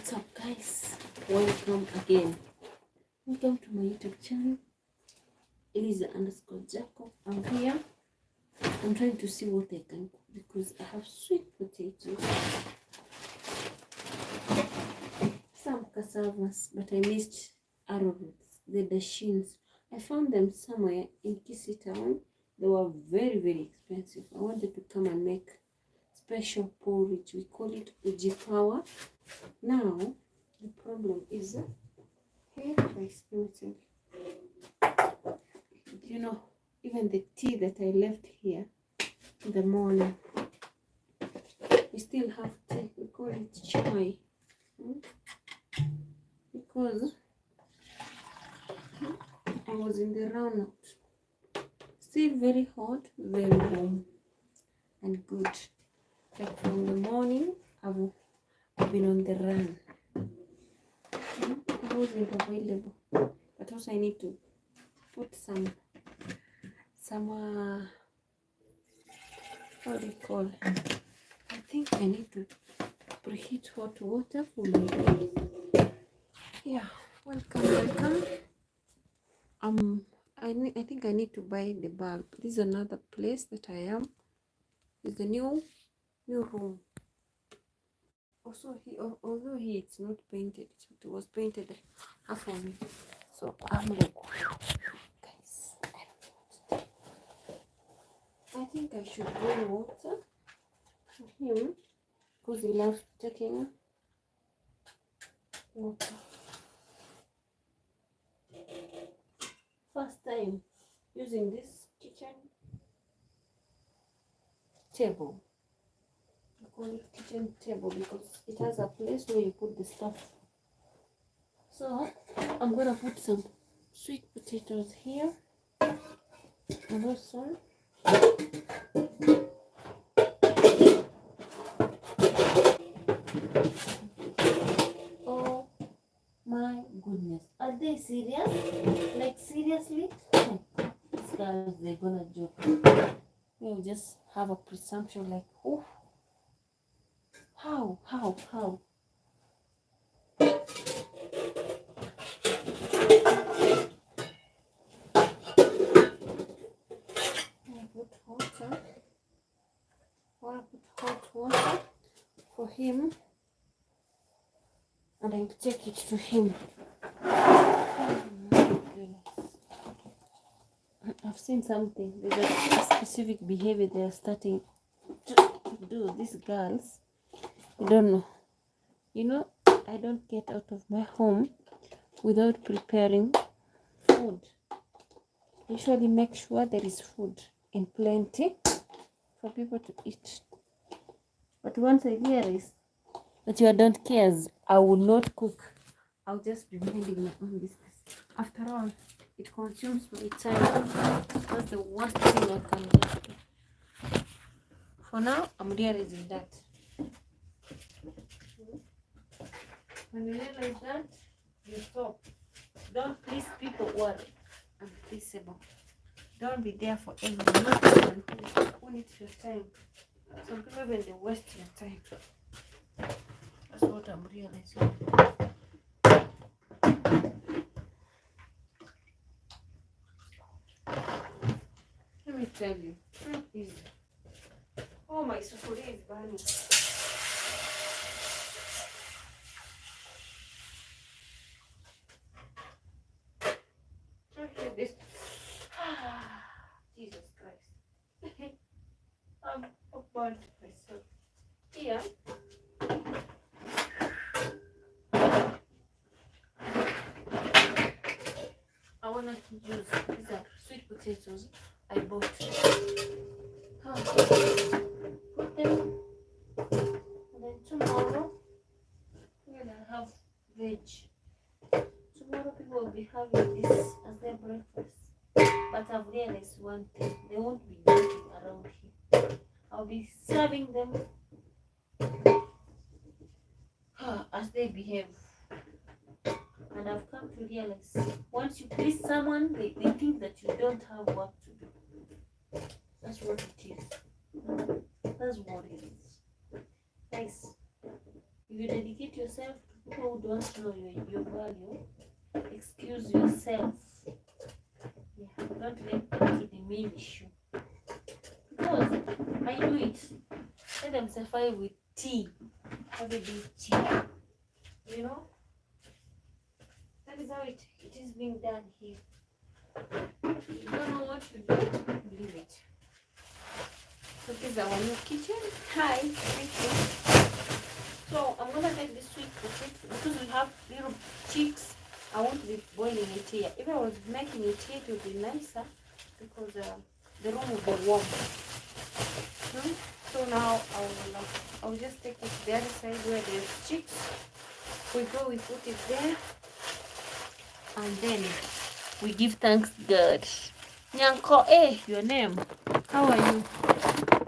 What's up, guys? Welcome again. Welcome to my YouTube channel, Eliza_Jacob. I'm here. I'm trying to see what I can cook because I have sweet potatoes, some cassavas, but I missed arrowroots, the dashins. I found them somewhere in Kisii town. They were very, very expensive. I wanted to come and make special porridge. We call it uji flour. Now, the problem is here I experiencing, you know, even the tea that I left here in the morning, we still have tea. We call it chai, because I was in the run out. Still very hot, very warm, and good. Like from the morning, I've been on the run. I wasn't available, but also I need to put some what do you call it? I think I need to preheat hot water for my body. Yeah, welcome. I think I need to buy the bulb. This is another place that I am. It's the new room. Also, although it's not painted, it was painted half of it. So I'm like, guys, I don't know what to do. I think I should bring water for him because he loves taking water. First time using this kitchen table. I call it kitchen table because it has a place where you put the stuff. So I'm gonna put some sweet potatoes here, and also oh my goodness, are they serious? Like seriously? These guys, they're gonna joke. They'll just have a presumption like, oh, how? I put hot water for him, and I take it to him. I've seen something. There's a specific behavior they're starting to do. These girls, I don't know. You know, I don't get out of my home without preparing food. I usually make sure there is food in plenty for people to eat. But once I realize that you don't care, I will not cook. I'll just be minding my own business. After all, it consumes my time. That's the worst thing I can do. For now, I'm realizing that. When you realize that, you stop. Don't please people who are unpleasable. Don't be there for everyone. Not everyone who needs your time. Some people even they waste your time. That's what I'm realizing. Let me tell you, fruit is. Oh, my sufuria is burning. Look at this. Jesus Christ. I'm burnt myself. Here. I want to use these are sweet potatoes I bought. Put them, and then tomorrow we're gonna have veg. Tomorrow people will be having this as their breakfast. But I've realized one thing: they won't be drinking around here. I'll be serving them as they behave. And I've come to realize once you please someone, they think that you don't have work to do. That's what it is. That's what it is. Guys, if you dedicate yourself to People who don't know your value, excuse yourself. Yeah, don't let them to diminish you. Because I do it. Let them survive with tea. Have a big tea. You know? That is how it is being done here. You don't know what to do, leave it. So this is our new kitchen. Hi, thank you. So I'm gonna take this sweet potato because we have little chicks. I won't be boiling it here. If I was making it here, it would be nicer because the room will be warm. So now I'll just take it to the other side where there's chicks. We put it there, and then we give thanks God. Nyanko, your name? How are you?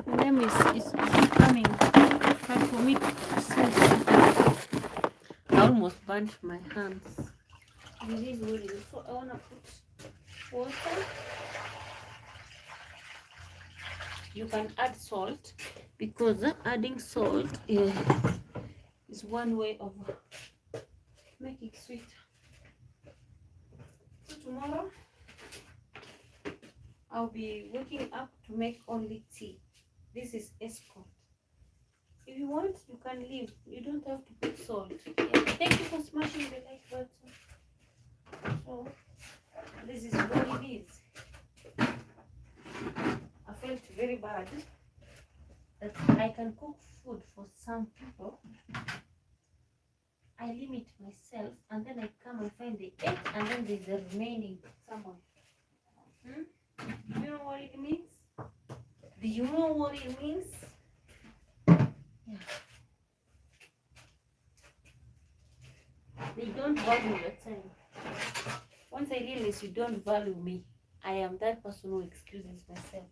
Your name is becoming hard for me to say. I almost burnt my hands. It is what it is. So I wanna put water. You can add salt because adding salt is one way of making sweet. So tomorrow I'll be waking up to make only tea. This is escort. If you want, you can leave. You don't have to put salt. Yeah. Thank you for smashing the like button. So this is what it is. I felt very bad that I can cook food for some people. I limit myself and then I come and find the egg and then there's the remaining somewhere. Do you know what it means? Do you know what it means? Yeah. They don't value your time. Once I realize you don't value me, I am that person who excuses myself.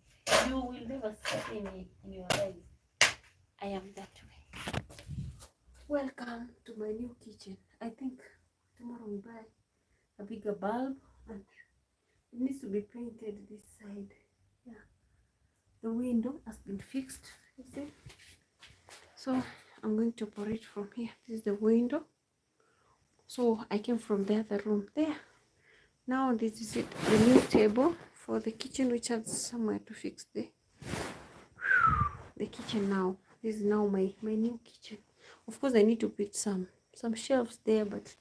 You will never see me in your life. I am that way. Welcome to my new kitchen. I think tomorrow we buy a bigger bulb and it needs to be painted this side. Yeah. The window has been fixed, you see. So I'm going to operate from here. This is the window. So I came from the other room there. Now this is it, the new table for the kitchen, which has somewhere to fix the kitchen now. This is now my new kitchen. Of course I need to put some shelves there, but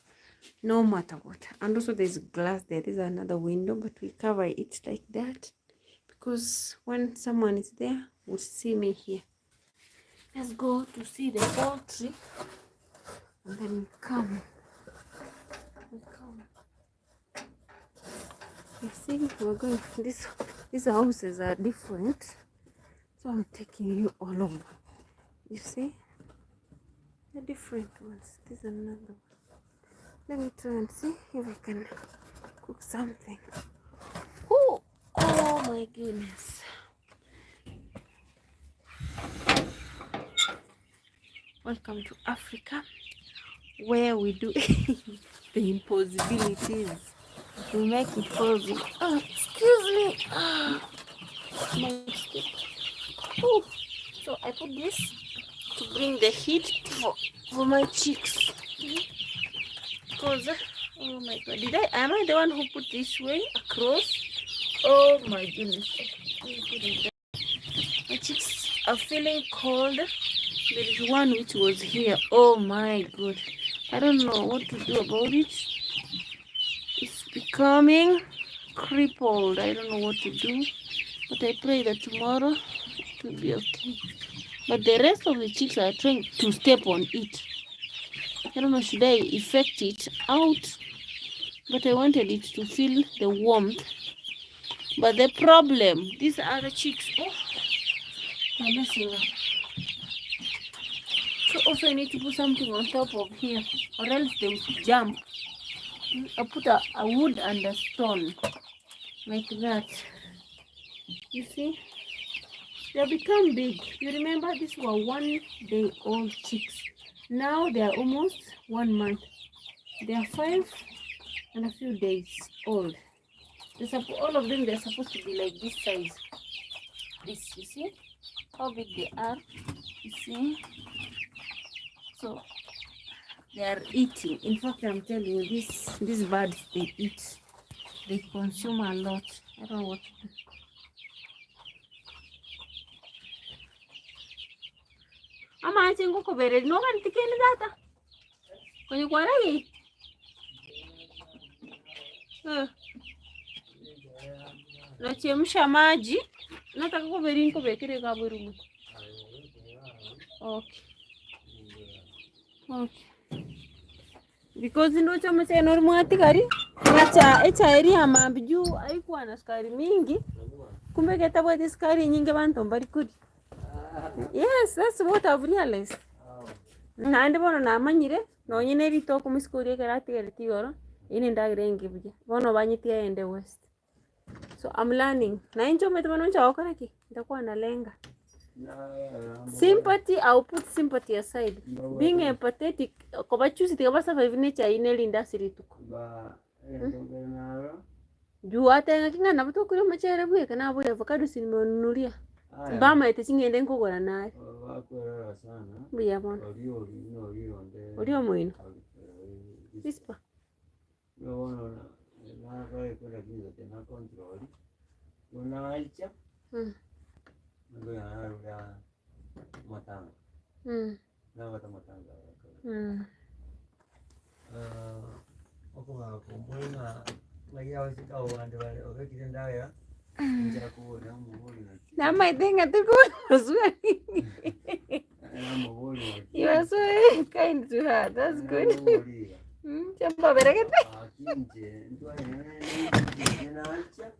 no matter what. And also there's glass there. There's another window, but we cover it like that because when someone is there will see me here. Let's go to see the poultry and then we come. You see, we're going. These houses are different, so I'm taking you all over. You see, the different ones. This is another one. Let me try and see if I can cook something. Oh my goodness! Welcome to Africa, where we do the impossibilities. We make it possible. Oh, excuse me. My stick. Oh, so I put this to bring the heat for my cheeks. Because, oh my God, am I the one who put this way across? Oh my goodness. My cheeks are feeling cold. There is one which was here. Oh my God. I don't know what to do about it. It's becoming crippled. I don't know what to do. But I pray that tomorrow it will be okay. But the rest of the chicks are trying to step on it. I don't know, should I effect it out? But I wanted it to feel the warmth. But the problem, these other chicks, they're messing up. So also I need to put something on top of here, or else they will jump. I put a wood and a stone, like that. You see? They become big. You remember these were 1 day old chicks. Now they are almost 1 month. They are 5 and a few days old. All of them, they're supposed to be like this size. This, you see how big they are? You see? So They are eating. In fact, I'm telling you, these birds, they eat. They consume a lot. I don't know what to do. Ama ache nguko bere no kan tikeni data. Kwenye kwa ragi. Nachemsha maji. Nataka kuberi niko bekere kaburumu. Okay. Okay. Because ndo chama cha normal kari. Echa area mambiju haikuwa na sukari mingi. Kumbe ketabwa sukari nyingi bantu mbari kuri. Yes, that's what I've realized. Nande bono namanyire no nyine rito kumisikurie karatigere tigoro ini ndagirengi buje bono banyitia ende west. So I'm learning. Na injo metono ncha okora ki ndakuwa nalenga. Sympathy, I'll put sympathy aside. Being empathetic, koba choose tika survive nature inelinda sirituko. Juu hata kinga na buto kuri machere bwe kana bwe avocado sinimenunulia. Bama ite chingende nkogora naye. Wakwera sana. Bya bona. Orio mwino. Bispa. No, na kare kora gizo tena control. Una alcha. Ndio ya matanga. Na wata matanga. Oko ba kumbuina lagi awal sikau ande wale oke kitenda ya. Njaku na muhuri na. Na maidenga tuko swali. You are so kind to her. That's good. Chamba berekete. Kinje ndo ene na alcha.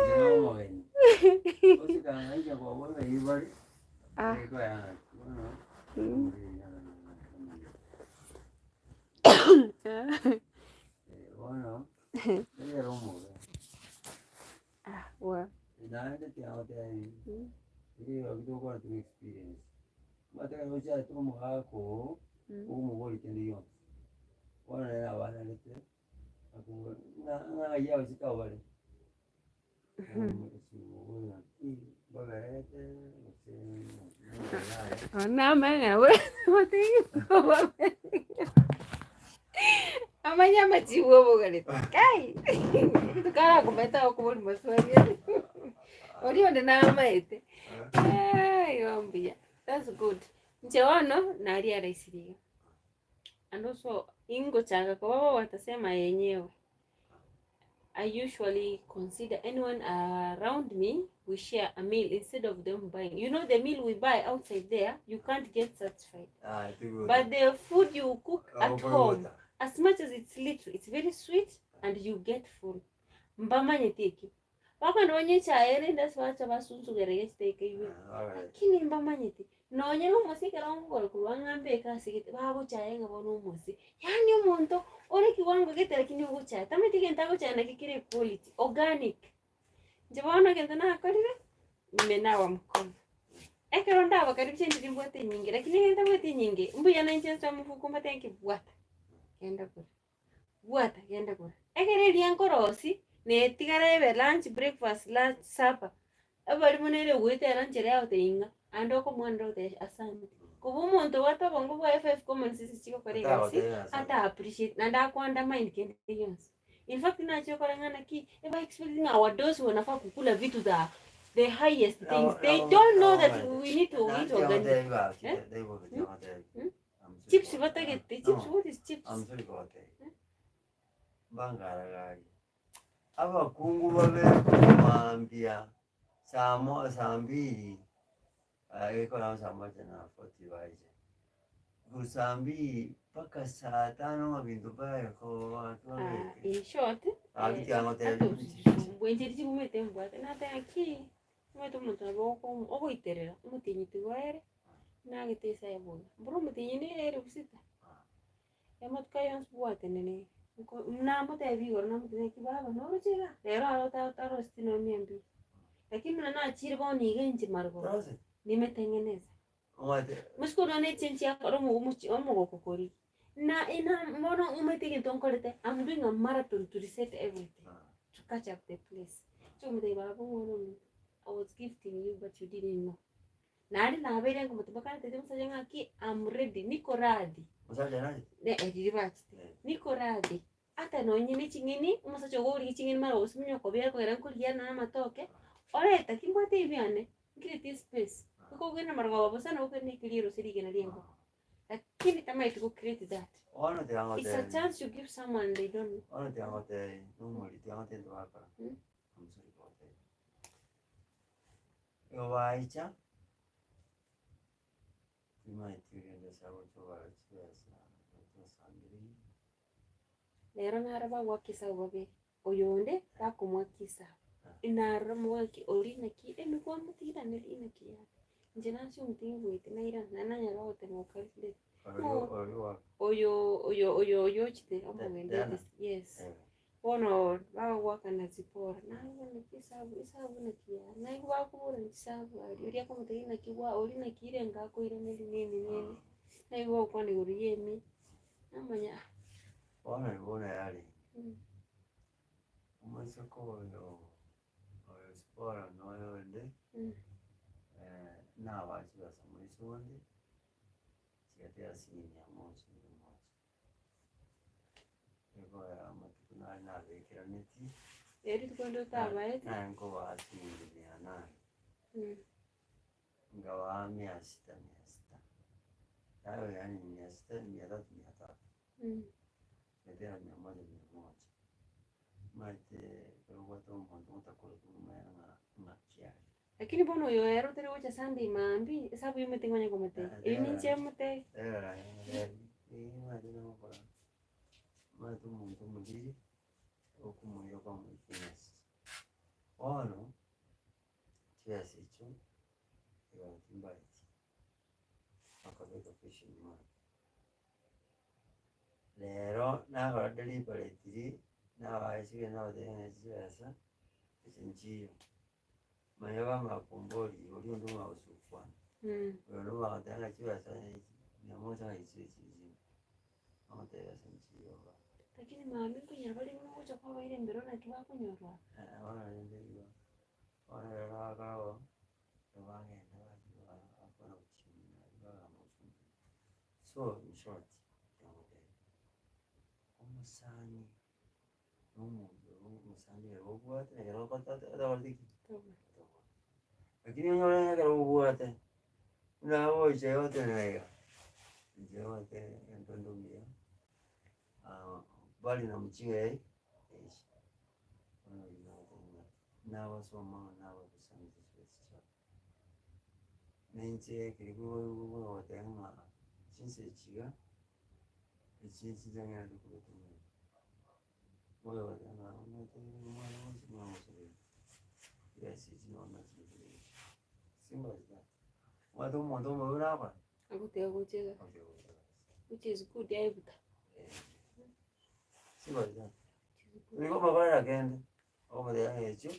Ndio mwen. Osika haija kwa wale ibari. Iko ya. Bueno. Ella romo. Well. Naende tiaote ahí. Iyo kidogo kwa tu experience. Mataka ngoja tu mwako, umugoli tendiyo. Wana na bana lete. Aku na ya usika wale. Na manga wewe amanya machiwo bogale kai tukara kumeta okubuli maswali odio ndina maete yombia. That's good. Ncheono na alia raisiria. And also ingo changa kwa baba watasema yenyewe. I usually consider anyone around me, we share a meal instead of them buying. You know the meal we buy outside there, you can't get satisfied. But the food you cook at home, as much as it's little, it's very sweet and you get full. Mbamanye teki. Waka nonye chaere ndas wacha basunzu gerege teki hivi. Lakini mbamanye teki. Nonye lumosi karangu kwa kuwangambe kasi babo chaenga bono musi. Yani umuntu ore kiwango gete lakini ugucha. Tamiti kentago cha na kikire quality organic. Jabona kenta na akorire nimenawa mkono. Ekaronda bakaribu chenji mbote nyingi lakini kenta mbote nyingi. Mbu yana inchensa mfuko matenki bwata. Kenda kura. Bwata kenda kura. Ekere liankorosi ne tigarebe lunch breakfast lunch supper. Abari munere wete lunch leo teinga. Andoko mwando te asante. Kubu muntu wata bongo kwa FF common sisi chiko korega si ata appreciate nanda kwanda mind kende yons. In fact na chiko koranga ki eba expecting our dose wanafaa kukula vitu za the highest things. They don't know that we need to eat organic. Chips batagete chips, what is chips? I'm sorry about that. Bangara gari. Aba kungu babe kumambia saa mbili iko na saa moja na 45 saa mbili mpaka saa 5 mabintu bayo kwa watu in short bwenjeri chimumete mbwate nata aki mweto muntu naboko ogoiterera umutinyi waere nagitesa yabo mburu mutinyi ni ere usita yamatuka yons bwate nene namote abigoro namote kibaba no chega lero aro stino miambi lakini na chiri boni genji margo nimetengeneza. Muskuro ne chenchi yako omo kokori. Na ina mbona umeteke tonkolete. I'm doing a marathon to reset everything. To catch up the place. So mute baba ngono. I was gifting you but you didn't know. Na ali na habari yangu mtubaka tete msajenga ki I'm ready. Niko ready. Musacha nani? Edibate. Niko radhi. Hata nonyine chingini, umusacha gori chingini mara usimnyo kobera ko eran kuliana na matoke. Oreta kimbwate ibiane. Create space. Kuko gena mara baba sana ukene kiliro sirige na lengo. Lakini kama itu create that. It's a chance you give someone they don't know. Ono te amote, numuri te amote ndo hapa. I'm sorry about that. Yo waicha. Tumaitiriende sababu tuwacheza. Tusangiri. Lero naraba wakisa ubabe. Oyonde takumwakisa. Inara mwaki olina ki emikuwa mutira nilina ki ya. Njena si umtingu ite naira nana nyara wote mwakalile. Oyo chite omo ngende. Yes. Ono baba waka na zipora. Na kisabu isabu na kia. Na iwa kubura kisabu. Yuri kama tena kiwa olina kire ngako ile nini. Na iwa kwa ni uriyemi. Namanya. Ona yali. Umasako yo. Spora no yende. Na wachiwa samuliso wende. Siatea sini ya mochi. Ego ya matukuna na vekira neti. Eri tukondo tabaete. Na ngo wasini ya nani. Ngawa 600. Hayo yani 600, 300. Ndio 100. Maite kwa tomo utakula na kiasi. Lakini bono yo ero tere wacha Sunday mambi sababu yumetenganya kwa mate. Ini chemte. Matu muntu mudiri okumuyo kwa mfines. Ono kiasi hicho ya timbaiti. Akabeka fishing man. Lero na deliberately na waisiwe na wadene ziasa isinjiyo. Mayaba makumboli uli ndo mawusufwa. Ndo wakatanga kiasa na moja isizi. Amate sinjiyo. Lakini mami kunyabali mmoja kwa ile mbero na kiwa kunyorwa. Wana ndio. Wana raga wange akona uchini na mausungu. So in short, umusani umusani robuate ngero kotata adawardiki. Lakini nyore ngero robuate. Na woje yote nega. Jewote ntondomia. Bali na mchinga na wasoma na wakusanya sisi. Nenje kirigo watenga jinsi chiga. Jinsi janga dukutu. Moyo wana moyo yes, it's not much. Simple as that. Watu mmoja hapa. Akutea kucheza. Which is good aibuka. Simple as that. Niko mabara kende. Omo de hecho.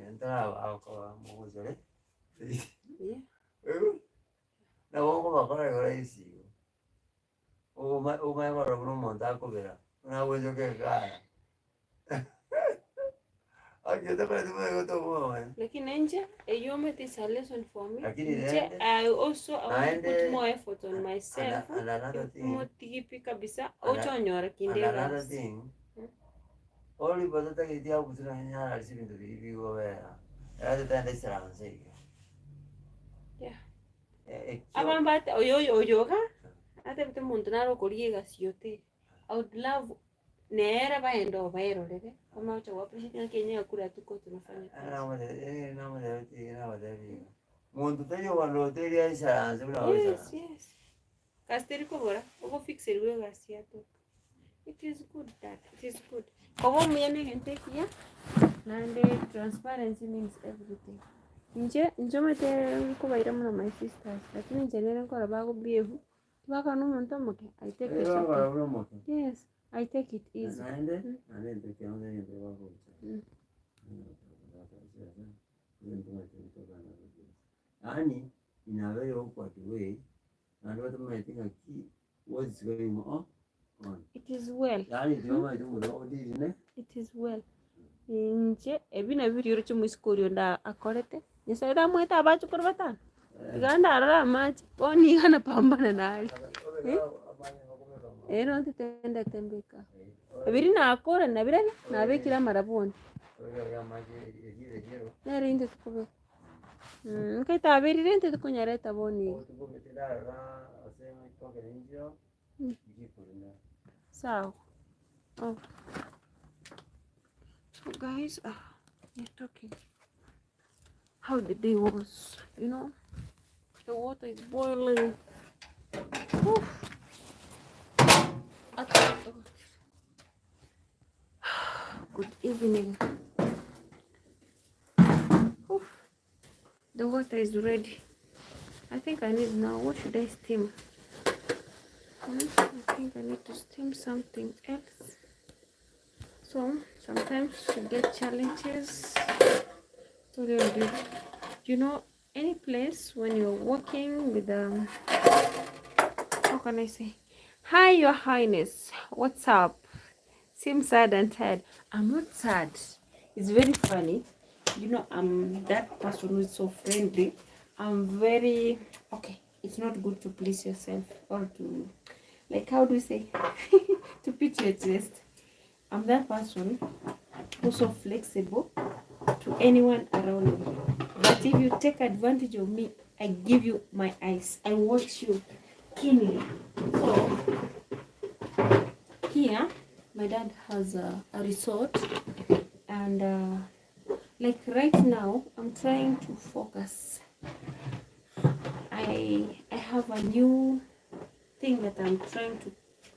Entraba kwa muguzole. Yeah. Na wongo bakora yora isi. Uma baro no monta ko vera. Na wezo ke gara. Akita pale tume to mwa. Lakini nje it is a lesson for me. Lakini I also want to put more effort on myself. And another thing. Motigipi kabisa. Ochonyora kindega. Another thing. Oli badata ke dia kutura nya alisi bintu bibi go vera. Era de tande saranse. Yeah. Abambate oyoga. Ate mtu muntu naro koriega siote. I would love nera baendo baero lele. Kama ucha appreciate na Kenya kula tuko tunafanya. Na mode. Muntu tayo wano teria saranse bila Yes, yes. Kasteriko bora. Ogo fix el wega siato. It is good that. It is good. Ogo muyane gente kia. Nande transparency means everything. Nje mete kubaira muna my sisters. Lakini nje nene kwa bago biehu. Waka no muntu moke. I take it. Yes, I take it easy. Nande tukianza ni bago. Ani in a very awkward way, and what am I thinking? What's going on? It is well. It is well. Nje ebina video cyo muskorio nda akorete. Nyesaida mweta abacho kurbata. Ganda ara match. Oni kana pambana naye. ero ntitenda tembeka ebiri nakora nabirari nabekira maraboni nari inte tukube nkaita abirire nte tukunyareta boni sawa. Oh, so guys, we're talking how the day was. You know, the water is boiling. Oof. Good evening. Oof. The water is ready. I think I need now. What should I steam? I think I need to steam something else. So sometimes you get challenges. You know, any place when you're walking with how can I say? Hi, Your Highness. What's up? Seem sad and tired. I'm not sad. It's very funny. You know, I'm that person who's so friendly. I'm very okay. It's not good to please yourself or to, like, how do you say, to pitch your chest. I'm that person who's so flexible to anyone around me. But if you take advantage of me, I give you my eyes. I watch you keenly. So here, my dad has a resort, and like right now, I'm trying to focus. I have a new thing that I'm trying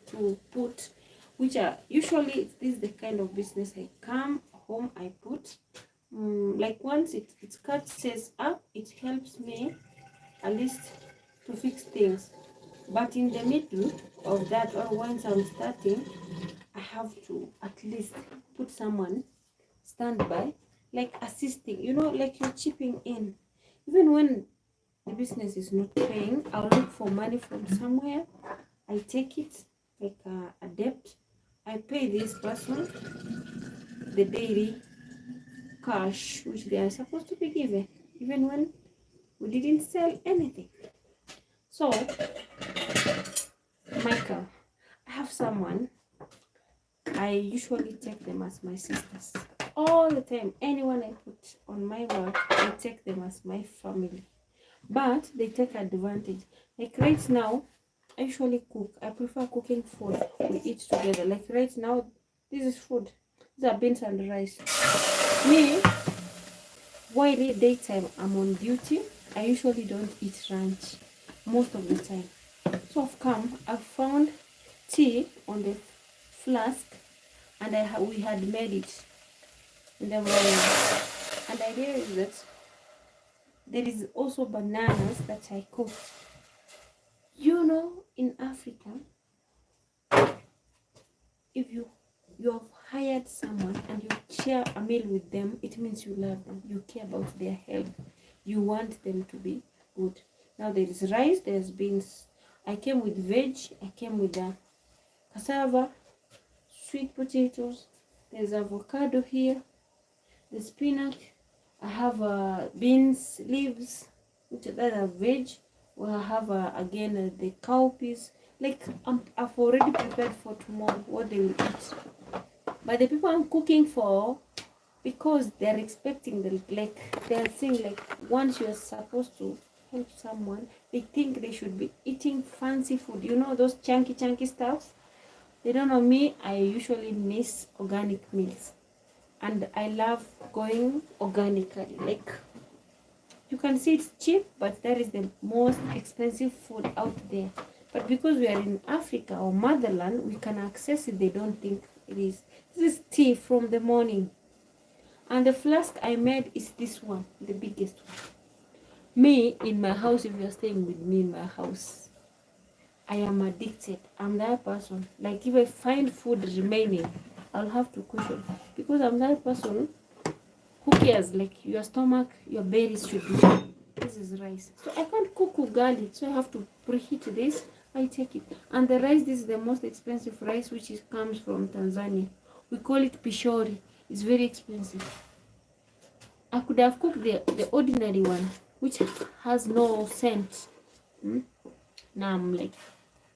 to put, which are usually this is the kind of business I come home I put. Like once its cut says up, it helps me at least to fix things. But in the middle of that, or once I'm starting, I have to at least put someone standby, like assisting, you know, like you're chipping in. Even when the business is not paying, I'll look for money from somewhere. I take it like a debt. I pay this person the daily cash which they are supposed to be given, even when we didn't sell anything. So, Michael, I have someone. I usually take them as my sisters all the time. Anyone I put on my work, I take them as my family. But they take advantage. Like right now, I usually cook. I prefer cooking food. We eat together. Like right now, this is food. These are beans and rice. Me, while daytime I'm on duty, I usually don't eat lunch most of the time. So I've found tea on the flask, and we had made it in the morning. And the idea is that there is also bananas that I cooked. You know, in Africa, if you have hired someone and you share a meal with them, it means you love them, you care about their health, you want them to be good. Now there is rice, there's beans. I came with veg, I came with cassava, sweet potatoes, there's avocado here, the spinach, I have beans leaves, which are veg. We'll have again the cowpeas. Like I've already prepared for tomorrow what they will eat. But the people I'm cooking for, because they're expecting they're saying like once you're supposed to help someone, they think they should be eating fancy food. You know those chunky stuff. They don't know me. I usually miss organic meals, and I love going organically. Like you can see it's cheap, but that is the most expensive food out there. But because we are in Africa or motherland, we can access it. They don't think it is. This is tea from the morning. And the flask I made is this one, the biggest one. Me, in my house, if you're staying with me in my house, I am addicted. I'm that person. Like if I find food remaining, I'll have to question. Because I'm that person. Who cares? Like your stomach, your berries should be. This is rice. So I can't cook ugali. So I have to preheat this. I take it. And the rice, this is the most expensive rice, which comes from Tanzania. We call it pishori. It's very expensive. I could have cooked the ordinary one, which has no scent. Now I'm like,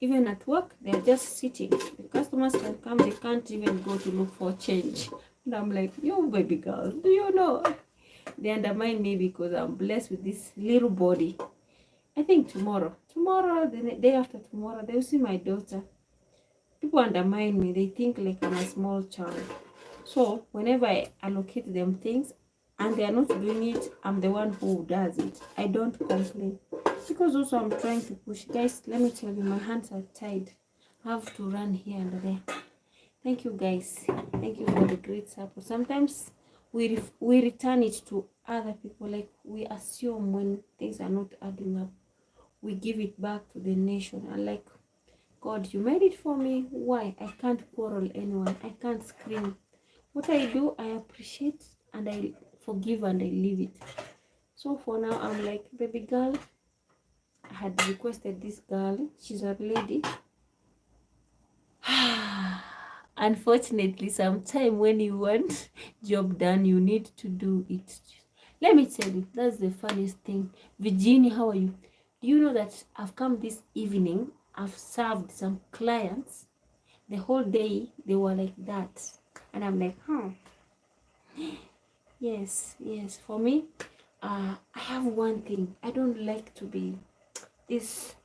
Even at work, they're just sitting. The customers can come, they can't even go to look for change. And I'm like, yo, baby girl, do you know? They undermine me because I'm blessed with this little body. I think tomorrow, the day after tomorrow, they'll see my daughter. People undermine me. They think like I'm a small child. So whenever I allocate them things and they are not doing it, I'm the one who does it. I don't complain. Because also I'm trying to push. Guys, let me tell you, my hands are tied. I have to run here and there. Thank you, guys. Thank you for the great support. Sometimes we return it to other people. Like we assume when things are not adding up, we give it back to the nation. And like, God, you made it for me. Why? I can't quarrel anyone. I can't scream. What I do, I appreciate and I forgive and I leave it. So for now, I'm like, baby girl, I had requested this girl. She's a lady. Unfortunately, sometime when you want job done, you need to do it. Let me tell you, that's the funniest thing. Virginia, how are you? Do you know that I've come this evening? I've served some clients. The whole day, they were like that. And I'm like, Yes. For me, I have one thing. I don't like to be this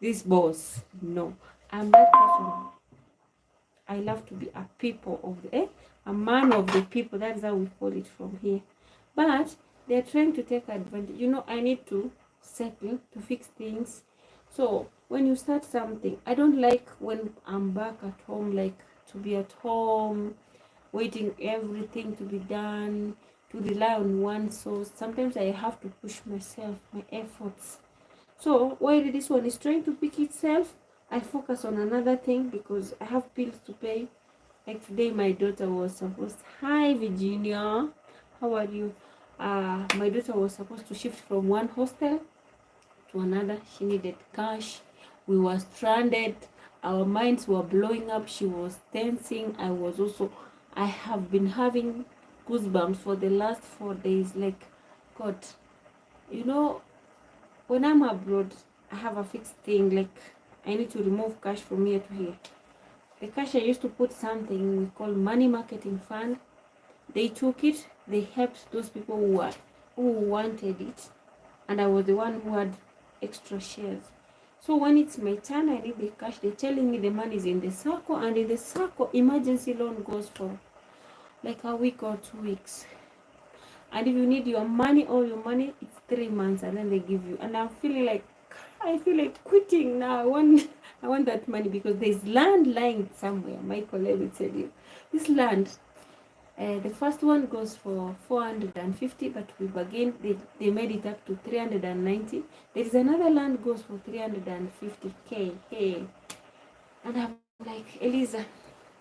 this boss. No, I'm that person. I love to be a people of a man of the people. That's how we call it from here. But they're trying to take advantage. You know, I need to settle to fix things. So when you start something, I don't like when I'm back at home, like to be at home, waiting everything to be done, to rely on one source. Sometimes I have to push myself, my efforts. So while this one is trying to pick itself, I focus on another thing because I have bills to pay. Like today, my daughter was supposed. Hi, Virginia, how are you? My daughter was supposed to shift from one hostel to another. She needed cash. We were stranded. Our minds were blowing up. She was tensing. I have been having goosebumps for the last 4 days. Like, God, you know, when I'm abroad, I have a fixed thing. Like, I need to remove cash from here to here. The cash I used to put something we call money marketing fund. They took it. They helped those people who wanted it, and I was the one who had extra shares. So when it's my turn, I need the cash. They're telling me the money is in the circle, and in the circle, emergency loan goes for like a week or 2 weeks. And if you need your money, it's 3 months, and then they give you. And I feel like quitting now. I want that money because there's land lying somewhere. Michael, let me tell you, this land. The first one goes for 450, but we bargained. They made it up to 390. There is another land goes for 350k. Hey, and I'm like, Eliza,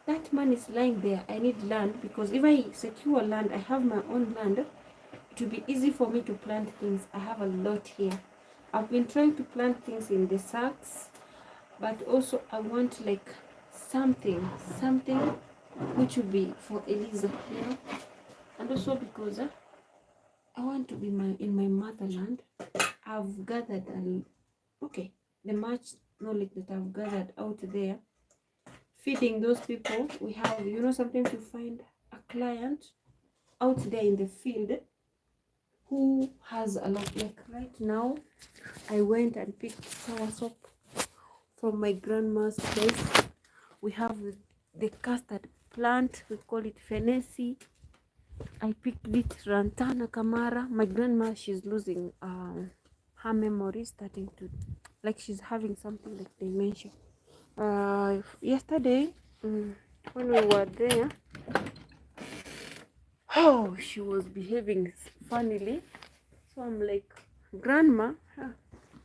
that money is lying there. I need land because if I secure land, I have my own land. It will be easy for me to plant things. I have a lot here. I've been trying to plant things in the sacks, but also I want like something which will be for Eliza, you know, and also because I want to be in my motherland. I've gathered the much knowledge that I've gathered out there, feeding those people. We have, you know, sometimes you find a client out there in the field who has a lot. Like right now, I went and picked sour soap from my grandma's place. We have the custard plant, we call it fenesi. I picked it Rantana Kamara. My grandma, she's losing her memory, starting to, like she's having something like dementia. Yesterday, when we were there, she was behaving funnily. So I'm like, Grandma,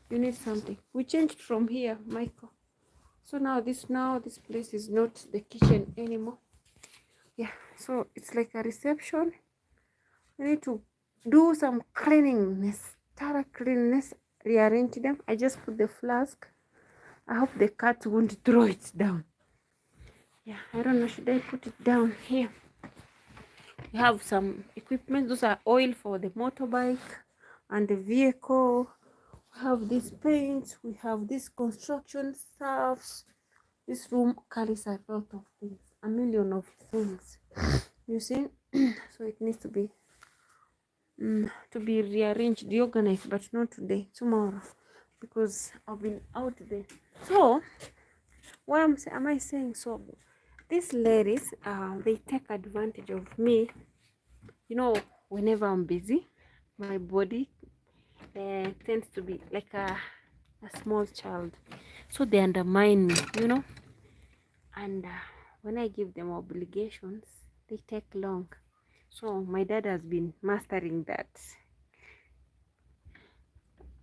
you need something. We changed from here, Michael. So now this place is not the kitchen anymore. Yeah, so it's like a reception. I need to do some cleanliness, thorough cleanliness, rearrange them. I just put the flask. I hope the cat won't throw it down. Yeah, I don't know, should I put it down here? We have some equipment. Those are oil for the motorbike and the vehicle. We have these paints, we have this construction stuffs. This room carries a lot of things, a million of things. You see, so it needs to be rearranged, reorganized, but not today, tomorrow, because I've been out there. So what am I saying? So these ladies, they take advantage of me. You know, whenever I'm busy, my body tends to be like a small child, so they undermine me, you know. And when I give them obligations, they take long. So my dad has been mastering that.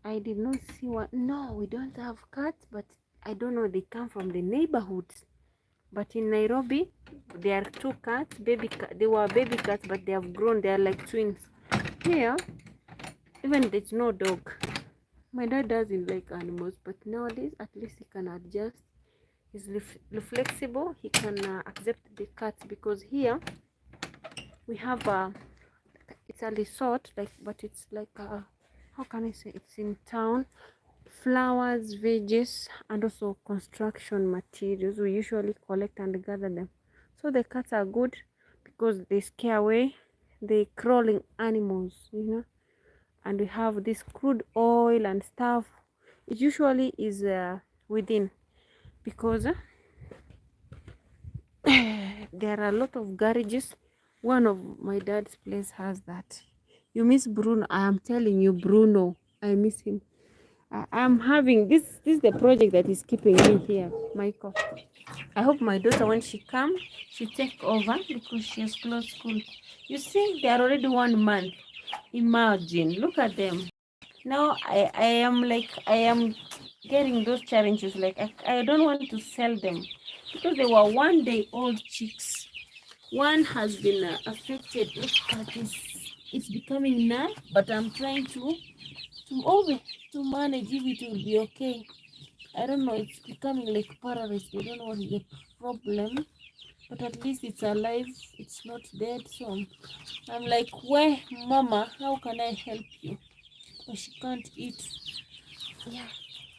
I did not see what. No, we don't have cats, but I don't know. They come from the neighborhood. But in Nairobi, there are two cats, baby cat. They were baby cats, but they have grown. They are like twins. Here, even there's no dog. My dad doesn't like animals, but nowadays at least he can adjust. He's flexible. He can accept the cats, because here we have it's a resort, like, but it's like how can I say, it's in town. Flowers, veggies, and also construction materials. We usually collect and gather them. So the cats are good because they scare away the crawling animals, you know. And we have this crude oil and stuff. It usually is within, because there are a lot of garages. One of my dad's place has that. You miss Bruno. I am telling you, Bruno, I miss him. I'm having this is the project that is keeping me here, Michael. I hope my daughter, when she comes, she take over, because she has closed school. You see, they are already 1 month. Imagine, look at them. Now I am getting those challenges. Like I don't want to sell them, because they were 1 day old chicks. One has been affected. Look at this. It's becoming numb, but I'm trying to manage if it will be okay. I don't know, it's becoming like paralyzed. I don't know what is the problem, but at least it's alive, it's not dead. So I'm like, where, mama, how can I help you? But she can't eat. Yeah,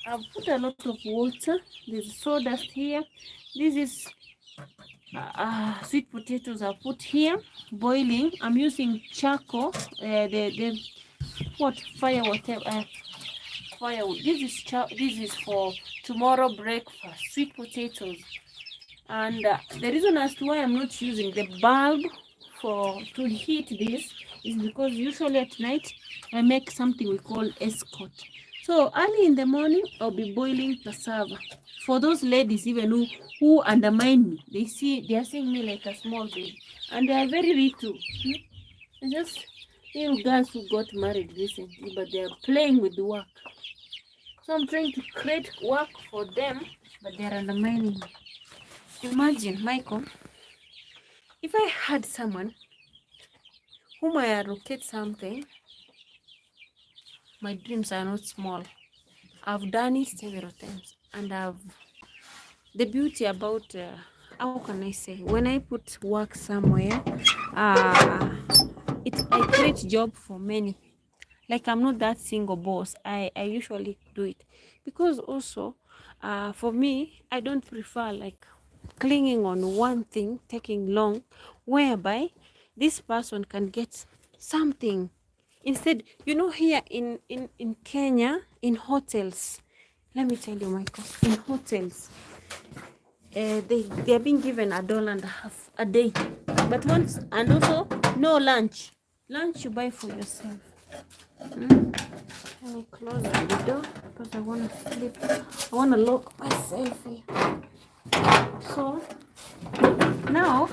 I've put a lot of water. There's sawdust here. This is sweet potatoes I put here boiling. I'm using charcoal, the what, fire, whatever, firewood. This is for tomorrow breakfast, sweet potatoes. And the reason as to why I'm not using the bulb to heat this is because usually at night I make something we call escort. So early in the morning I'll be boiling cassava. For those ladies even who undermine me, they are seeing me like a small baby, and they are very little. They're just little girls who got married recently, but they are playing with the work. So I'm trying to create work for them, but they're undermining me. Imagine, Michael, if I had someone whom I allocate something. My dreams are not small. I've done it several times, and the beauty about how can I say, when I put work somewhere, uh, I create job for many. Like, I'm not that single boss. I usually do it because also for me, I don't prefer like clinging on one thing, taking long, whereby this person can get something. Instead, you know, here in Kenya, in hotels, let me tell you, Michael, in hotels, they are being given $1.50 a day, but once, and also no lunch. Lunch you buy for yourself. Let me close the door because I want to sleep. I want to lock myself here. So now,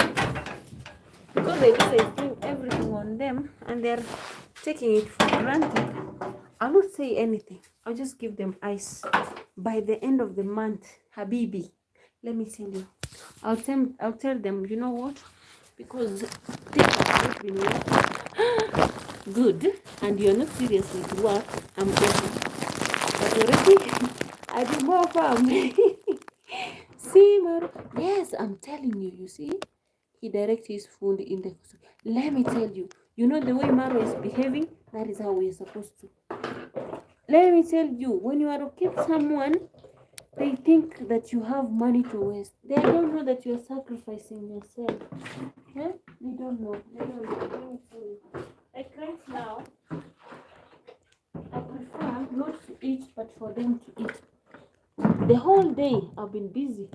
because they say doing everything on them and they're taking it for granted, I'll not say anything. I'll just give them ice. By the end of the month, Habibi, let me tell you, I'll tell them, you know what? Because things have not been working good and you're not serious with work, I'm getting. But already, I do more farm. See, Maro? Yes, I'm telling you, you see? He directs his food in the... Let me tell you, you know the way Maro is behaving? That is how we're supposed to. let me tell you, when you allocate someone, they think that you have money to waste. They don't know that you're sacrificing yourself. Yeah? They don't know. They don't know. Let me tell you. Like right now, I prefer not to eat, but for them to eat. The whole day I've been busy.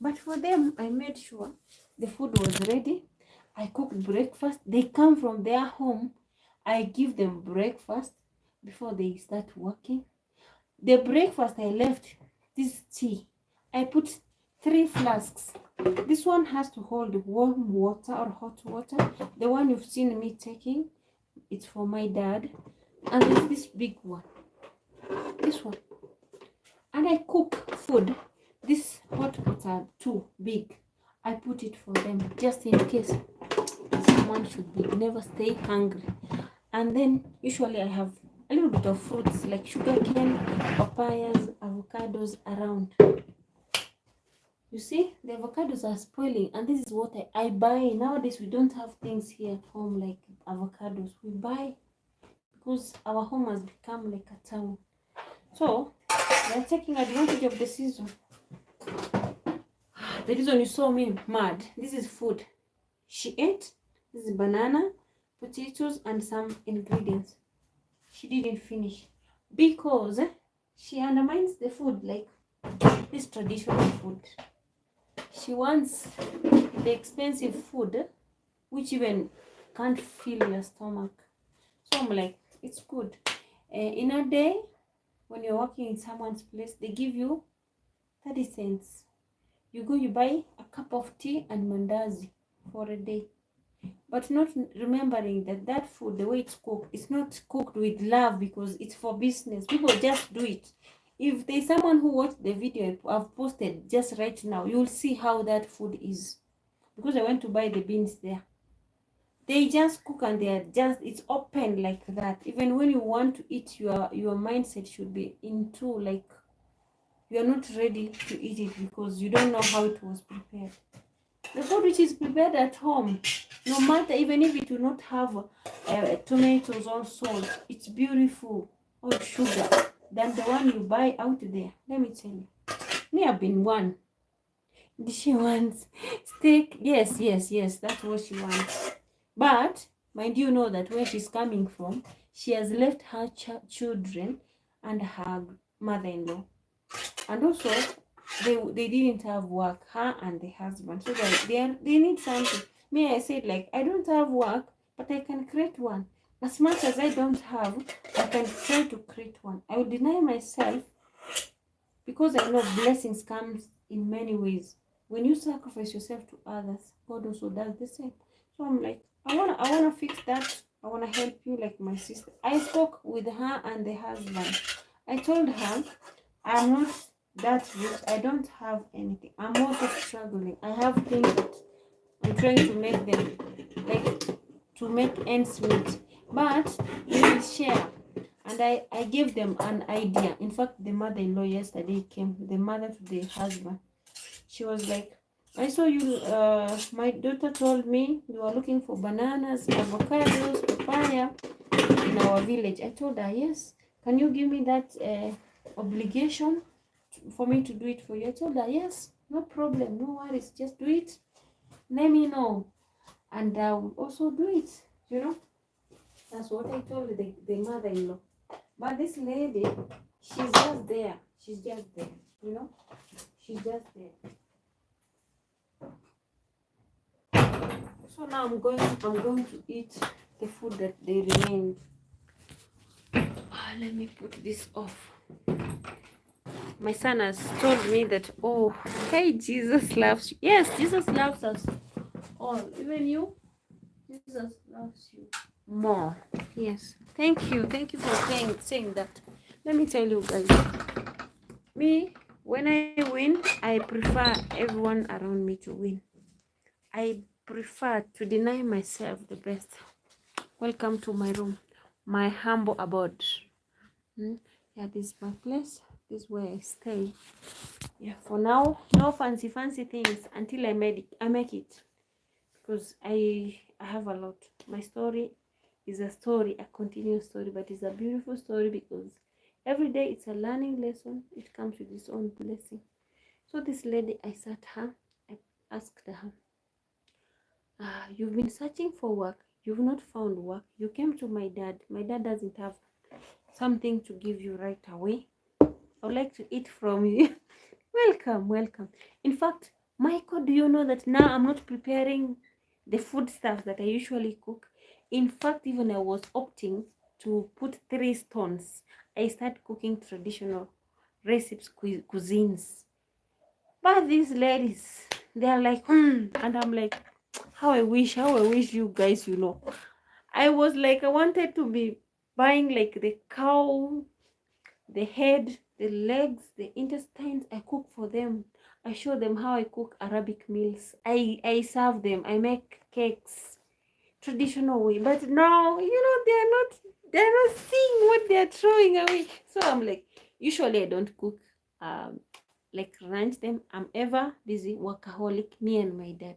But for them, I made sure the food was ready. I cooked breakfast. They come from their home. I give them breakfast before they start working. The breakfast I left, this tea, I put 3 flasks. This one has to hold warm water or hot water. The one you've seen me taking, it's for my dad. And there's this big one. This one. And I cook food. This hot pots are too big. I put it for them just in case someone should be never stay hungry. And then usually I have a little bit of fruits like sugarcane, papayas, avocados around. You see, the avocados are spoiling, and this is what I buy. Nowadays we don't have things here at home like avocados. We buy because our home has become like a town. So they're taking advantage of the season. The reason you saw me mad, this is food. She ate. This is banana, potatoes, and some ingredients. She didn't finish because she undermines the food, like this traditional food. She wants the expensive food, which even can't fill your stomach. So I'm like, it's good. In a day, when you're working in someone's place, they give you 30 cents. You go, you buy a cup of tea and mandazi for a day. But not remembering that that food, the way it's cooked, it's not cooked with love because it's for business. People just do it. If there's someone who watched the video I've posted just right now, you'll see how that food is. Because I went to buy the beans there. They just cook and it's open like that. Even when you want to eat, your mindset should be into like you're not ready to eat it because you don't know how it was prepared. The food which is prepared at home, no matter, even if it will not have tomatoes or salt, it's beautiful, or sugar, than the one you buy out there. Let me tell you. Me, I've been one. She wants steak. Yes, that's what she wants. But, mind you know that where she's coming from, she has left her children and her mother-in-law. And also, they didn't have work, her and the husband, so they need something. Me, I said, like, I don't have work, but I can create one. As much as I don't have, I can try to create one. I will deny myself because I know blessings comes in many ways. When you sacrifice yourself to others, God also does the same. So I'm like, I wanna fix that. I wanna help you like my sister. I spoke with her and the husband. I told her I'm not that rich. I don't have anything. I'm also struggling. I have things that I'm trying to make them, like, to make ends meet. But we will share. And I gave them an idea. In fact, the mother-in-law yesterday came, the mother to the husband. She was like, I saw you, my daughter told me you are looking for bananas, avocados, papaya in our village. I told her, yes. Can you give me that obligation for me to do it for you? I told her, yes, no problem, no worries, just do it. Let me know. And I will also do it, you know. That's what I told the mother-in-law. But this lady, she's just there. She's just there, you know. She's just there. So now I'm going to eat the food that they remained. Let me put this off. My son has told me that, oh, hey, Jesus loves you. Yes, Jesus loves us all, even you. Jesus loves you more. Yes. Thank you for saying that. Let me tell you guys, me, when I win, I prefer everyone around me to win. I prefer to deny myself the best. Welcome to my room, my humble abode. Yeah, this is my place. This is where I stay. Yeah, for now, no fancy things until I make it, because I have a lot. My story is a story, a continuous story, but it's a beautiful story because every day it's a learning lesson. It comes with its own blessing. So this lady, I sat her, I asked her, you've been searching for work, you've not found work, you came to my dad doesn't have something to give you right away. I would like to eat from you. Welcome. In fact, Michael, do you know that now I'm not preparing the food stuff that I usually cook? In fact, even I was opting to put 3 stones. I start cooking traditional recipes, cuisines. But these ladies, they are like, and I'm like, how I wish you guys, I was like, I wanted to be buying like the cow, the head, the legs, the intestines. I cook for them. I show them how I cook Arabic meals. I serve them. I make cakes traditional way. But now, they're not seeing what they're throwing away. So I'm like, usually I don't cook like ranch them. I'm ever busy, workaholic, me and my dad.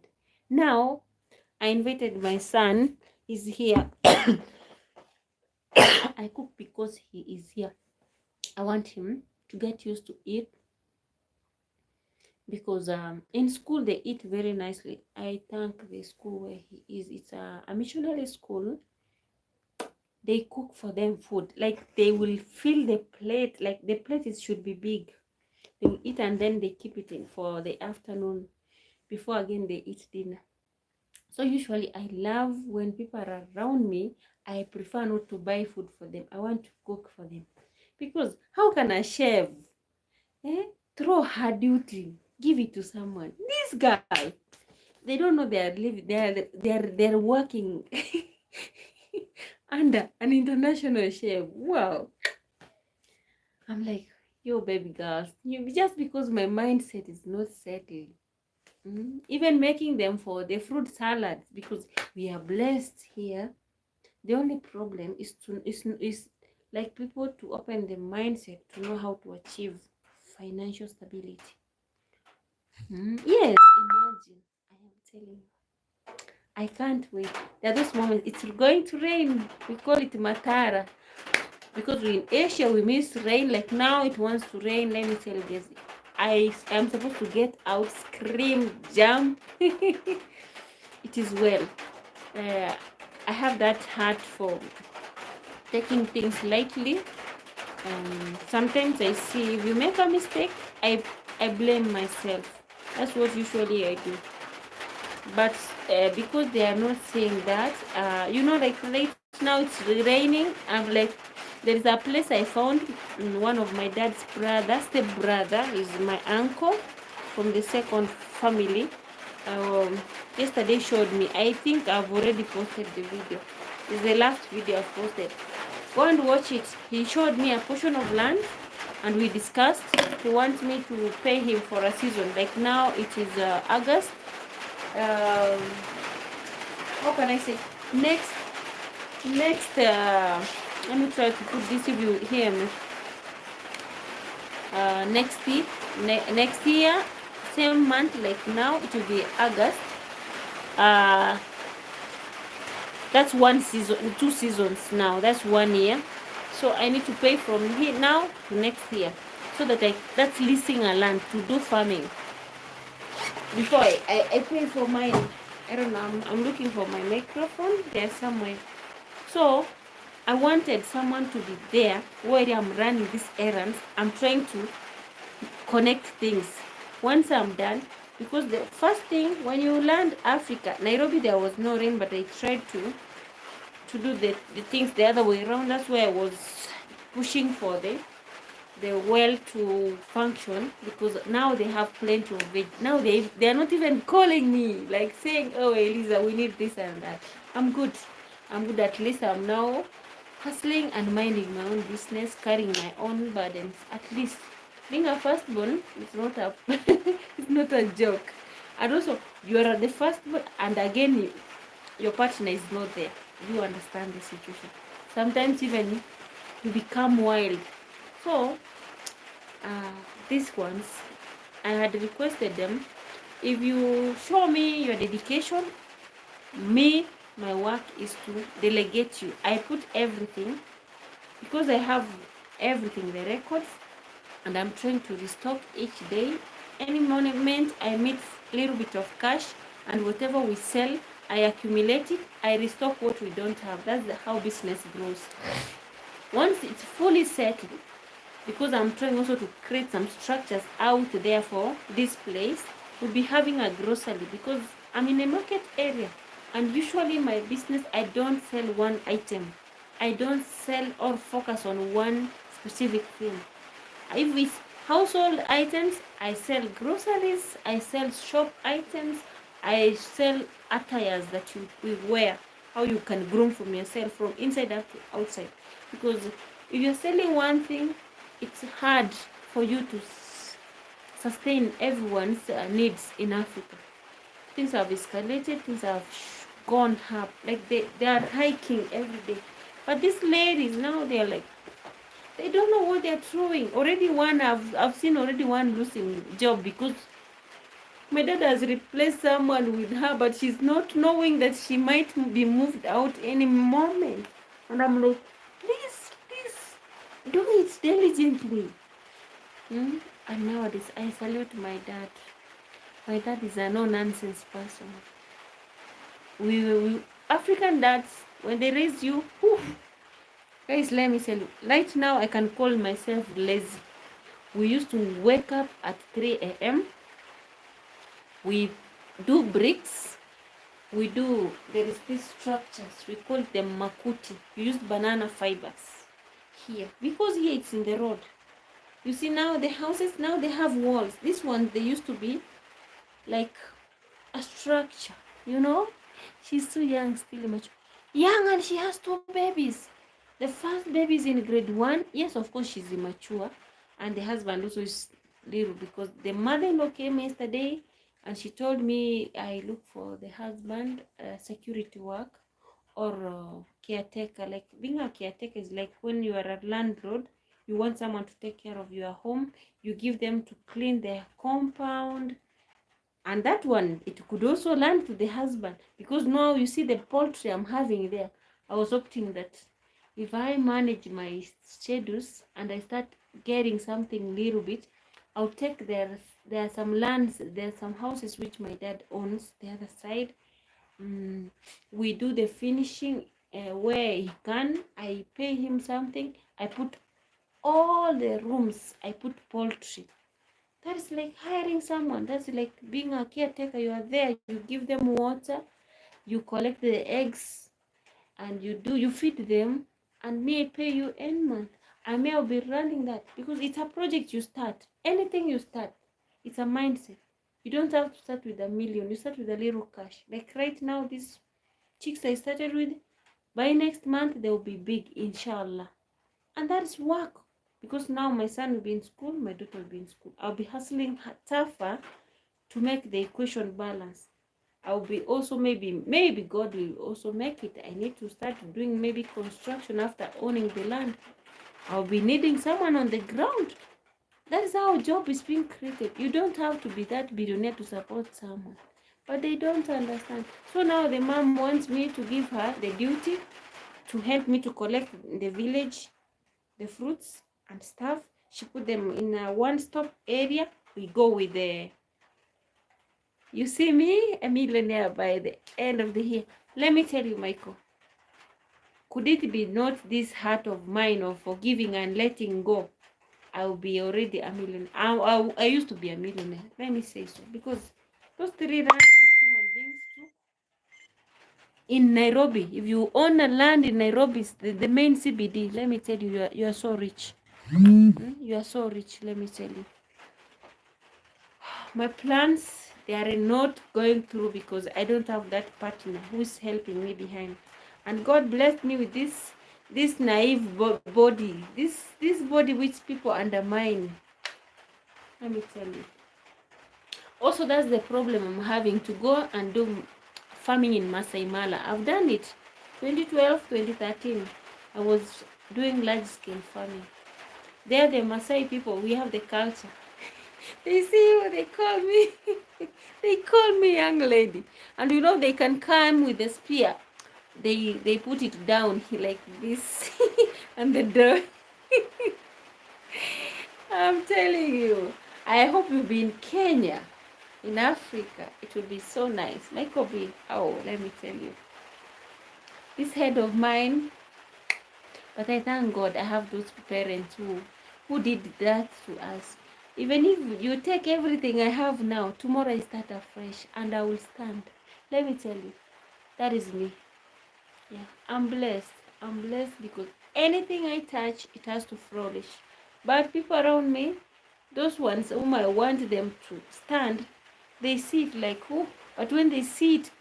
Now I invited my son. He's here. I cook because he is here. I want him to get used to it because in school they eat very nicely. I thank the school where he is. It's a missionary school. They cook for them food. Like they will fill the plate. Like the plate should be big. They will eat and then they keep it in for the afternoon before again they eat dinner. So usually I love when people are around me. I prefer not to buy food for them. I want to cook for them. Because how can a chef throw her duty, give it to someone? These guys, they don't know they are living, they're working under an international chef. Wow. I'm like, yo, baby girls, just because my mindset is not settled. Even making them for the fruit salads, because we are blessed here. The only problem is like people to open the mindset to know how to achieve financial stability. Yes, imagine. I am telling you. I can't wait. There are those moments. It's going to rain. We call it Matara. Because we in Asia, we miss rain. Like now, it wants to rain. Let me tell you guys. I am supposed to get out, scream, jump. It is well. I have that heart for taking things lightly. Sometimes I see if you make a mistake, I blame myself. That's what usually I do. But because they are not saying that, like right now it's raining. I'm like, there is a place I found in one of my dad's brothers. The brother is my uncle from the second family. Yesterday showed me. I think I've already posted the video. It's the last video I've posted. Go and watch it. He showed me a portion of land and we discussed. He wants me to pay him for a season. Like now it is August. How can I say? Next, let me try to put this if you hear me. Next year, same month like now, it will be August. That's one season, 2 seasons now. That's 1 year. So I need to pay from here now to next year, so that that's leasing a land to do farming. Before I pay for mine. I don't know. I'm looking for my microphone. There's somewhere. So I wanted someone to be there where I'm running these errands. I'm trying to connect things. Once I'm done, because the first thing when you land Africa, Nairobi, there was no rain, but I tried to do the things the other way around. That's why I was pushing for the well to function, because now they have plenty of veg. Now they are not even calling me like saying, oh Eliza, we need this and that. I'm good. At least I'm now hustling and minding my own business, carrying my own burdens. At least being a firstborn is not a it's not a joke. And also you are the firstborn, and again your partner is not there. You understand the situation. Sometimes even you become wild. So these ones, I had requested them, if you show me your dedication, me my work is to delegate you. I put everything, because I have everything, the records, and I'm trying to restock each day. Any moment I meet a little bit of cash, and whatever we sell, I accumulate it, I restock what we don't have. That's how business grows. Once it's fully settled, because I'm trying also to create some structures out there for this place, we'll be having a grocery, because I'm in a market area, and usually my business, I don't sell one item. I don't sell or focus on one specific thing. If it's household items, I sell groceries, I sell shop items, I sell attires that you wear, how you can groom from yourself from inside up to outside. Because if you're selling one thing, it's hard for you to sustain everyone's needs in Africa. Things have escalated, things have gone up, like they are hiking every day. But these ladies now, they're like, they don't know what they're throwing. Already one, I've seen already one losing job, because my dad has replaced someone with her, but she's not knowing that she might be moved out any moment. And I'm like, please, do it diligently. And nowadays, I salute my dad. My dad is a no-nonsense person. We African dads, when they raise you, whew, guys, let me tell you, right now I can call myself lazy. We used to wake up at 3 a.m. We do bricks. There is these structures, we call them makuti. We use banana fibers here, because here it's in the road. You see now the houses, now they have walls. This one, they used to be like a structure, She's too young, still immature. Young, and she has 2 babies. The first baby is in grade 1. Yes, of course, she's immature. And the husband also is little, because the mother-in-law came yesterday and she told me I look for the husband security work or caretaker. Like being a caretaker is like when you are a landlord, you want someone to take care of your home. You give them to clean their compound. And that one, it could also land to the husband, because now you see the poultry I'm having there. I was opting that if I manage my schedules and I start getting something little bit, I'll take there are some lands, there are some houses which my dad owns the other side. We do the finishing where he can. I pay him something. I put all the rooms, I put poultry. That is like hiring someone. That's like being a caretaker. You are there, you give them water, you collect the eggs, and you feed them, and me, I pay you any month. I may be running that, because it's a project you start. Anything you start, it's a mindset. You don't have to start with $1 million. You start with a little cash. Like right now, these chicks I started with, by next month, they will be big, inshallah. And that's work. Because now my son will be in school, my daughter will be in school. I'll be hustling tougher to make the equation balance. I'll be also maybe God will also make it. I need to start doing maybe construction after owning the land. I'll be needing someone on the ground. That is how a job is being created. You don't have to be that billionaire to support someone. But they don't understand. So now the mom wants me to give her the duty to help me to collect in the village the fruits and stuff. She put them in a one-stop area. We go with you see me, a millionaire by the end of the year. Let me tell you, Michael, could it be not this heart of mine of forgiving and letting go, I will be already a millionaire. I used to be a millionaire. Let me say so. Because those 3 rand human beings too. In Nairobi, if you own a land in Nairobi, the main CBD, let me tell you, you are so rich. You are so rich, let me tell you. My plans, they are not going through, because I don't have that partner who's helping me behind. And God blessed me with this naive body, this body which people undermine. Let me tell you. Also, that's the problem I'm having, to go and do farming in Masai Mara. I've done it 2012, 2013. I was doing large-scale farming. They're the Masai people. We have the culture. They see what they call me. They call me young lady. And they can come with a spear. they put it down like this on the door. I'm telling you, I hope you'll be in Kenya, in Africa. It will be so nice. Michael B. Oh, let me tell you, this head of mine. But I thank God I have those parents who did that to us. Even if you take everything I have now, tomorrow I start afresh and I will stand. Let me tell you, that is me. Yeah, I'm blessed. I'm blessed because anything I touch, it has to flourish. But people around me, those ones whom I want them to stand, they see it like, oh, but when they see it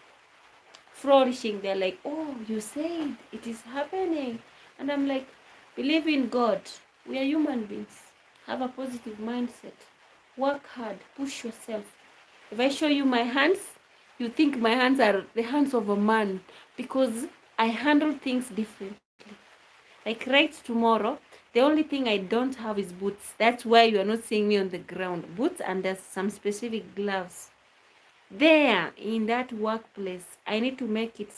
flourishing, they're like, oh, you said it is happening. And I'm like, believe in God. We are human beings. Have a positive mindset. Work hard. Push yourself. If I show you my hands, you think my hands are the hands of a man because I handle things differently. Like right tomorrow, the only thing I don't have is boots. That's why you are not seeing me on the ground. Boots and there's some specific gloves. There in that workplace, I need to make it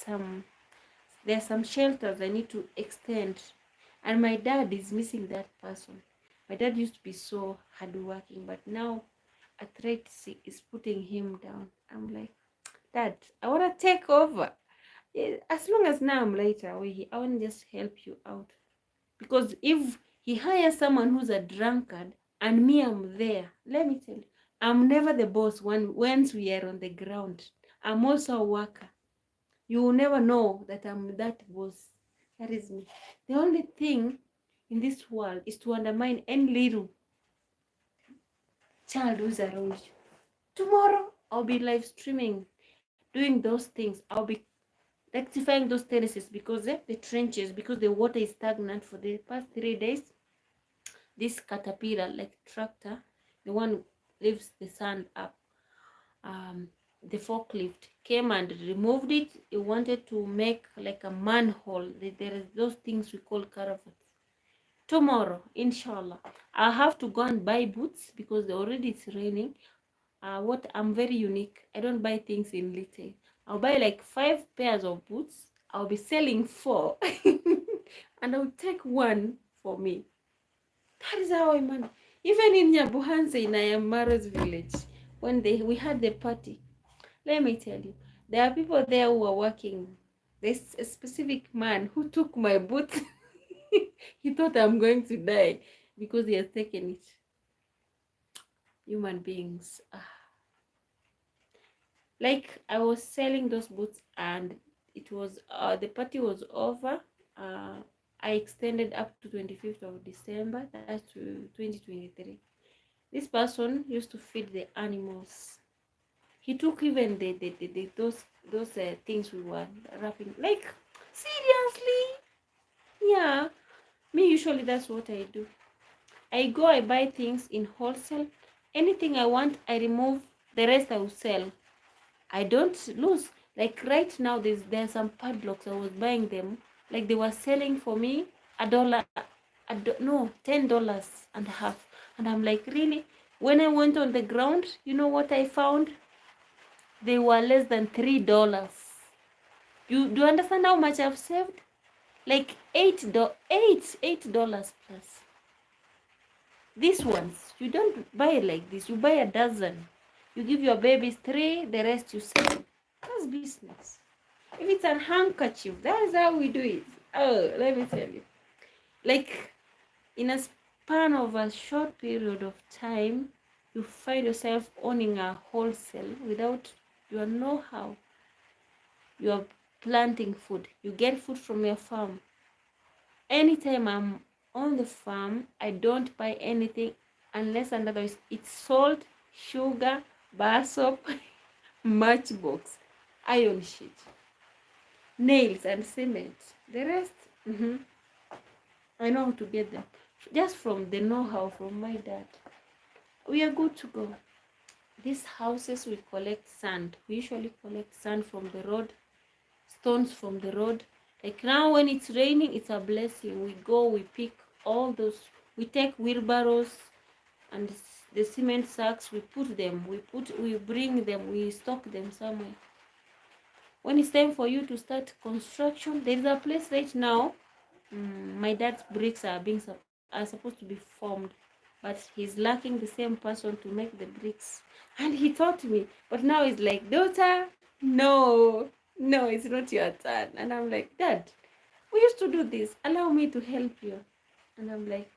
there are some shelters I need to extend, and my dad is missing that person. My dad used to be so hardworking, but now arthritis is putting him down. I'm like, Dad, I want to take over. As long as now I'm later away, I want to just help you out. Because if he hires someone who's a drunkard and me, I'm there, let me tell you, I'm never the boss once we are on the ground. I'm also a worker. You will never know that I'm that boss. That is me. The only thing in this world is to undermine any little child who's around you. Tomorrow, I'll be live streaming, doing those things. I'll be rectifying those terraces because the trenches, because the water is stagnant for the past 3 days. This caterpillar, like tractor, the one lifts the sand up, um, the forklift came and removed it. It wanted to make like a manhole. There is those things we call caravans. Tomorrow, inshallah, I'll have to go and buy boots because already it's raining. What I'm very unique. I don't buy things in little. I'll buy like 5 pairs of boots. I'll be selling 4, and I'll take one for me. That is how I manage. Even in Nyabuhanse in Ayamaro's village, when we had the party, let me tell you, there are people there who are working. There's a specific man who took my boot. He thought I'm going to die because he has taken it. Human beings. Like I was selling those boots and it was the party was over. I extended up to 25th of December. That's to 2023. This person used to feed the animals. He took even those things we were wrapping. Like, seriously? Yeah. Me, usually that's what I do. I go, I buy things in wholesale. Anything I want, I remove. The rest I will sell. I don't lose. Like right now, there's some padlocks. I was buying them. Like they were selling for me $1, no, $10 and a half. And I'm like, really? When I went on the ground, you know what I found? They were less than $3. You do you understand how much I've saved? Like $8 plus. These ones, you don't buy it like this. You buy a dozen. You give your babies 3, the rest you sell. That's business. If it's a handkerchief, that is how we do it. Oh, let me tell you. Like in a span of a short period of time, you find yourself owning a wholesale without your know-how. You are planting food. You get food from your farm. Anytime I'm on the farm, I don't buy anything unless and otherwise it's salt, sugar, bar soap, matchbox, iron sheet, nails and cement. The rest, I know how to get them. Just from the know-how from my dad. We are good to go. These houses we collect sand. We usually collect sand from the road, stones from the road. Like now when it's raining, it's a blessing. We go, we pick all those, we take wheelbarrows and the cement sacks, we put them, we bring them, we stock them somewhere. when it's time for you to start construction, there is a place right now. My dad's bricks are supposed to be formed, but he's lacking the same person to make the bricks. And he taught me, but now he's like, daughter, no, it's not your turn. And I'm like, Dad, we used to do this. Allow me to help you. And I'm like,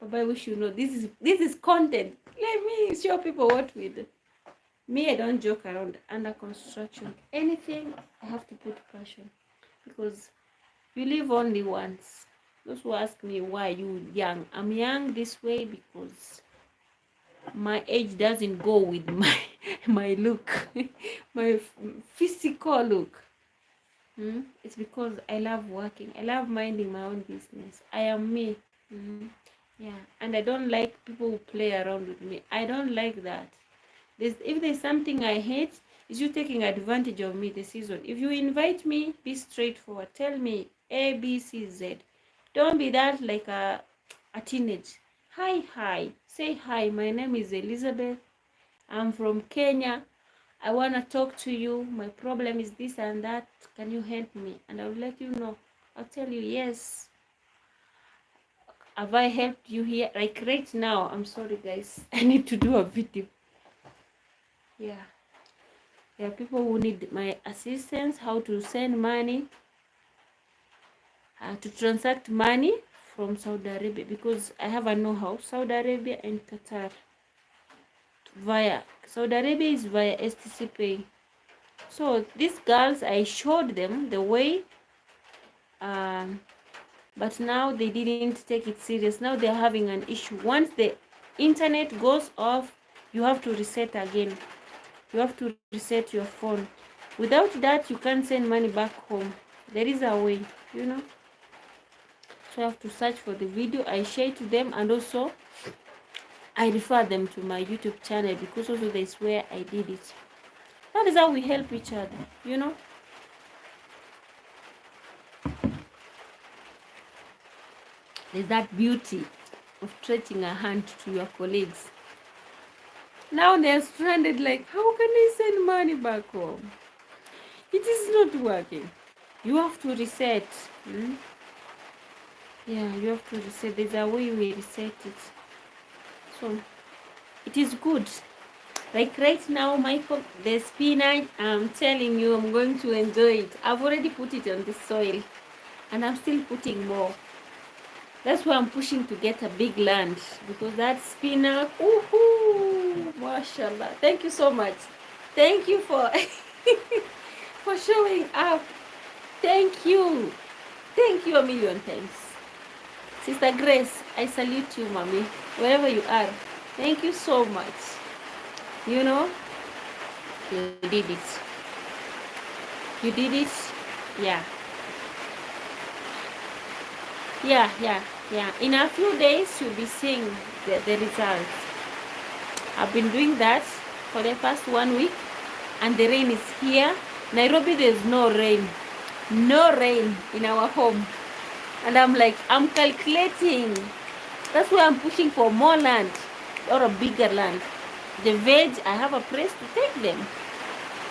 Papa, I wish you know this is content. Let me show people what we do. Me, I don't joke around under construction. Anything, I have to put passion, because you live only once. Those who ask me why you young, I'm young this way because my age doesn't go with my my look, my physical look. It's because I love working. I love minding my own business. I am me. Yeah, and I don't like people who play around with me. I don't like that. If there's something I hate, is you taking advantage of me this season. If you invite me, be straightforward. Tell me A, B, C, Z. Don't be that like a teenage. Hi. Say hi. My name is Elizabeth. I'm from Kenya. I want to talk to you. My problem is this and that. Can you help me? And I'll let you know. I'll tell you, yes. Have I helped you here? Like right now, I'm sorry guys. I need to do a video. Yeah. There are people who need my assistance, how to send money, to transact money from Saudi Arabia, because I have a know-how. Saudi Arabia and Qatar. Saudi Arabia is via STC Pay. So these girls, I showed them the way, but now they didn't take it serious. Now they're having an issue. Once the internet goes off, you have to reset again. You have to reset your phone. Without that, you can't send money back home. There is a way, you know. So I have to search for the video. I share to them, and also I refer them to my YouTube channel, because also they swear I did it. That is how we help each other, you know. There's that beauty of stretching a hand to your colleagues. Now they're stranded, like, how can they send money back home? It is not working. You have to reset. Yeah, you have to reset. There's a way we reset it. So it is good. Like right now, Michael, the spinach, I'm telling you, I'm going to enjoy it. I've already put it on the soil, and I'm still putting more. That's why I'm pushing to get a big land, because that spinach, mashallah. Thank you so much. Thank you for for showing up. Thank you a million times. Sister Grace, I salute you, mommy, wherever you are. Thank you so much. You know, you did it. You did it. Yeah. In a few days, you'll be seeing the results. I've been doing that for the past 1 week, and the rain is here. Nairobi, there's no rain in our home. And I'm like, I'm calculating. That's why I'm pushing for more land, or a bigger land. The veg, I have a place to take them.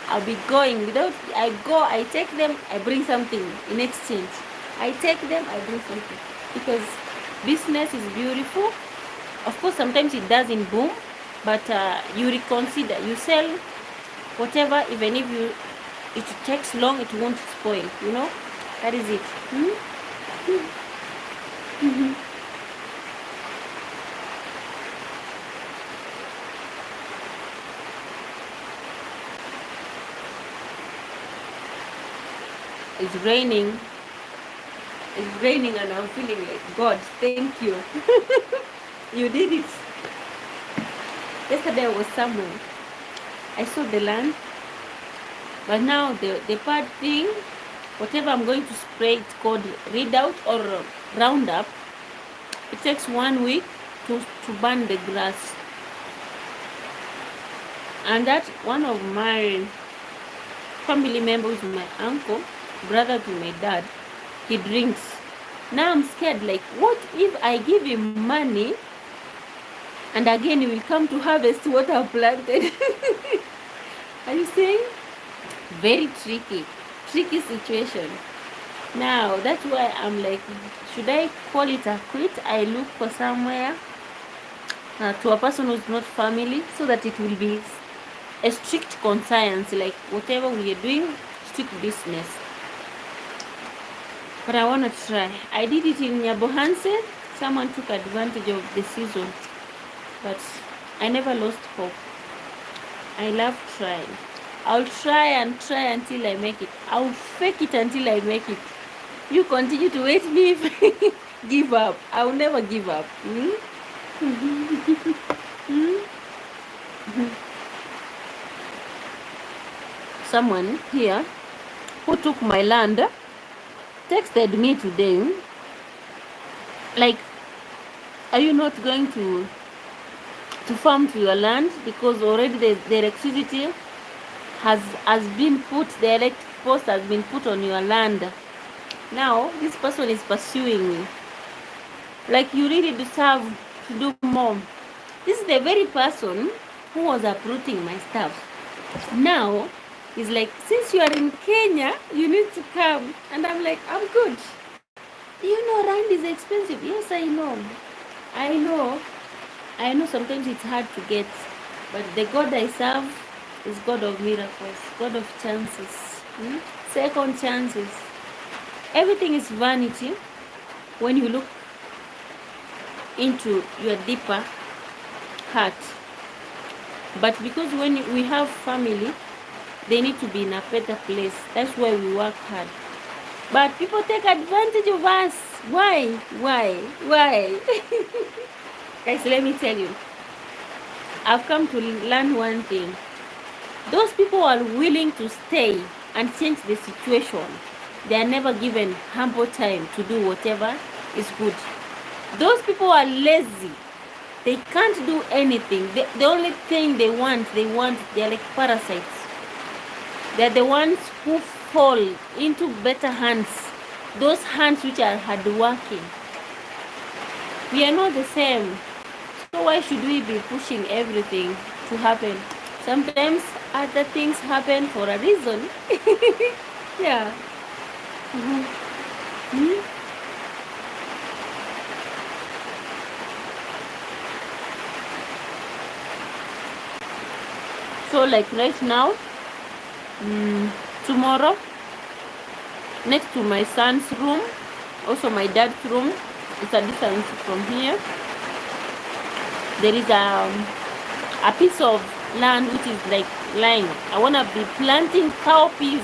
I'll be going. I take them, I bring something in exchange. I take them, I bring something. Because business is beautiful. Of course, sometimes it doesn't boom, but you reconsider. You sell whatever, even if it takes long, it won't spoil, you know. That is it. It's raining. It's raining, and I'm feeling like, God, thank you. You did it. Yesterday I was somewhere. I saw the land. But now the part thing, whatever I'm going to spray, it's called Readout or Roundup. It takes 1 week to burn the grass. And that one of my family members, my uncle, brother to my dad, he drinks. Now I'm scared, like, what if I give him money and again he will come to harvest what I've planted? Are you saying? Very tricky. tricky situation. Now that's why I'm like, should I call it a quit? I look for somewhere to a person who's not family, so that it will be a strict conscience, like whatever we are doing, strict business. But I want to try. I did it in Nyabohanse. Someone took advantage of the season, but I never lost hope. I love trying. I'll try and try until I make it. I'll fake it until I make it. You continue to wait me if I give up. I will never give up. Someone here who took my land texted me today, like, are you not going to farm to your land, because already the electricity has been put, the electric post has been put on your land. Now this person is pursuing me, like, you really deserve to do more. This is the very person who was uprooting my stuff. Now he's like, since you are in Kenya, you need to come. And I'm like, I'm good. You know, land is expensive. Yes, I know. I know sometimes it's hard to get, but the God I serve is God of miracles, God of chances, second chances. Everything is vanity when you look into your deeper heart. But because when we have family, they need to be in a better place. That's why we work hard. But people take advantage of us. Why? Guys, let me tell you, I've come to learn one thing. Those people are willing to stay and change the situation. They are never given ample time to do whatever is good. Those people are lazy. They can't do anything. The only thing they're like parasites. They're the ones who fall into better hands. Those hands which are hardworking. We are not the same. So why should we be pushing everything to happen? Sometimes other things happen for a reason. Yeah. So like right now, tomorrow, next to my son's room, also my dad's room, it's a distance from here, there is a piece of land which is like lying. I want to be planting cowpeas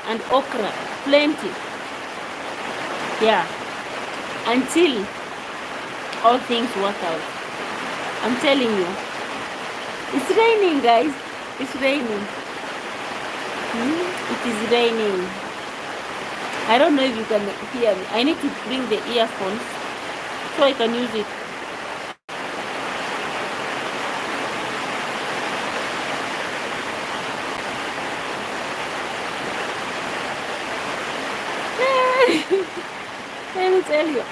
and okra, plenty. Yeah, until all things work out. I'm telling you, it's raining, guys. It's raining. It is raining. I don't know if you can hear me. I need to bring the earphones so I can use it. Let me tell you,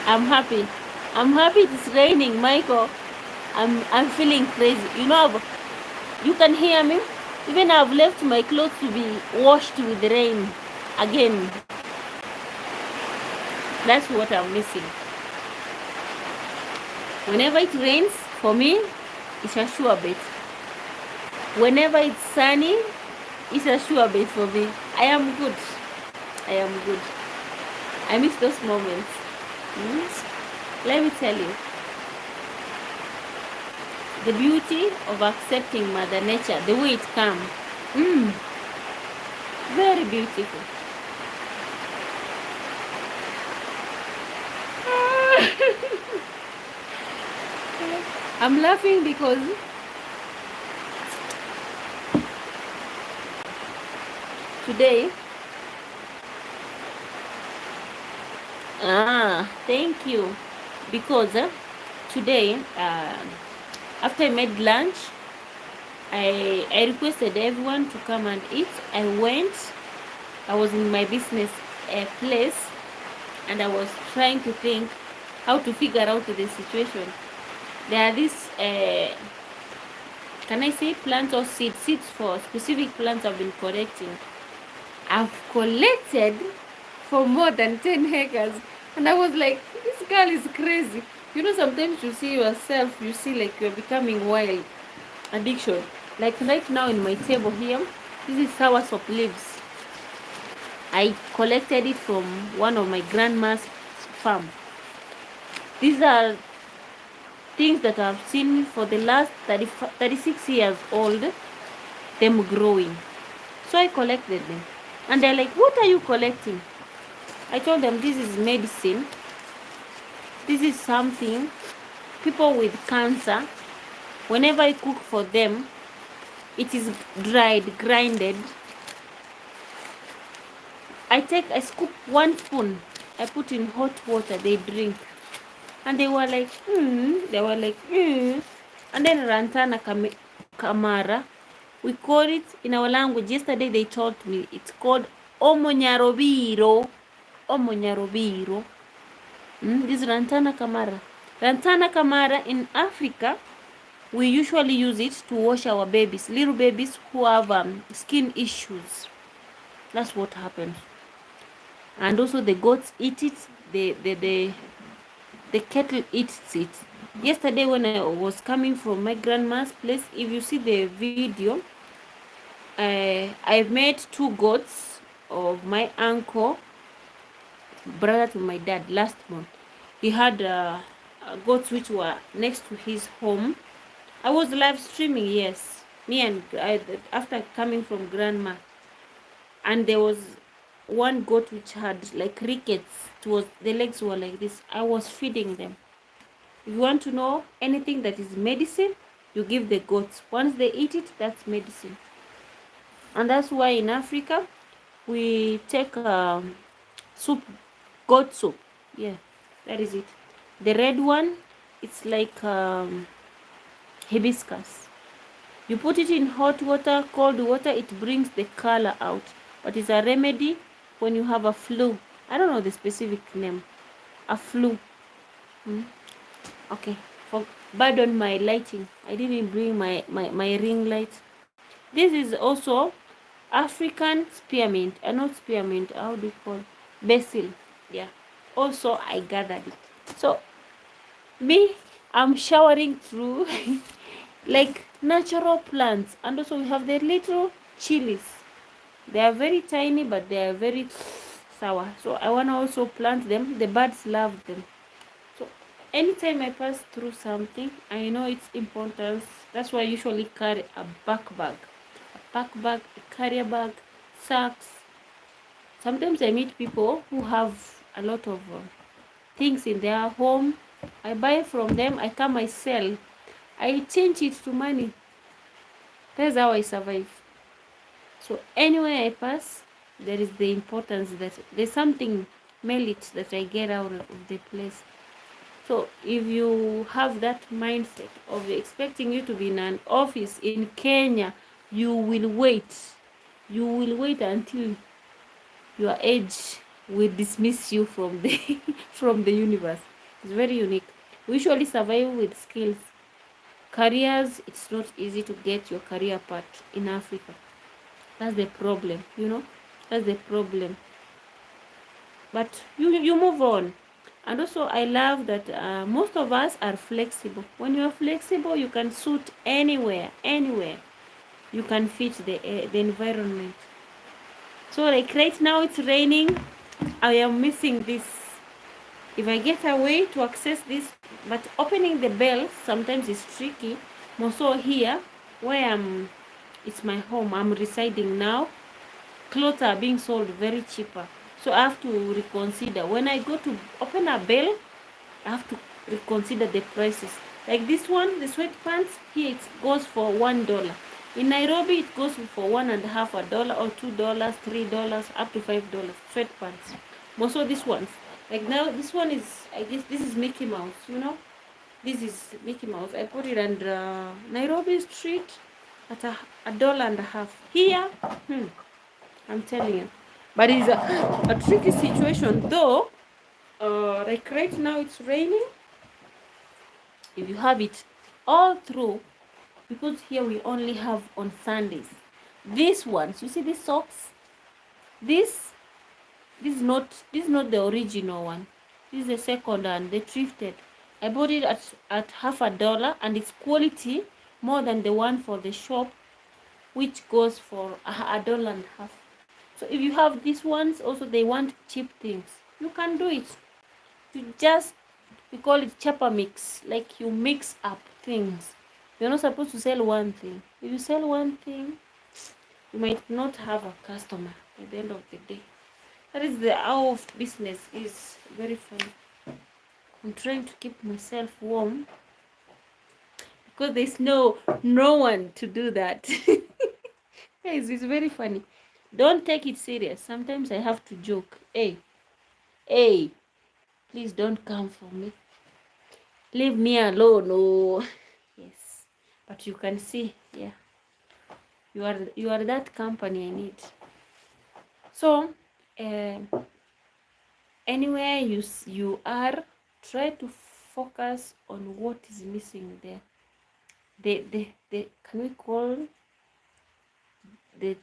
I'm happy. I'm happy it's raining, Michael. I'm feeling crazy. You know, you can hear me. Even I've left my clothes to be washed with rain again. That's what I'm missing. Whenever it rains, for me, it's a sure bet. Whenever it's sunny, it's a sure bet for me. I am good. I miss those moments. Let me tell you, the beauty of accepting Mother Nature, the way it comes. Very beautiful. I'm laughing because today, thank you, because today, after I made lunch, I requested everyone to come and eat. I was in my business place, and I was trying to think how to figure out the situation. There are these can I say plants or seeds? Seeds for specific plants I've been collecting. I've collected for more than 10 acres. And I was like, this girl is crazy. You know, sometimes you see yourself, you see like you're becoming wild. Addiction. Like right now in my table here, this is sour sop leaves. I collected it from one of my grandma's farm. These are things that I've seen for the last 36 years old, them growing. So I collected them. And they're like, what are you collecting? I told them this is medicine. This is something people with cancer, whenever I cook for them, it is dried, grinded. I scoop 1 spoon, I put in hot water, they drink. And they were like, And then Rantana Kamara, we call it in our language. Yesterday they told me it's called Omonyarobiro. Omonyarobiro. This is Rantana Kamara. Rantana Kamara in Africa, we usually use it to wash our babies, little babies who have skin issues. That's what happens. And also the goats eat it, the cattle eats it. Yesterday when I was coming from my grandma's place, if you see the video, I made 2 goats of my uncle, brother to my dad, last month. He had goats which were next to his home. I was live streaming, yes, me and after coming from grandma, and there was one goat which had like rickets. The legs were like this. I was feeding them. If you want to know anything that is medicine, you give the goats. Once they eat it, that's medicine. And that's why in Africa we take soup, goat soup. Yeah, that is it. The red one, it's like hibiscus. You put it in hot water, cold water, it brings the color out. But it's a remedy when you have a flu. I don't know the specific name. A flu. Okay. Pardon my lighting. I didn't bring my ring light. This is also African spearmint. Not spearmint. How do you call it? Basil. Yeah. Also, I gathered it. So, I'm showering through like natural plants. And also we have the little chilies. They are very tiny, but they are very sour. So I want to also plant them. The birds love them. So anytime I pass through something, I know its importance. That's why I usually carry a backpack. A backpack, a carrier bag, sacks. Sometimes I meet people who have a lot of things in their home. I buy from them. I come, I sell. I change it to money. That's how I survive. So anywhere I pass, there is the importance that there's something merit that I get out of the place. So if you have that mindset of expecting you to be in an office in Kenya, you will wait. You will wait until your age will dismiss you from the from the universe. It's very unique. We usually survive with skills. Careers, it's not easy to get your career path in Africa. That's the problem, you know. That's the problem. But you move on. And also I love that most of us are flexible. When you are flexible, you can suit anywhere. You can fit the environment. So like right now it's raining. I am missing this. If I get a way to access this, but opening the bell sometimes is tricky. More so here where it's my home, I'm residing now. Clothes are being sold very cheaper. So I have to reconsider. When I go to open a bell, I have to reconsider the prices. Like this one, the sweatpants, here it goes for $1. In Nairobi, it goes for $1.50 or $2, $3, up to $5. Sweatpants. Most of these ones. Like now, this one is, I guess this is Mickey Mouse, you know. This is Mickey Mouse. I put it under Nairobi Street at $1.50. Here, I'm telling you. But it's a tricky situation though. Like right now it's raining. If you have it all through, because here we only have on Sundays. These ones, you see these socks? This is not the original one. This is the second one, the thrifted. I bought it at $50, and it's quality more than the one for the shop, which goes for $1.50. So if you have these ones, also they want cheap things, you can do it. You just, we call it chapa mix, like you mix up things. You're not supposed to sell one thing. If you sell one thing, you might not have a customer at the end of the day. That is the hour of business. Is very funny. I'm trying to keep myself warm because there's no one to do that. Guys, it's very funny. Don't take it serious. Sometimes I have to joke. Hey, please don't come for me. Leave me alone. Oh, yes. But you can see, yeah, you are that company I need. So, anywhere you are, try to focus on what is missing there. The can we call the,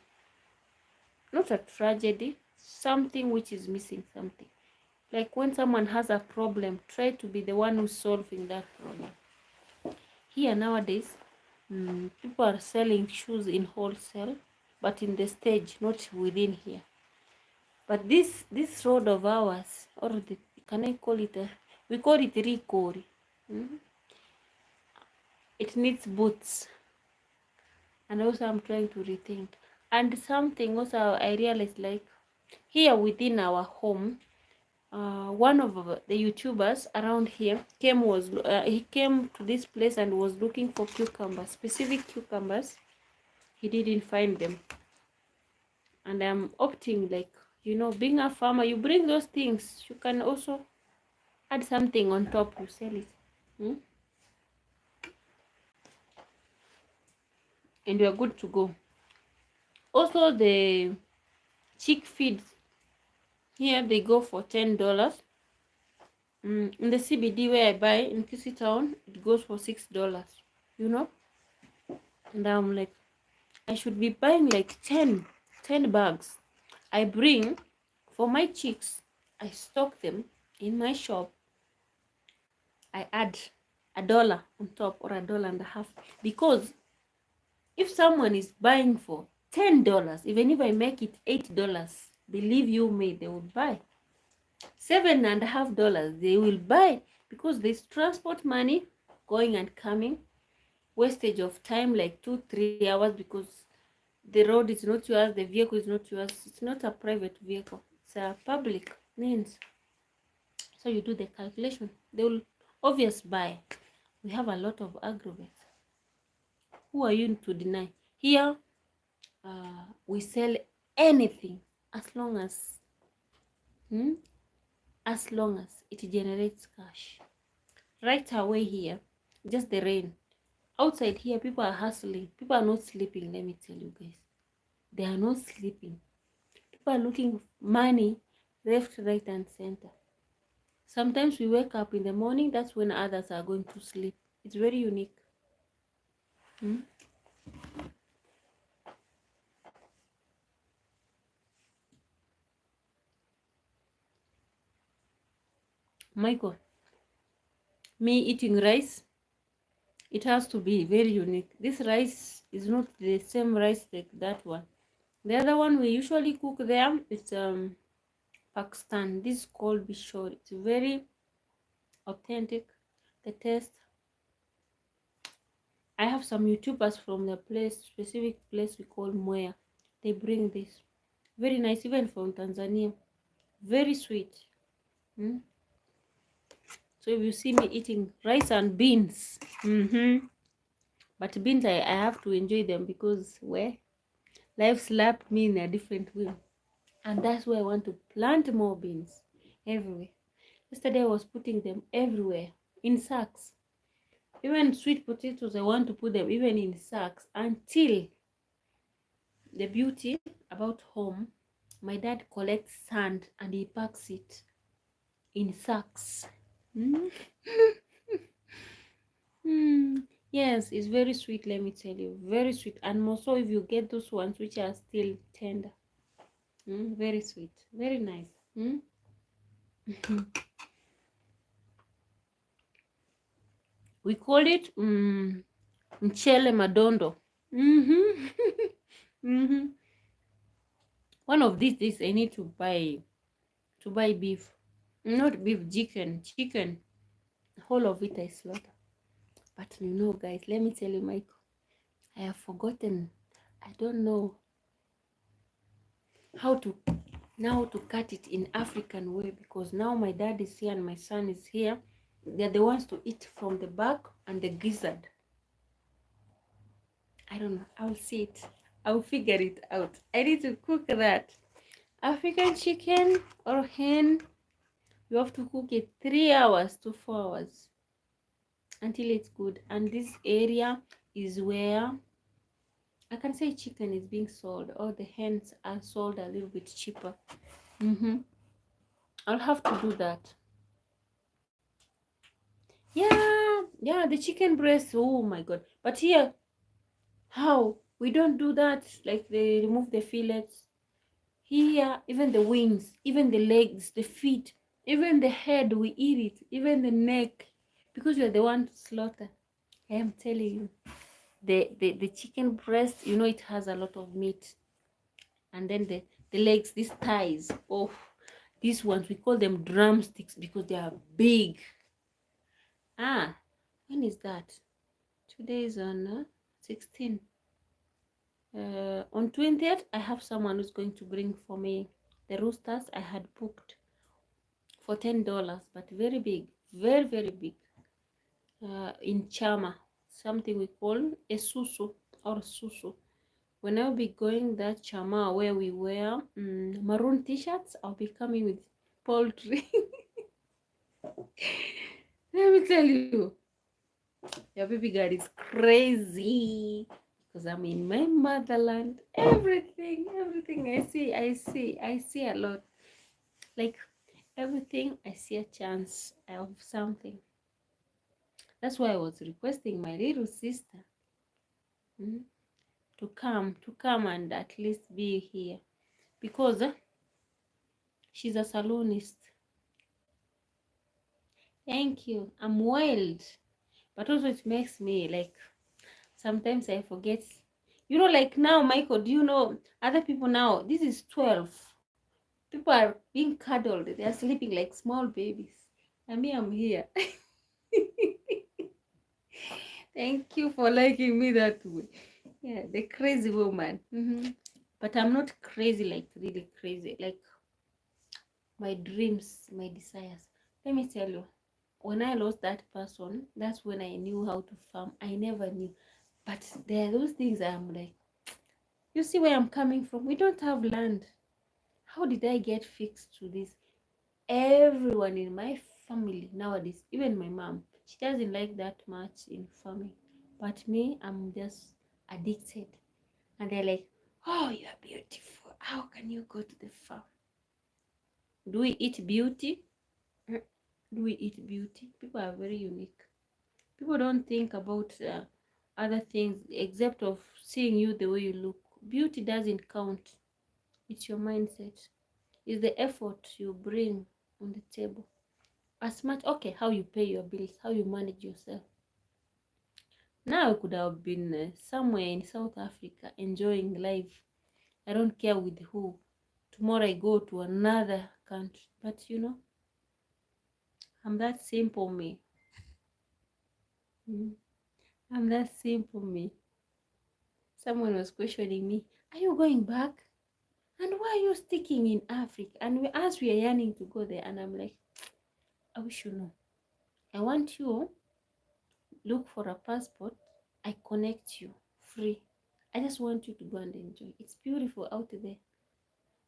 not a tragedy, something which is missing something. Like when someone has a problem, try to be the one who's solving that problem. Here nowadays, people are selling shoes in wholesale, but in the stage, not within here. But this road of ours, or can I call it we call it Rikori. It needs boots. And also I'm trying to rethink. And something also I realized, like here within our home, one of the YouTubers around here he came to this place and was looking for cucumbers, specific cucumbers. He didn't find them. And I'm opting, like, being a farmer, you bring those things, you can also add something on top, you sell it. And you're good to go. Also, the chick feeds here, they go for $10. In the CBD where I buy in Kisi Town, it goes for $6. And I'm like, I should be buying like 10 bags. I bring for my chicks. I stock them in my shop. I add $1 on top, or $1.50, because if someone is buying for $10, even if I make it $8, believe you me, they will buy. $7.50, they will buy, because there's transport money going and coming, wastage of time like 2-3 hours, because the road is not yours, the vehicle is not yours, it's not a private vehicle, it's a public means. So you do the calculation, they will obviously buy. We have a lot of aggregates. Who are you to deny? Here, we sell anything as long as it generates cash. Right away here, just the rain. Outside here, people are hustling. People are not sleeping, let me tell you guys. They are not sleeping. People are looking money left, right, and center. Sometimes we wake up in the morning, that's when others are going to sleep. It's very unique. Michael, me eating rice, it has to be very unique. This rice is not the same rice like that one. The other one we usually cook there, it's Pakistan. This is called bishor. It's very authentic, the taste. I have some YouTubers from the specific place we call Moya. They bring this. Very nice, even from Tanzania. Very sweet. So if you see me eating rice and beans, but beans, I have to enjoy them, because life slapped me in a different way. And that's why I want to plant more beans everywhere. Yesterday I was putting them everywhere, in sacks. Even sweet potatoes, I want to put them even in sacks, until the beauty about home, my dad collects sand and he packs it in sacks. Yes, it's very sweet, let me tell you. Very sweet. And more so if you get those ones which are still tender. Very sweet. Very nice. We call it mchele madondo. One of these days I need to buy beef. Not beef, chicken. Whole of it I slaughter. But you know, guys, let me tell you, Michael, I have forgotten. I don't know how to cut it in African way, because now my dad is here and my son is here. They're the ones to eat from the back and the gizzard. I don't know. I'll see it. I'll figure it out. I need to cook that. African chicken or hen, you have to cook it 3 hours to 4 hours until it's good. And this area is where I can say chicken is being sold, or the hens are sold a little bit cheaper. I'll have to do that. Yeah, the chicken breast. Oh my god. But here, how? We don't do that. Like, they remove the fillets. Here, even the wings, even the legs, the feet, even the head, we eat it, even the neck, because we are the one to slaughter. I am telling you. The chicken breast, it has a lot of meat. And then the legs, these thighs, oh, these ones, we call them drumsticks because they are big. When is that? Today is on 16. On 20th, I have someone who's going to bring for me the roosters I had booked for $10, but very big, very, very big. In Chama, something we call a susu or susu. When I'll be going that Chama where we wear maroon t-shirts, I'll be coming with poultry. Let me tell you, your baby girl is crazy because I'm in my motherland. Everything I see a lot. Like, everything I see a chance of something. That's why I was requesting my little sister to come and at least be here, because she's a saloonist. Thank you. I'm wild, but also it makes me like, sometimes I forget. Like now, Michael, do you know other people now? This is 12. People are being cuddled. They are sleeping like small babies. And me, I'm here. Thank you for liking me that way. Yeah, the crazy woman. But I'm not crazy, like really crazy. Like, my dreams, my desires. Let me tell you, when I lost that person, that's when I knew how to farm. I never knew. But there are those things I'm like, you see where I'm coming from? We don't have land. How did I get fixed to this? Everyone in my family nowadays, even my mom, she doesn't like that much in farming. But me, I'm just addicted. And they're like, oh, you are beautiful. How can you go to the farm? Do we eat beauty? Do we eat beauty? People are very unique. People don't think about other things except of seeing you the way you look. Beauty doesn't count. It's your mindset. It's the effort you bring on the table. As much, okay, how you pay your bills, how you manage yourself. Now I could have been somewhere in South Africa enjoying life. I don't care with who. Tomorrow I go to another country. But I'm that simple me. I'm that simple me. Someone was questioning me, are you going back? And why are you sticking in Africa? And as we are yearning to go there, and I'm like, I wish you know. I want you look for a passport. I connect you free. I just want you to go and enjoy. It's beautiful out there.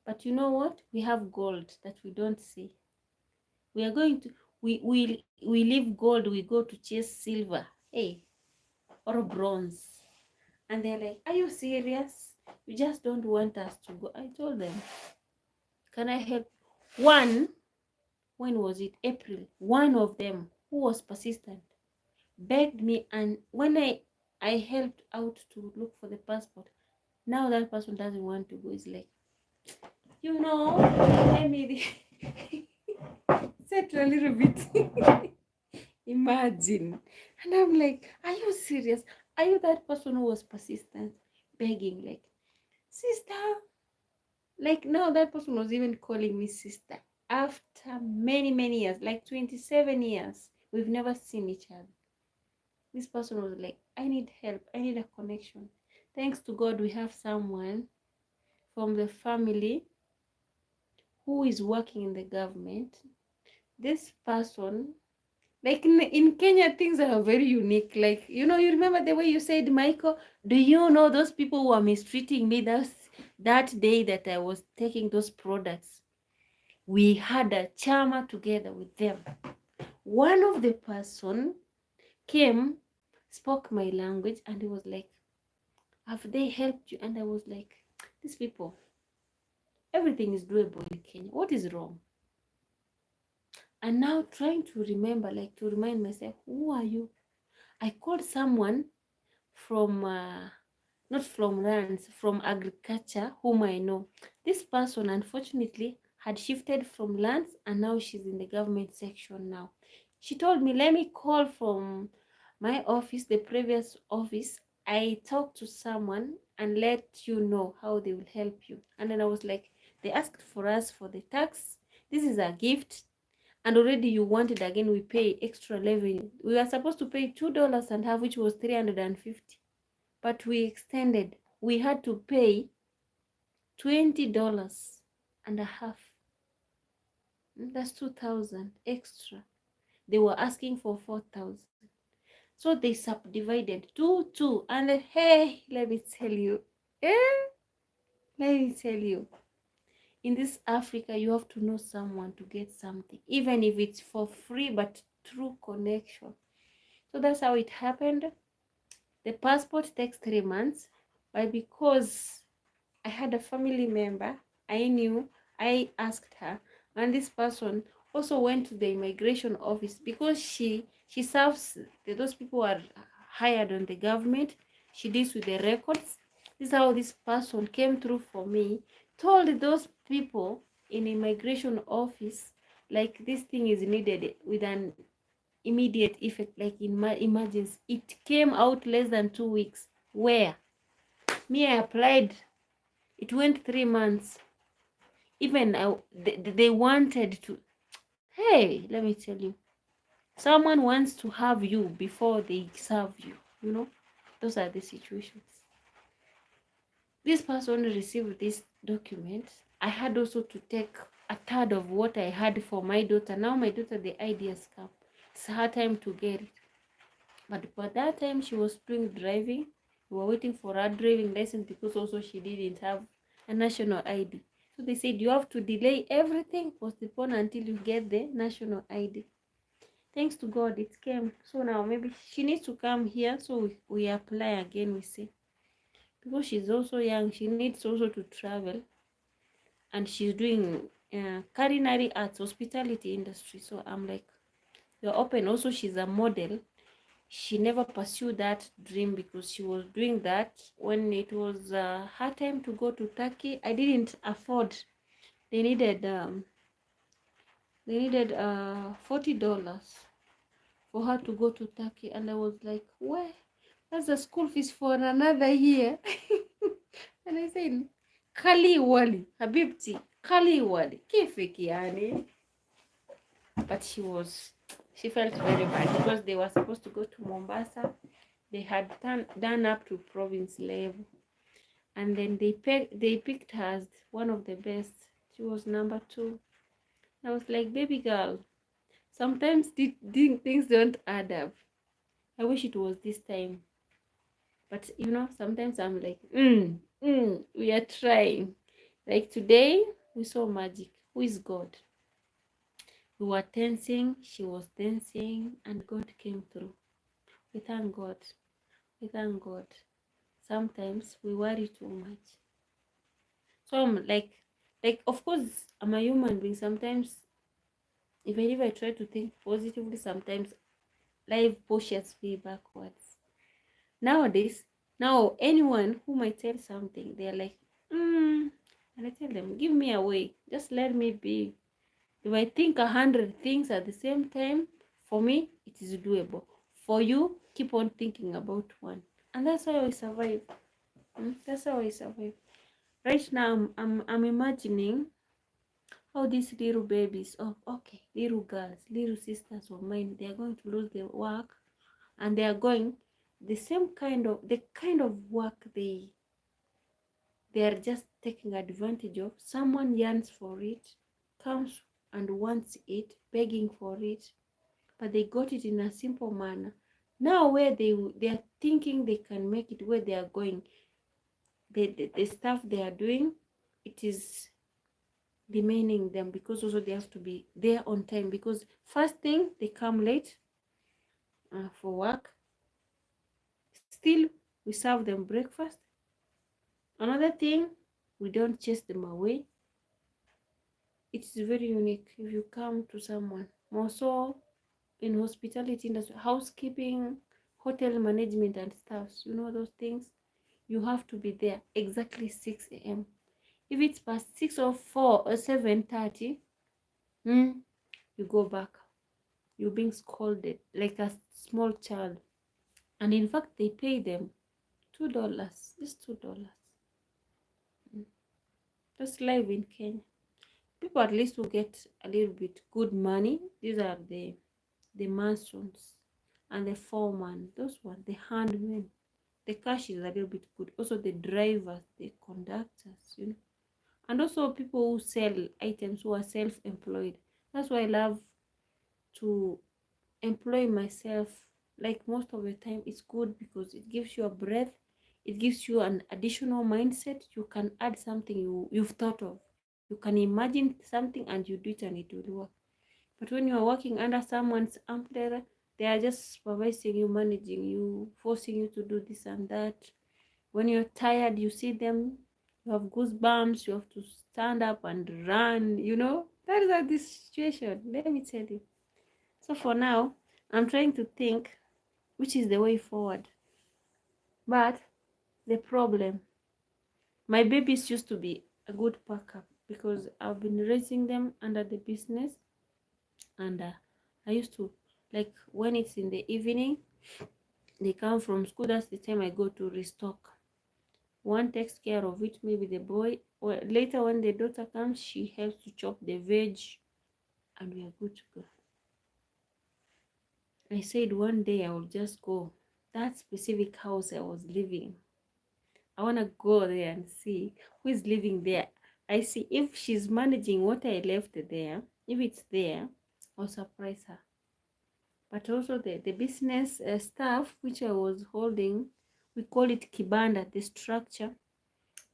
But you know what? We have gold that we don't see. We are going to we leave gold, we go to chase silver. Hey, or bronze. And they're like, are you serious? You just don't want us to go. I told them, can I help? One, when was it? April. One of them who was persistent begged me, and when I helped out to look for the passport, now that person doesn't want to go. It's like, let me settle a little bit. Imagine. And I'm like, are you serious? Are you that person who was persistent, begging, like, sister? Like, now that person was even calling me sister after many, many years, like 27 years. We've never seen each other. This person was like, I need help, I need a connection. Thanks to God, we have someone from the family who is working in the government. This person, like in Kenya, things are very unique. Like, you remember the way you said, Michael, do you know those people who are mistreating me that day that I was taking those products? We had a chama together with them. One of the person came, spoke my language, and he was like, have they helped you? And I was like, these people, everything is doable in Kenya. What is wrong? And now trying to remember, like to remind myself, who are you? I called someone from, not from lands, from agriculture, whom I know. This person, unfortunately, had shifted from lands, and now she's in the government section now. She told me, let me call from my office, the previous office. I talked to someone and let you know how they will help you. And then I was like, they asked for us for the tax. This is a gift. And already you want it again, we pay extra revenue. We were supposed to pay $2 and half, which was 350, but we extended. We had to pay $20 and a half. That's 2,000 extra. They were asking for 4,000. So they subdivided two. And hey, let me tell you, in this Africa, you have to know someone to get something, even if it's for free, but through connection. So that's how it happened. The passport takes 3 months, but because I had a family member I knew, I asked her, and this person also went to the immigration office because she serves those people who are hired on the government. She deals with the records. This is how this person came through for me, told those people in immigration office, like, this thing is needed with an immediate effect, like in my emergency. It came out less than 2 weeks. Where me, I applied, it went 3 months. Even they wanted to, hey, let me tell you, someone wants to have you before they serve you. Those are the situations. This person received this document. I had also to take a third of what I had for my daughter. Now my daughter, the ID has come. It's her time to get it. But by that time, she was doing driving. We were waiting for her driving license because also she didn't have a national ID. So they said, you have to delay everything, postpone until you get the national ID. Thanks to God, it came. So now maybe she needs to come here. So we apply again, we see. Because she's also young, she needs also to travel. And she's doing culinary arts, hospitality industry. So I'm like, you're open. Also, she's a model. She never pursued that dream because she was doing that when it was her time to go to Turkey. I didn't afford. They needed $40 for her to go to Turkey, and I was like, "Where? That's the school fees for another year." And I said, "Kali wali, Habibti, Kali wali, kifiki yani." But she felt very bad because they were supposed to go to Mombasa. They had done up to province level, and then they picked her as one of the best. She was number 2. I was like, baby girl, sometimes things don't add up. I wish it was this time, but sometimes I'm like, we are trying. Like today, we saw magic. Who is God? We were dancing, she was dancing, and God came through. We thank God. We thank God. Sometimes we worry too much. So I'm like, of course, I'm a human being. Sometimes, even if I try to think positively, sometimes life pushes me backwards. Nowadays, now anyone who might tell something, they're like, and I tell them, give me away. Just let me be. If I think 100 things at the same time, for me, it is doable. For you, keep on thinking about one. And that's how I survive. That's how I survive. Right now, I'm imagining how these little babies, oh, okay, little girls, little sisters of mine, they are going to lose their work, and they are going the kind of work they are just taking advantage of. Someone yearns for it, comes and wants it, begging for it, but they got it in a simple manner. Now where they are thinking they can make it, where they are going, the stuff they are doing, it is remaining them, because also they have to be there on time, because first thing they come late for work. Still, we serve them breakfast. Another thing, we don't chase them away. It's very unique if you come to someone, more so in hospitality industry, housekeeping, hotel management and stuff, you know those things. You have to be there exactly 6 a.m. If it's past 6 or 4 or 7:30, you go back. You're being scolded like a small child. And in fact, they pay them $2, just $2. Just live in Kenya. People at least will get a little bit good money. These are the masons and the foreman, those ones, the handmen. The cash is a little bit good. Also the drivers, the conductors, and also people who sell items, who are self-employed. That's why I love to employ myself. Like most of the time, it's good because it gives you a breath. It gives you an additional mindset. You can add something you've thought of. You can imagine something and you do it and it will work. But when you are working under someone's umbrella, they are just supervising you, managing you, forcing you to do this and that. When you're tired, you see them, you have goosebumps, you have to stand up and run, That is the situation, let me tell you. So for now, I'm trying to think which is the way forward. But the problem, my babies used to be a good backup because I've been raising them under the business, and I used to, like, when it's in the evening, they come from school, that's the time I go to restock. One takes care of it, maybe the boy, or later when the daughter comes, she helps to chop the veg, and we are good to go. I said one day I will just go that specific house I was living. I want to go there and see who is living there. I see if she's managing what I left there. If it's there, I'll surprise her. But also the business staff which I was holding, we call it kibanda, the structure.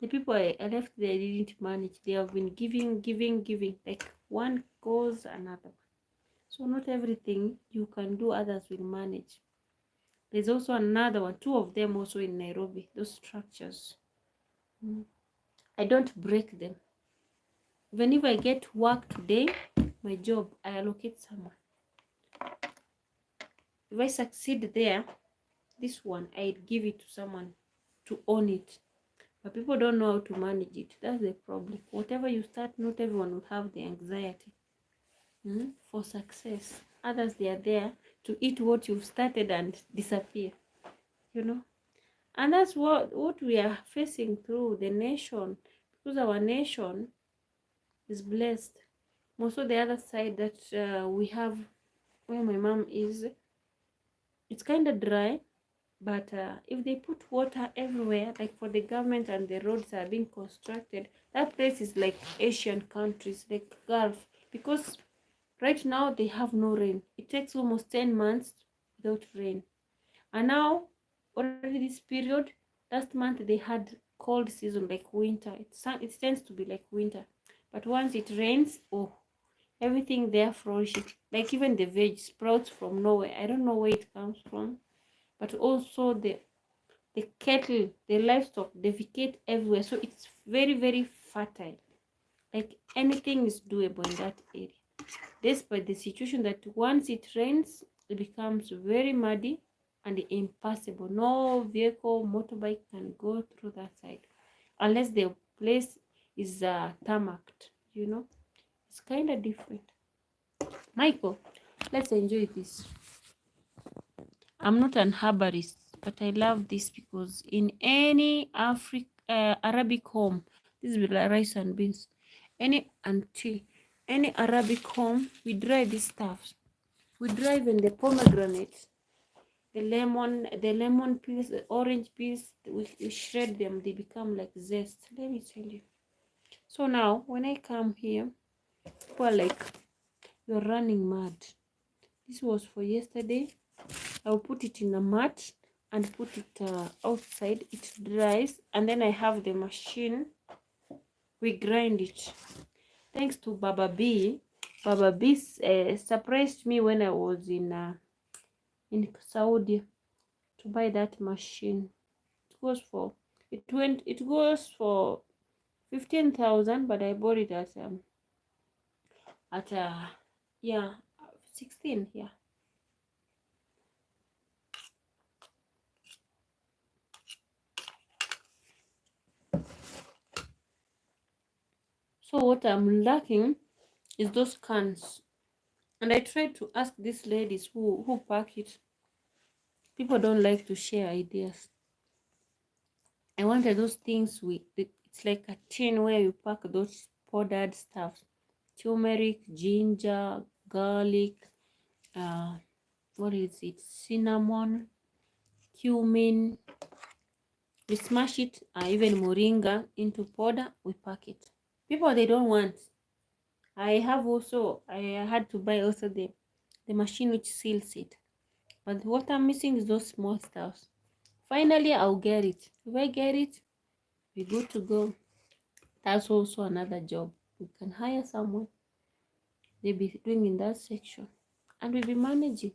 The people I left there didn't manage. They have been giving. Like one goes another. So not everything you can do, others will manage. There's also another one, 2 of them also in Nairobi, those structures. I don't break them. Even if I get work today, my job, I allocate someone. If I succeed there, this one, I give it to someone to own it. But people don't know how to manage it. That's the problem. Whatever you start, not everyone will have the anxiety for success. Others, they are there to eat what you've started and disappear. And that's what we are facing through the nation, because our nation is blessed. Most of the other side that we have, where my mom is, it's kind of dry, but if they put water everywhere, like for the government, and the roads are being constructed, that place is like Asian countries, like Gulf, because right now they have no rain. It takes almost 10 months without rain. And now, already this period, last month they had cold season, like winter. It tends to be like winter. But once it rains, everything there flourishes. Like even the veg sprouts from nowhere. I don't know where it comes from. But also the cattle, the livestock, defecate everywhere. So it's very, very fertile. Like anything is doable in that area. Despite the situation that once it rains, it becomes very muddy and impassable. No vehicle, motorbike can go through that side unless the place is tarmacked, you know. It's kind of different. Michael, let's enjoy this. I'm not an herbalist, but I love this because in any Arabic home, this is rice and beans, any auntie, any Arabic home, we dry this stuff. We dry even the pomegranate, the lemon peels, the orange peels. We shred them; they become like zest. Let me tell you. So now, when I come here, people are like, "You're running mad." This was for yesterday. I'll put it in a mat and put it outside. It dries, and then I have the machine. We grind it. Thanks to Baba B. Baba B surprised me when I was in Saudi to buy that machine. It goes for 15,000, but I bought it at yeah 16, yeah. So what I'm lacking is those cans, and I tried to ask these ladies who pack it. People don't like to share ideas. I wanted those things it's like a tin where you pack those powdered stuff: turmeric, ginger, garlic, what is it, cinnamon, cumin. We smash it, even moringa into powder. We pack it. People, they don't want. I had to buy also the machine which seals it. But what I'm missing is those small stuffs. Finally, I'll get it. If I get it, we're good to go. That's also another job. We can hire someone. They'll be doing in that section. And we'll be managing.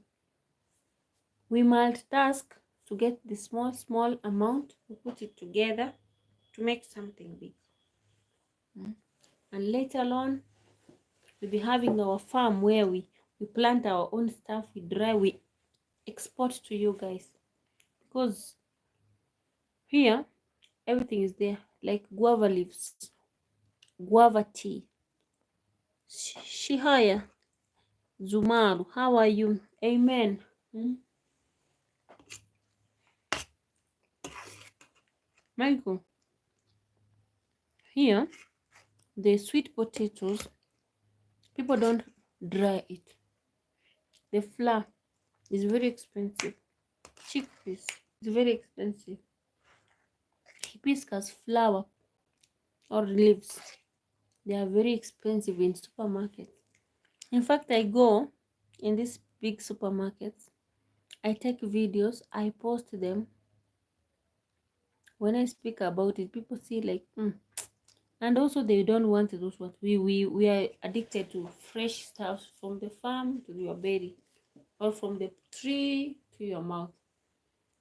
We multitask to get the small amount. We put it together to make something big. And later on, we'll be having our farm where we plant our own stuff, we dry, we export to you guys. Because here, everything is there. Like guava leaves, guava tea. Shihaya, Zumaru, how are you? Amen. Michael, here, the sweet potatoes, people don't dry it. The flour is very expensive. Chickpeas is very expensive. Hibiscus flower or leaves, they are very expensive in supermarkets. In fact, I go in these big supermarkets, I take videos, I post them. When I speak about it, people see like, and also they don't want those ones. We are addicted to fresh stuff from the farm to your belly, or from the tree to your mouth.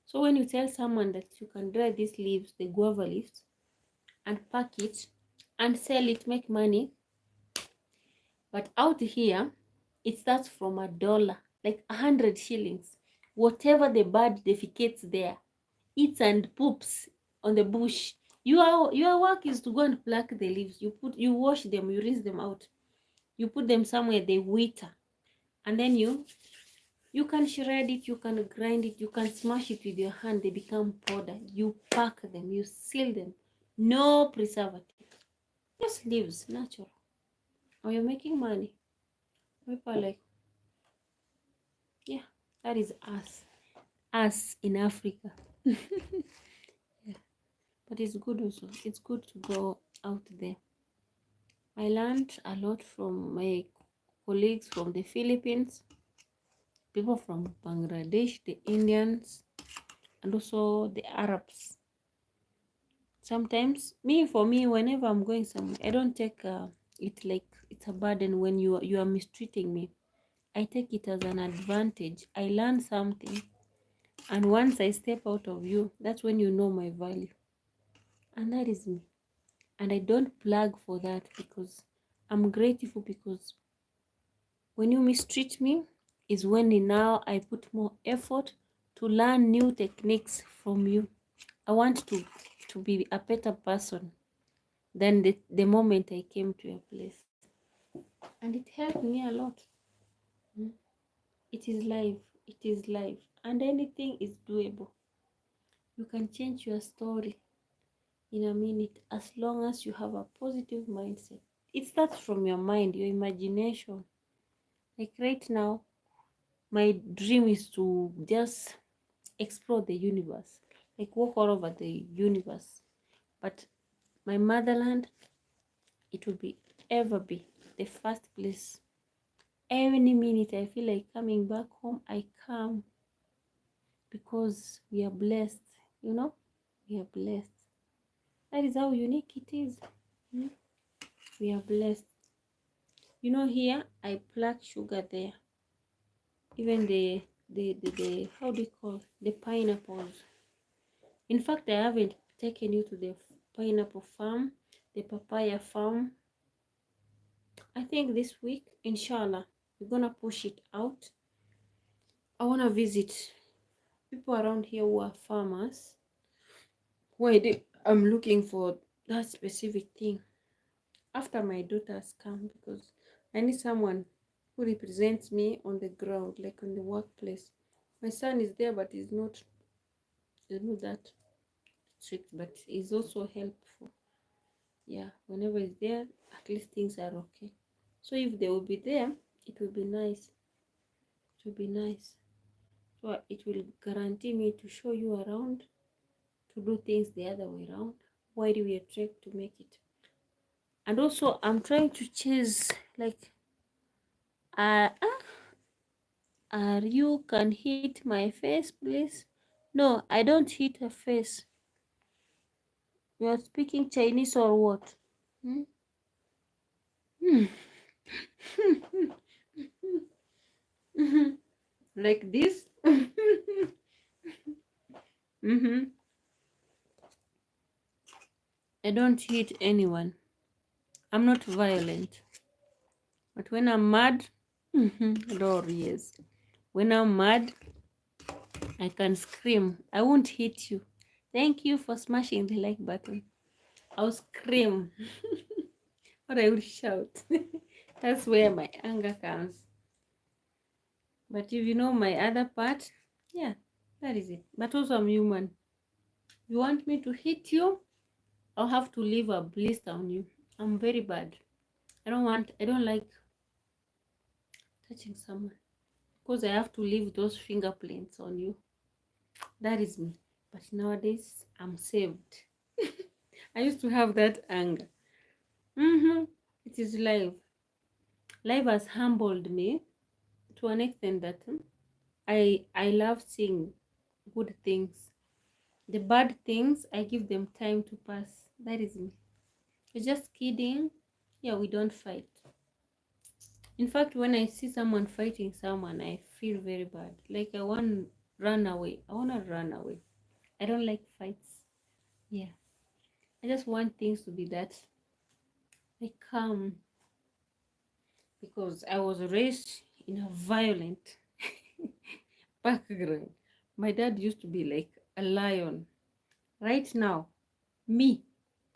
So when you tell someone that you can dry these leaves, the guava leaves, and pack it and sell it, make money, but out here it starts from $1, like 100 shillings. Whatever the bird defecates there, eats and poops on the bush, your work is to go and pluck the leaves. You wash them, you rinse them out, you put them somewhere they wither, and then you can shred it, you can grind it, you can smash it with your hand, they become powder. You pack them, you seal them, no preservative, just leaves, natural. Or you're making money. People are like, yeah, that is us in Africa. Yeah. But it's good also. It's good to go out there. I learned a lot from my colleagues from the Philippines, people from Bangladesh, the Indians, and also the Arabs. Sometimes, for me, whenever I'm going somewhere, I don't take it like it's a burden when you are mistreating me. I take it as an advantage. I learn something. And once I step out of you, that's when you know my value. And that is me. And I don't plug for that because I'm grateful, because when you mistreat me, is when now I put more effort to learn new techniques from you. I want to be a better person than the moment I came to your place. And it helped me a lot. It is life. It is life. And anything is doable. You can change your story in a minute as long as you have a positive mindset. It starts from your mind, your imagination. Like right now, my dream is to just explore the universe, like walk all over the universe. But my motherland, it will ever be the first place. Any minute I feel like coming back home, I come, because we are blessed, we are blessed. That is how unique it is. We are blessed. Here I pluck sugar there. Even the how do you call the pineapples. In fact, I haven't taken you to the pineapple farm, the papaya farm. I think this week, inshallah, we're gonna push it out. I wanna visit people around here who are farmers. I'm looking for that specific thing after my daughters come, because I need someone who represents me on the ground, like on the workplace. My son is there, but he's not that strict, but he's also helpful. Yeah, whenever he's there, at least things are okay. So if they will be there, it will be nice. It will be nice. So it will guarantee me to show you around, to do things the other way around, while we are trying to make it. And also, I'm trying to chase, like, you can hit my face, please? No, I don't hit a face. You are speaking Chinese or what? Hmm? Like this? I don't hit anyone. I'm not violent. But when I'm mad, Lord, yes. When I'm mad, I can scream. I won't hit you. Thank you for smashing the like button. I'll scream. Or I will shout. That's where my anger comes. But if you know my other part, yeah, that is it. But also I'm human. You want me to hit you, I'll have to leave a blister on you. I'm very bad. I don't like touching someone, because I have to leave those fingerprints on you. That is me. But nowadays, I'm saved. I used to have that anger. It is life. Life has humbled me to an extent that I love seeing good things. The bad things, I give them time to pass. That is me. You're just kidding. Yeah, we don't fight. In fact, when I see someone fighting someone, I feel very bad. Like I want to run away. I want to run away. I don't like fights. Yeah. I just want things to be that like calm, because I was raised in a violent background. My dad used to be like a lion. Right now, me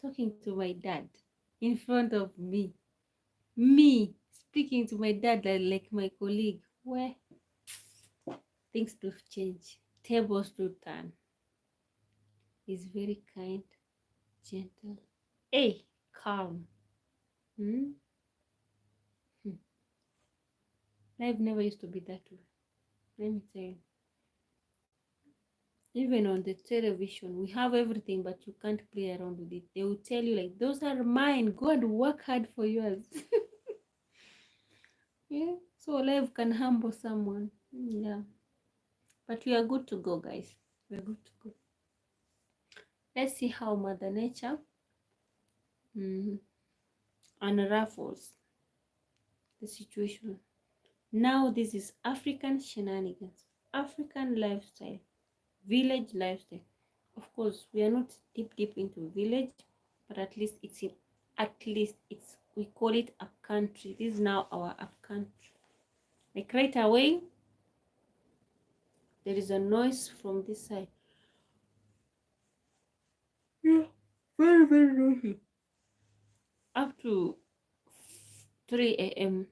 talking to my dad in front of me speaking to my dad like my colleague, where things to change, tables to turn. He's very kind, gentle, hey, calm. Hmm? Hmm. Life never used to be that way. Let me tell you. Even on the television, we have everything, but you can't play around with it. They will tell you, like, those are mine. Go and work hard for yours. Yeah. So life can humble someone. Yeah. But we are good to go, guys. We are good to go. Let's see how Mother Nature unraffles the situation. Now, this is African shenanigans, African lifestyle, village lifestyle. Of course, we are not deep into village, but at least we call it up country. This is now our up country. Like right away, There is a noise from this side. Yeah, very, very noisy. Up to 3 a.m.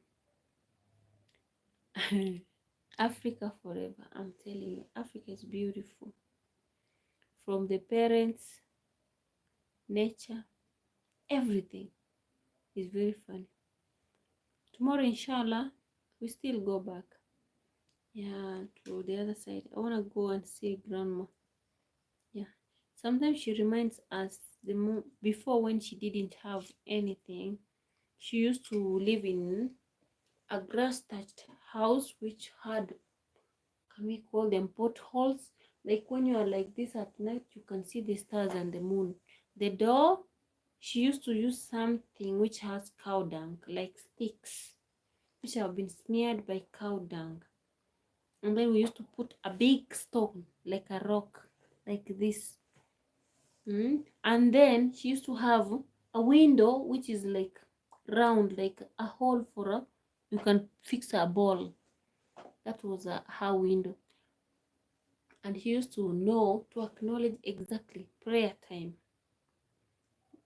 Africa forever. I'm telling you, Africa is beautiful. From the parents, nature, everything is very funny. Tomorrow, inshallah, we still go back. Yeah, to the other side. I want to go and see grandma. Yeah. Sometimes she reminds us before, when she didn't have anything. She used to live in a grass-thatched house which had, can we call them potholes? Like when you are like this at night, you can see the stars and the moon. The door, she used to use something which has cow dung, like sticks, which have been smeared by cow dung. And then we used to put a big stone, like a rock, like this. And then she used to have a window which is like round, like a hole for a, you can fix a ball. That was her window. And he used to know to acknowledge exactly prayer time.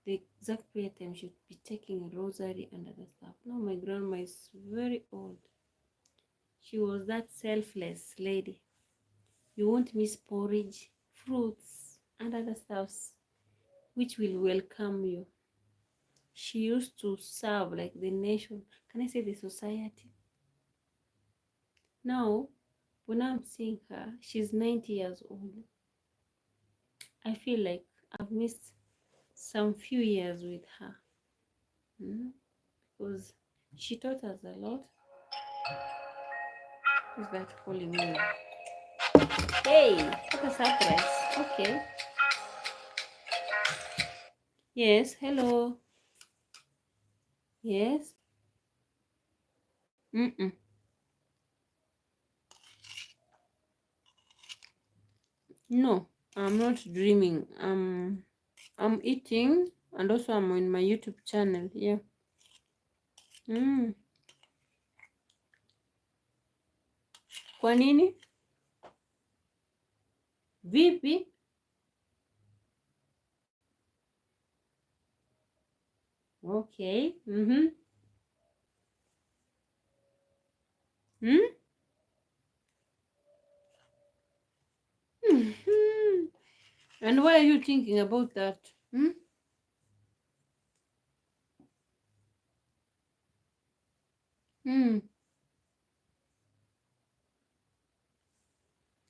The exact prayer time should be taking a rosary and other stuff. Now my grandma is very old. She was that selfless lady. You won't miss porridge, fruits, and other stuffs which will welcome you. She used to serve like the nation. Can I say the society? Now, when I'm seeing her, she's 90 years old. I feel like I've missed some few years with her. Because she taught us a lot. Who's that calling me? Hey, what a surprise. Okay. Yes, hello. Yes. Mm-mm. No, I'm not dreaming. I'm eating, and also I'm on my YouTube channel. Yeah. Kwa nini? Vipi? Okay. Hmm? And why are you thinking about that?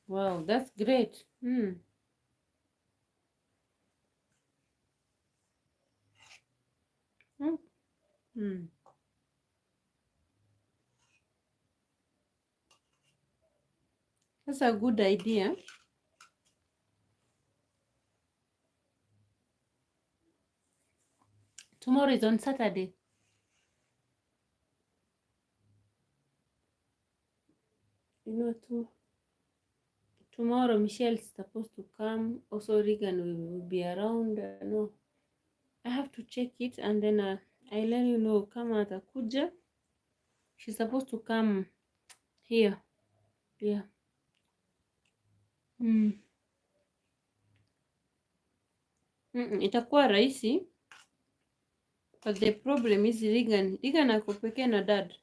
Wow, that's great. That's a good idea. Tomorrow is on Saturday. You know, tomorrow Michelle is supposed to come. Also, Regan will be around. No, I have to check it, and then I let you know. Kama atakuja. She's supposed to come here. Yeah. Itakuwa rahisi. But the problem is Regan ako pekee na dad.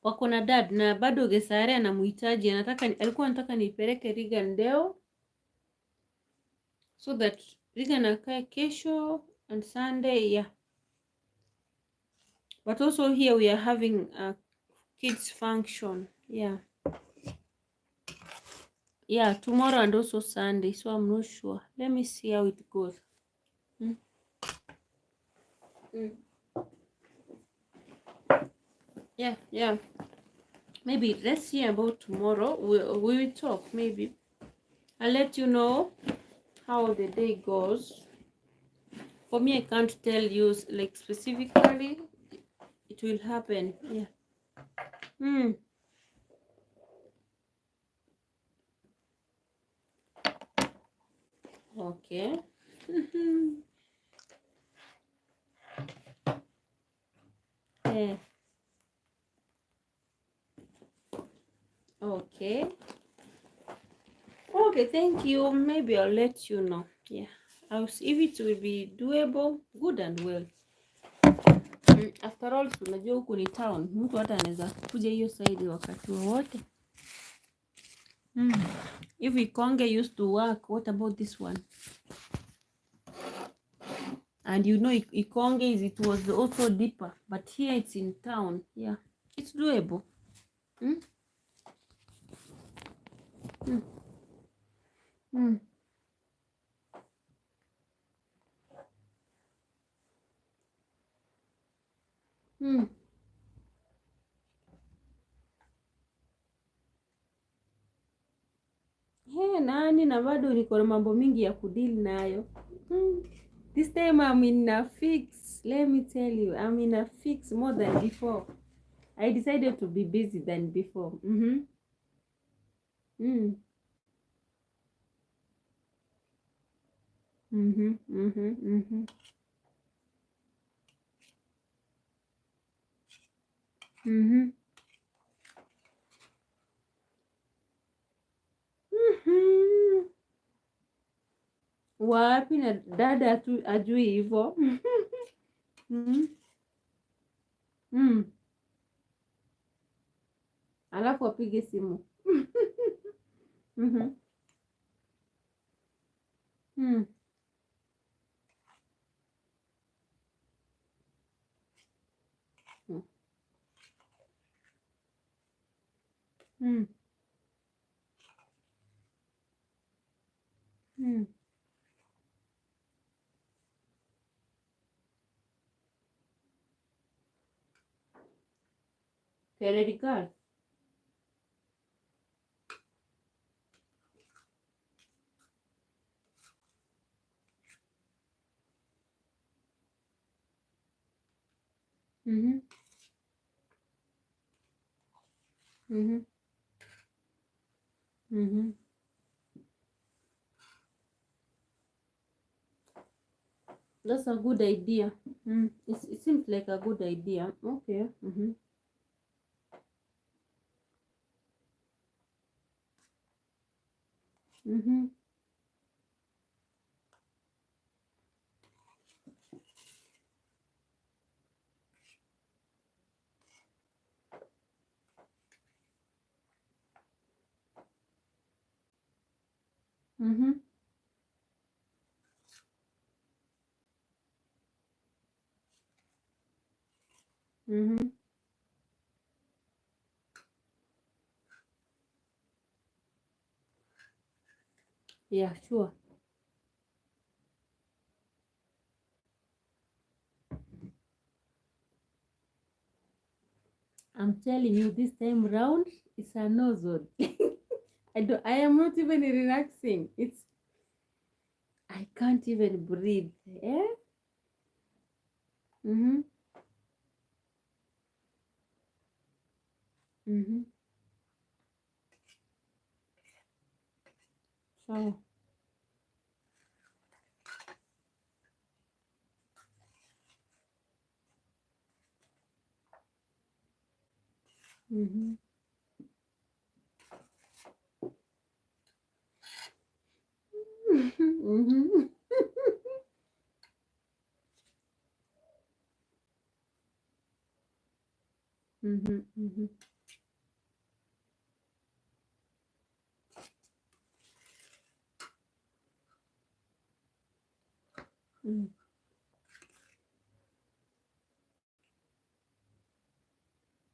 Wako na dad na bado Gesare anamuhitaji. Alikuwa anataka nipeleke Regan leo so that Regan akae kesho and Sunday. Yeah. But also here we are having a kids function. Yeah. Yeah, tomorrow and also Sunday. So I'm not sure. Let me see how it goes. Yeah. Maybe let's see about tomorrow. We will talk. Maybe I'll let you know how the day goes. For me, I can't tell you like specifically. It will happen. Yeah. Okay. Yeah. Okay. Okay. Okay, thank you. Maybe I'll let you know. Yeah. I'll see if it will be doable, good and well. After all, unajua huku ni town. Mtu hata anaweza kuja hiyo side wakati wowote. If Ikonge used to work, what about this one? And you know Ikonge it was also deeper, but here it's in town. Yeah, it's doable. Mm? Mm. Mm. Mm. Hey, nani na bado niko na mambo mingi ya kudili nayo. This time I'm in a fix. Let me tell you, I'm in a fix more than before. I decided to be busy than before. Mm. Mhm. Mhm. Mhm. Mhm. Mhm. Wapi na dada tu ajui hivyo. Mhm. Mm. Alafu apige simu. Mhm. Mm. Mm. Mm. Mm. Credit card. Mhm. Mhm. Mhm. That's a good idea. It seems like a good idea. Okay. Mhm. Mhm. Mhm. Mhm. Yeah, sure. I'm telling you, this time round, it's a no zone. I am not even relaxing. I can't even breathe. Eh? Mhm. Mhm. So. Mhm. Mhm. Mhm. Mhm. Mhm.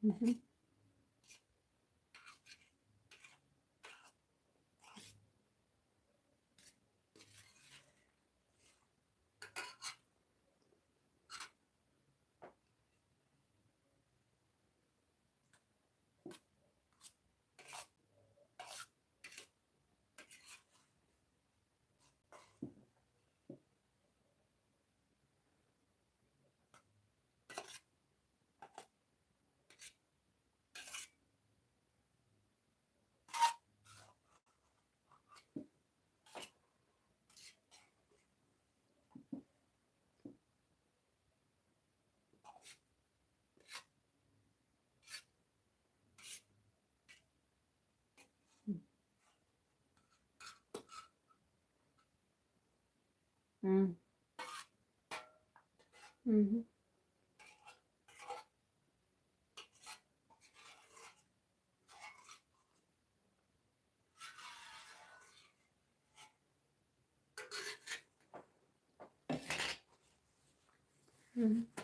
Mhm. Mm. Mm-hmm. Mm-hmm.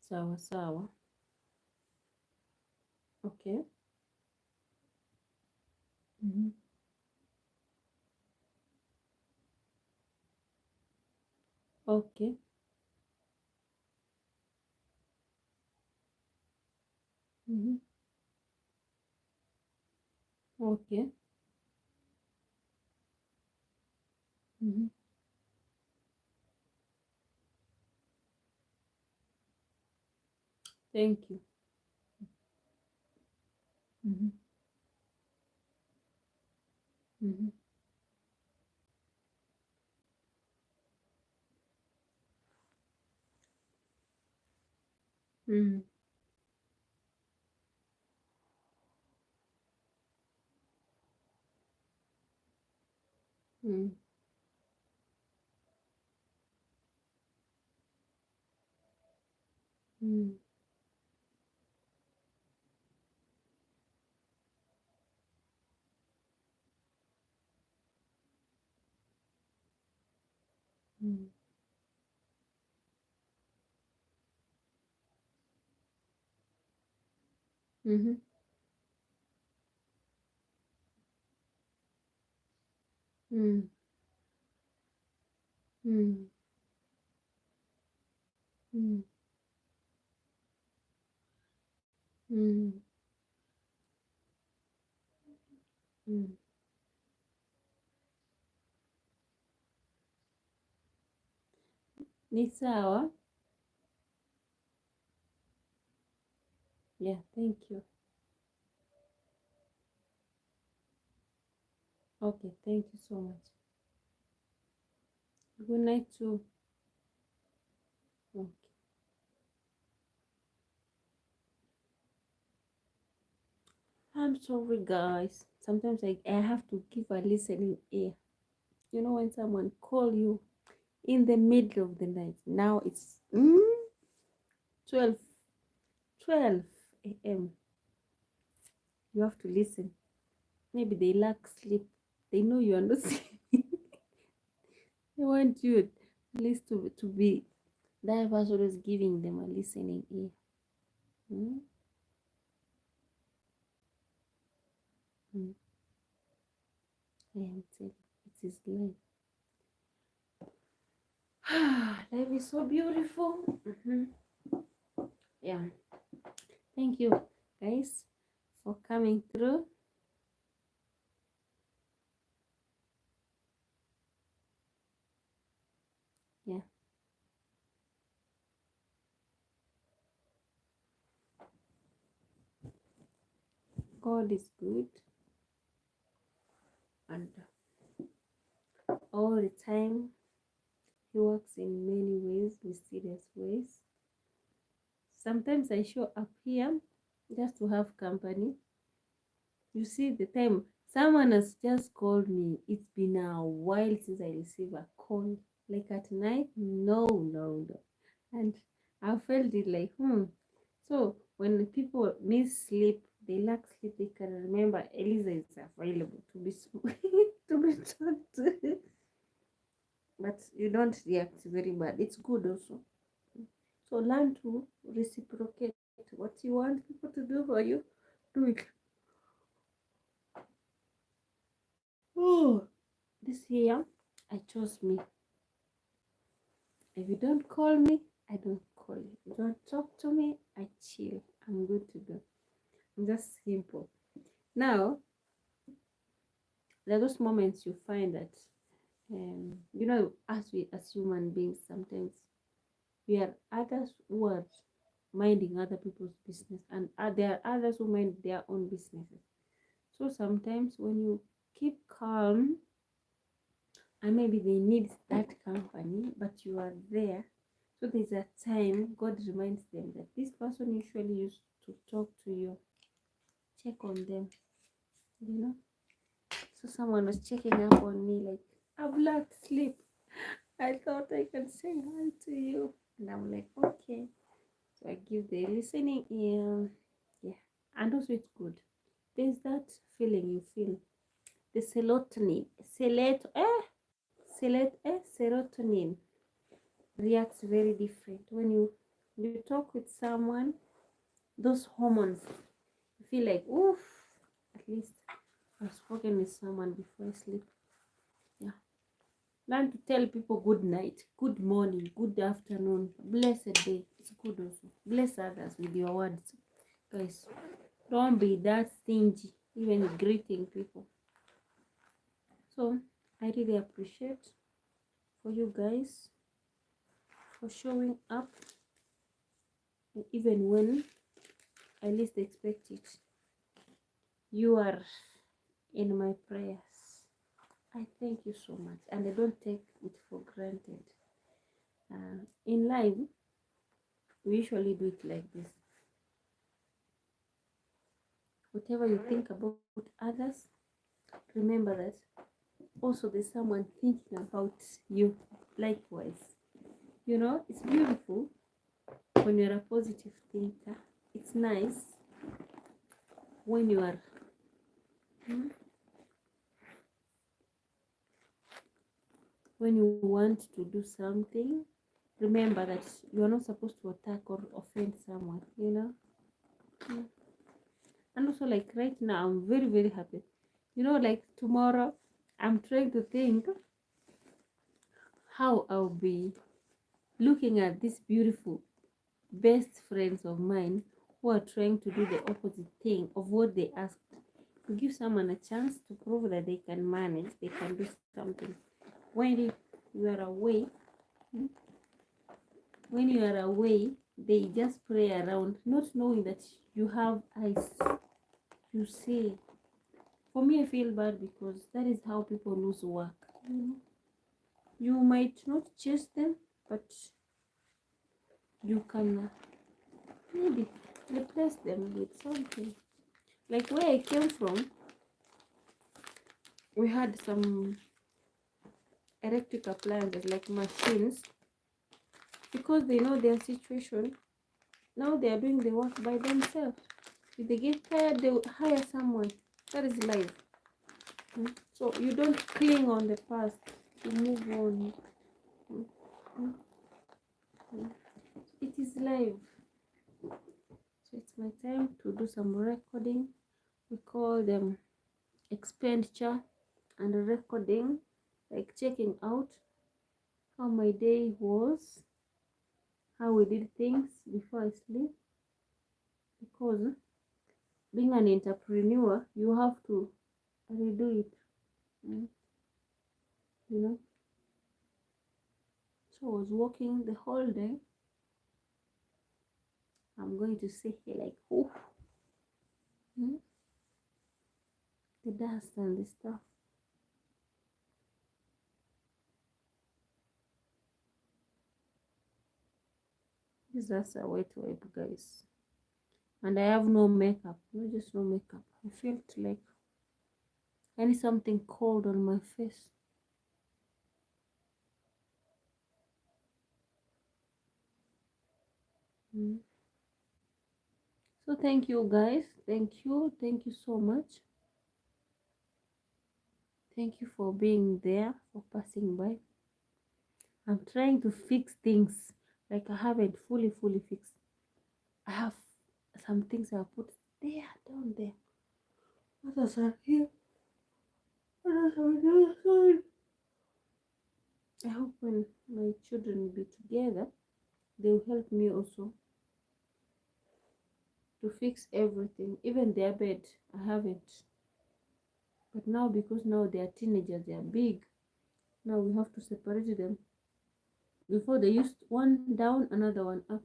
Sawa sawa. Okay. Mm-hmm. Okay. Mm-hmm. Okay. Mm-hmm. Thank you. Mm-hmm. Mm-hmm. Mm-hmm. Mm-hmm. Mm-hmm. Mm-hmm. Mm-hmm. Mm-hmm. Mm-hmm. Mm-hmm. Mm-hmm. Ni sawa. Yeah, thank you. Okay, thank you so much. Good night too. Okay. I'm sorry, guys. Sometimes I have to give a listening ear. You know, when someone call you in the middle of the night. Now it's 12, 12 a.m. You have to listen. Maybe they lack sleep. They know you are not sleeping. They want you at least to be that person is giving them a listening ear. Mm? Mm. I am telling you, it is life. Life is so beautiful. Yeah. Thank you, guys, for coming through. Yeah. God is good, and all the time He works in many ways, mysterious ways. Sometimes I show up here just to have company. You see, the time someone has just called me, it's been a while since I received a call. Like at night, no. And I felt it like, So when people miss sleep, they lack sleep, they can remember Eliza is available to be to be talked to. But you don't react very bad. It's good also. So learn to reciprocate what you want people to do for you. Do it. Oh, this year I chose me. If you don't call me, I don't call you. If you don't talk to me, I chill. I'm good to go. I'm just simple. Now, there are those moments you find that, as human beings, sometimes we are others who are minding other people's business, and there are others who mind their own businesses. So sometimes when you keep calm, and maybe they need that company, but you are there. So there's a time God reminds them that this person usually used to talk to you. Check on them, you know. So someone was checking up on me like, I've lacked sleep. I thought I could say hi to you. And I'm like, okay. So I give the listening ear. Yeah. And also it's good. There's that feeling you feel. The serotonin reacts very different when you talk with someone. Those hormones, you feel like, oof, at least I've spoken with someone before I sleep. Yeah. Learn to tell people good night, good morning, good afternoon, blessed day. It's good also. Bless others with your words, guys. Don't be that stingy even greeting people. So I really appreciate for you guys for showing up even when I least expect it. You are in my prayers. I thank you so much, and I don't take it for granted. In life, we usually do it like this. Whatever you think about others, remember that also there's someone thinking about you likewise. It's beautiful when you're a positive thinker. It's nice when you are when you want to do something, remember that you are not supposed to attack or offend someone. And also, like right now, I'm very, very happy. Like tomorrow, I'm trying to think how I'll be looking at these beautiful best friends of mine who are trying to do the opposite thing of what they asked. To give someone a chance to prove that they can manage, they can do something. When you are away, they just play around, not knowing that you have eyes. You see, for me, I feel bad because that is how people lose work. You might not chase them, but you can maybe replace them with something. Like where I came from, we had some electric appliances like machines, because they know their situation. Now they are doing the work by themselves. If they get tired, they will hire someone. That is life. So you don't cling on the past, you move on. It is life. So it's my time to do some recording. We call them expenditure and recording, like checking out how my day was, how we did things before I sleep. Because being an entrepreneur, you have to redo it. So I was working the whole day. I'm going to sit here like, oh. the dust and the stuff. This is just a wet wipe, guys. And I have no makeup. No, just no makeup. I felt like I need something cold on my face. So thank you, guys. Thank you so much. Thank you for being there, for passing by. I'm trying to fix things. Like I haven't fully fixed. I have some things I put there, down there. Others are here. Others are on the other side. I hope when my children will be together, they will help me also to fix everything. Even their bed, I haven't. But now, because now they are teenagers, they are big. Now we have to separate them. Before they used one down, another one up.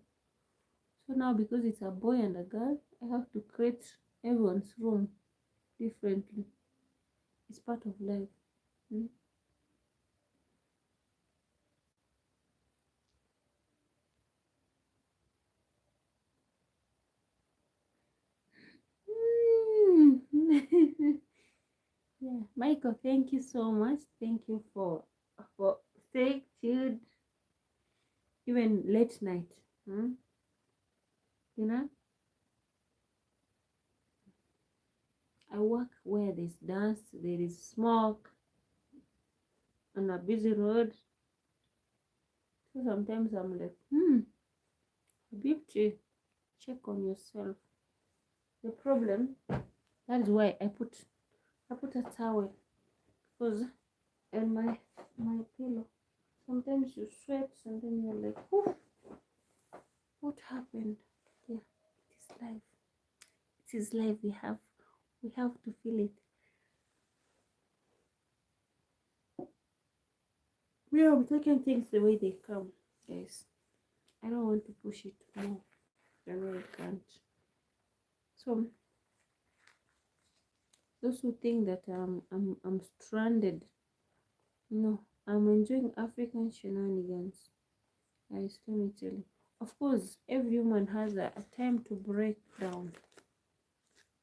So now, because it's a boy and a girl, I have to create everyone's room differently. It's part of life. Yeah, Michael, thank you so much. Thank you for staying tuned even late night. You know, I work where there's dance, there is smoke, on a busy road. So sometimes I'm like, Habibti, check on yourself. The problem, that is why I put a towel, because and my pillow. Sometimes you sweat, sometimes you're like, what happened? Yeah, it is life. It is life. We have to feel it. We are taking things the way they come, guys. I don't want to push it more than I can't. So those who think that I'm stranded, no, I'm enjoying African shenanigans. Guys, let me tell you. Of course, every woman has a time to break down.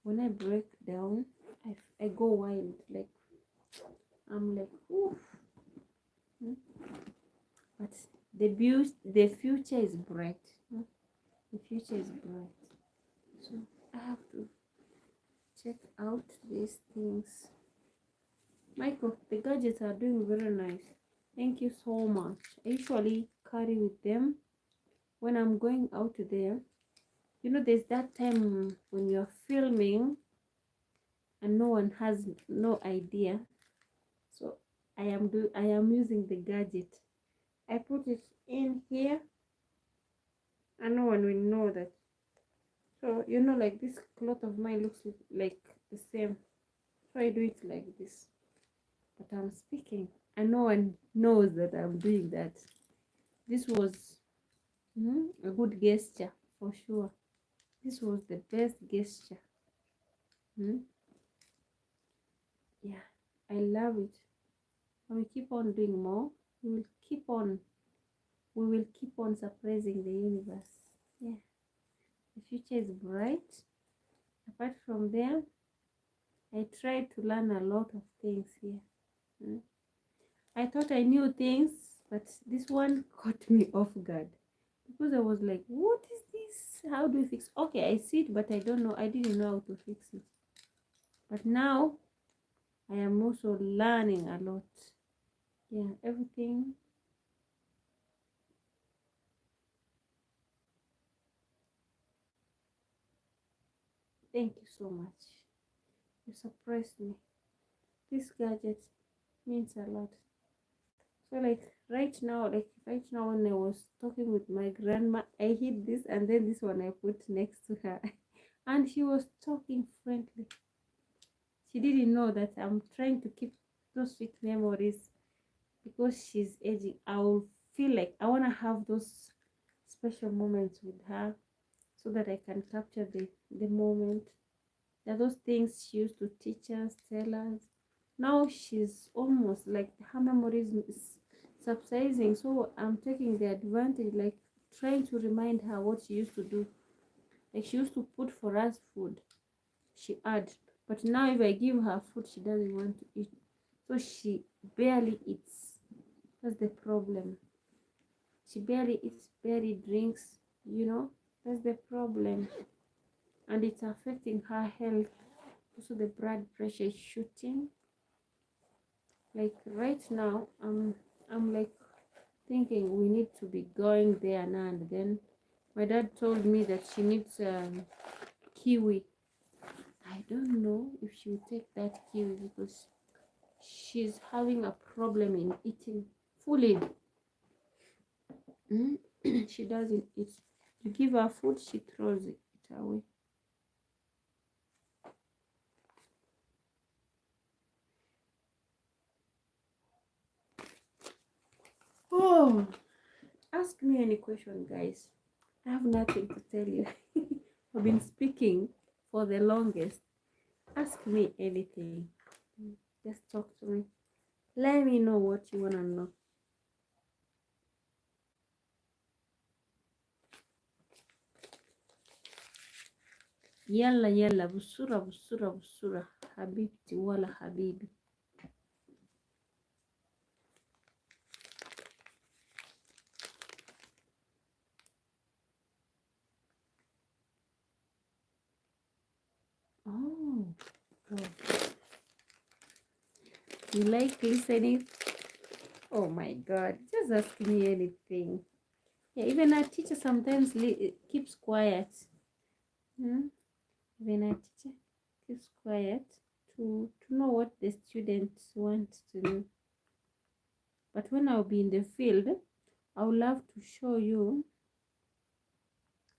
When I break down, I go wild. Like, I'm like, oof. But the future is bright. The future is bright. So I have to check out these things. Michael, the gadgets are doing very nice. Thank you so much. I usually carry with them when I'm going out there. You know, there's that time when you're filming and no one has no idea. So I am using the gadget. I put it in here and no one will know that. So you know, like this cloth of mine looks like the same. So I do it like this. But I'm speaking and no one knows that I'm doing that. This was a good gesture for sure. This was the best gesture. Yeah, I love it. And we keep on doing more. We will keep on surprising the universe. Yeah, the future is bright. Apart from there, I tried to learn a lot of things here. I thought I knew things, but this one caught me off guard, because I was like, what is this? How do you fix? Okay, I see it, but I don't know. I didn't know how to fix it. But now I am also learning a lot. Yeah, everything. Thank you so much. You surprised me. This gadget means a lot. So like right now when I was talking with my grandma, I hid this and then this one I put next to her. And she was talking friendly. She didn't know that I'm trying to keep those sweet memories, because she's aging. I will feel like I want to have those special moments with her so that I can capture the moment. There are those things she used to teach us, tell us. Now she's almost like her memory is subsiding. So I'm taking the advantage, like trying to remind her what she used to do. Like she used to put for us food. She had. But now if I give her food, she doesn't want to eat. So she barely eats. That's the problem. She barely eats, barely drinks, you know. That's the problem. And it's affecting her health. Also the blood pressure is shooting. Like right now, I'm like thinking we need to be going there now and then. My dad told me that she needs kiwi. I don't know if she will take that kiwi because she's having a problem in eating fully. She doesn't eat. You give her food, she throws it away. Oh, ask me any question, guys. I have nothing to tell you. I've been speaking for the longest. Ask me anything. Just talk to me. Let me know what you want to know. Yalla yalla, busura busura busura, habibti wala habibi. Oh, God. You like listening? Oh my God, just ask me anything. Yeah, even our teacher sometimes keeps quiet. Even our teacher keeps quiet to know what the students want to know. But when I'll be in the field, I would love to show you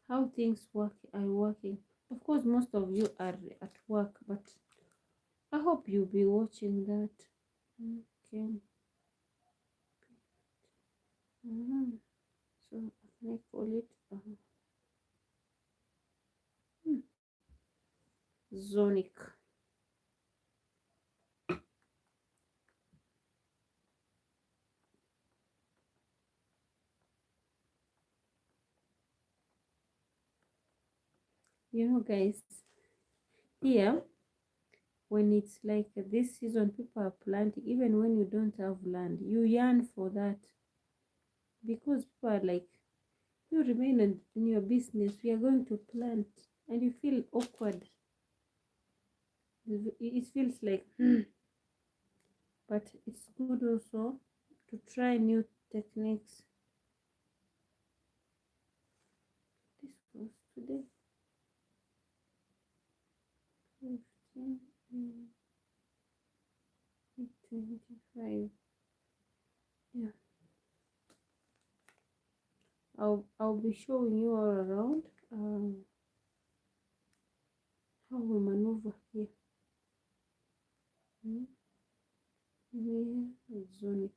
how things are working. Of course, most of you are at work, but I hope you'll be watching that. Okay. So can I call it Zonic? You know, guys, here when it's like this season, people are planting. Even when you don't have land, you yearn for that because people are like, you remain in your business. We are going to plant, and you feel awkward. It feels like, but it's good also to try new techniques. This was today. 15, 25. Yeah. I'll be showing you all around how we maneuver here. Here, zone it.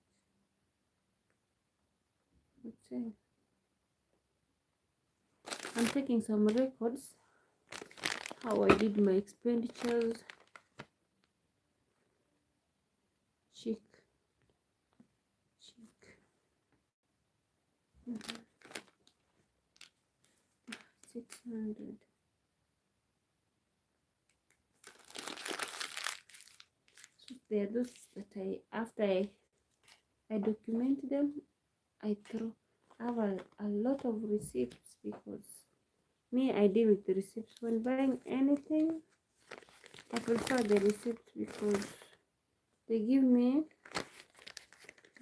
Okay. I'm taking some records, how I did my expenditures. Check. 600. So there are those that after I document them, I have a lot of receipts because I deal with the receipts when buying anything. I prefer the receipts because they give me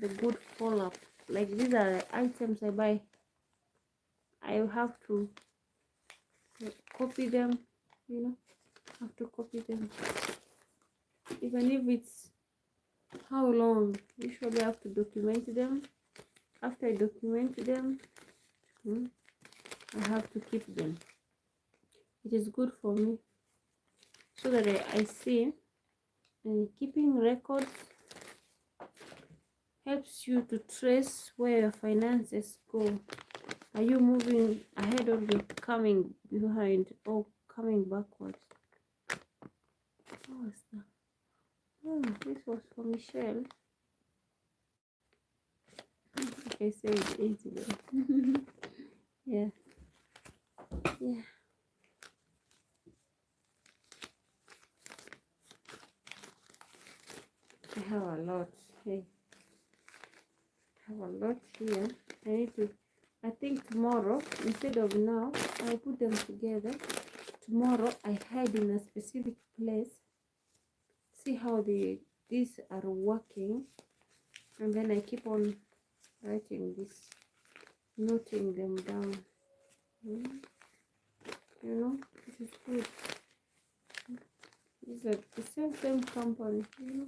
the good follow-up. Like these are the items I buy. I have to copy them, have to copy them. Even if it's how long, usually I have to document them. After I document them, I have to keep them. It is good for me so that I see, and keeping records helps you to trace where your finances go. Are you moving ahead or you coming behind or coming backwards? What was that? Oh, this was for Michelle. Like I said, ages ago. Yeah. Yeah. I have a lot. Hey, I have a lot here. I think tomorrow, instead of now, I put them together. Tomorrow, I hide in a specific place. See how these are working. And then I keep on writing this, noting them down. You know, this is good. These are the same company, you know.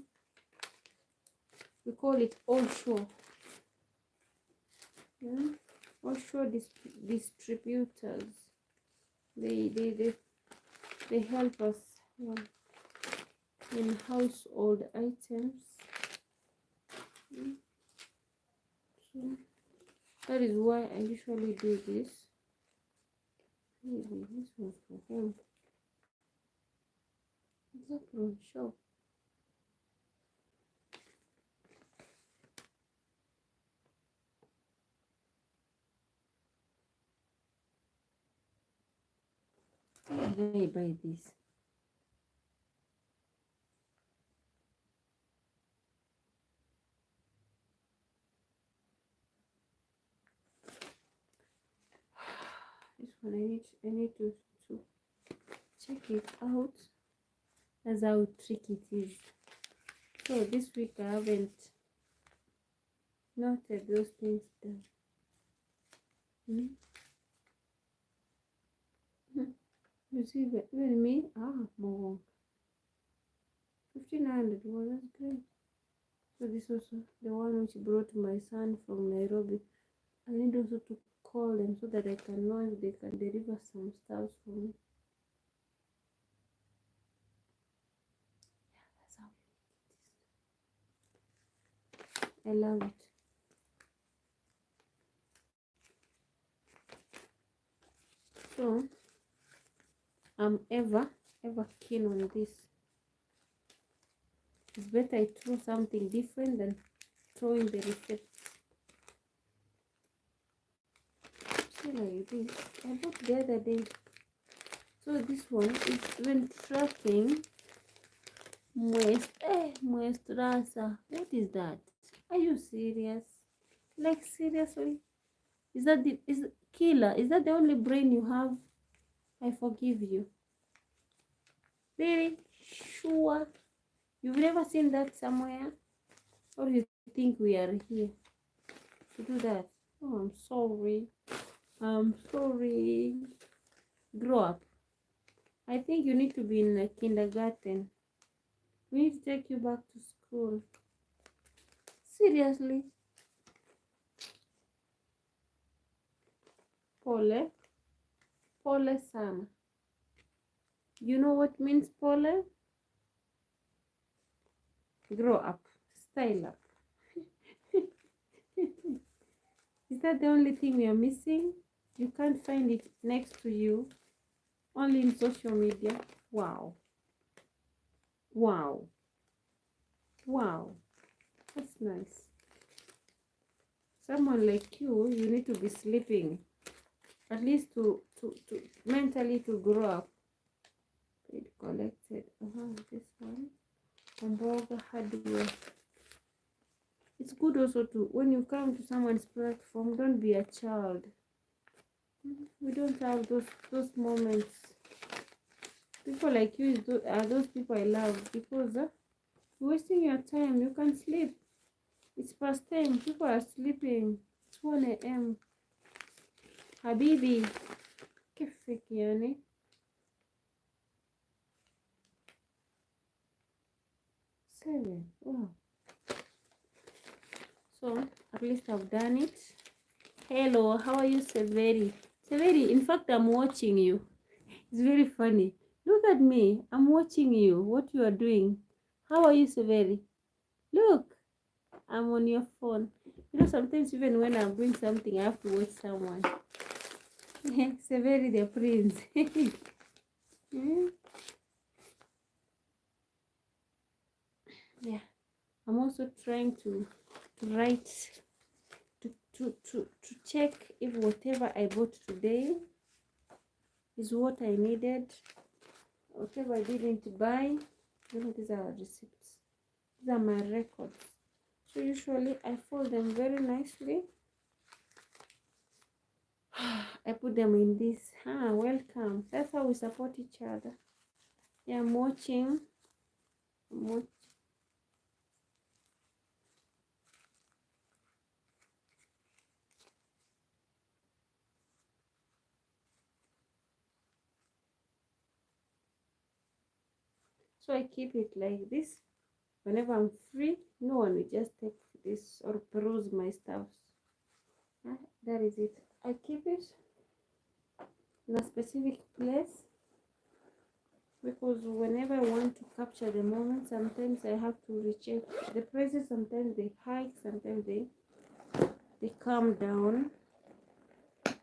We call it offshore. Yeah? Offshore distributors. They help us in household items. So that is why I usually do this. Maybe this one's for home. Exactly, sure. Where did I buy this? This one I need to check it out as how tricky it is. So this week I haven't noted those things down. You see, even me, more 1500. Well, that's great. So this also the one which brought my son from Nairobi. I need also to call them so that I can know if they can deliver some stuff for me. Yeah, that's how it is. I love it. So I'm ever keen on this. It's better I throw something different than throwing the receipts. See like this. I bought the other day. So this one is when tracking Muestrasa. What is that? Are you serious? Like seriously? Is that the killer? Is that the only brain you have? I forgive you. Really? Sure? You've never seen that somewhere? Or you think we are here to do that? Oh, I'm sorry. I'm sorry. Grow up. I think you need to be in a kindergarten. We need to take you back to school. Seriously? Pole? Pole sana. You know what means pole? Grow up. Style up. Is that the only thing we are missing? You can't find it next to you. Only in social media. Wow. Wow. Wow. That's nice. Someone like you need to be sleeping. At least to mentally to grow up. It collected. This one. Hamburger hardware. It's good also to, when you come to someone's platform, don't be a child. We don't have those moments. People like you are those people I love, because you're wasting your time. You can sleep. It's past time. People are sleeping. It's 1 a.m. Habibi. كيفك يعني? Seven. Wow. So at least I've done it. Hello, how are you, Severi? Severi, in fact, I'm watching you. It's very funny. Look at me. I'm watching you. What you are doing. How are you, Severi? Look, I'm on your phone. You know, sometimes even when I'm doing something, I have to watch someone. Severi, the prince. Yeah, I'm also trying to write, to check if whatever I bought today is what I needed. Whatever I didn't buy, these are receipts. These are my records. So usually I fold them very nicely. I put them in this. Welcome. That's how we support each other. Yeah, I'm watching. So I keep it like this. Whenever I'm free, no one will just take this or peruse my stuff. That is it. I keep it in a specific place because whenever I want to capture the moment, sometimes I have to recheck the prices. Sometimes they hike, sometimes they come down.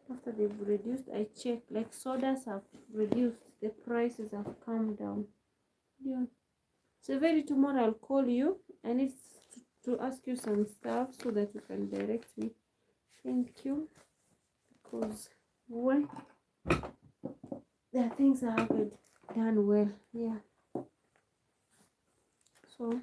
After they've reduced, I check. Like sodas have reduced, the prices have come down. Yeah. So very tomorrow I'll call you. I need to ask you some stuff so that you can direct me. Thank you. Because when there are things I haven't done well, yeah. So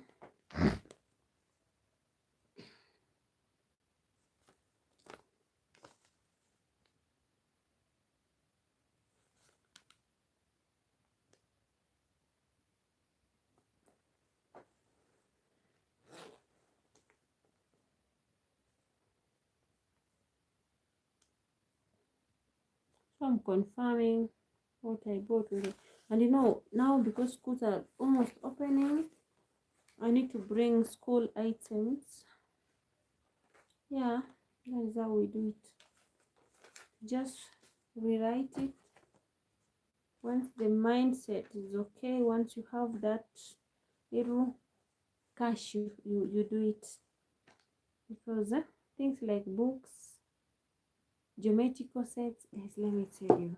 I'm confirming what I bought with it. And now because schools are almost opening, I need to bring school items. Yeah, that is how we do it. Just rewrite it. Once the mindset is okay, once you have that little cash, you do it. Because things like books, geometrical sets, guys, let me tell you,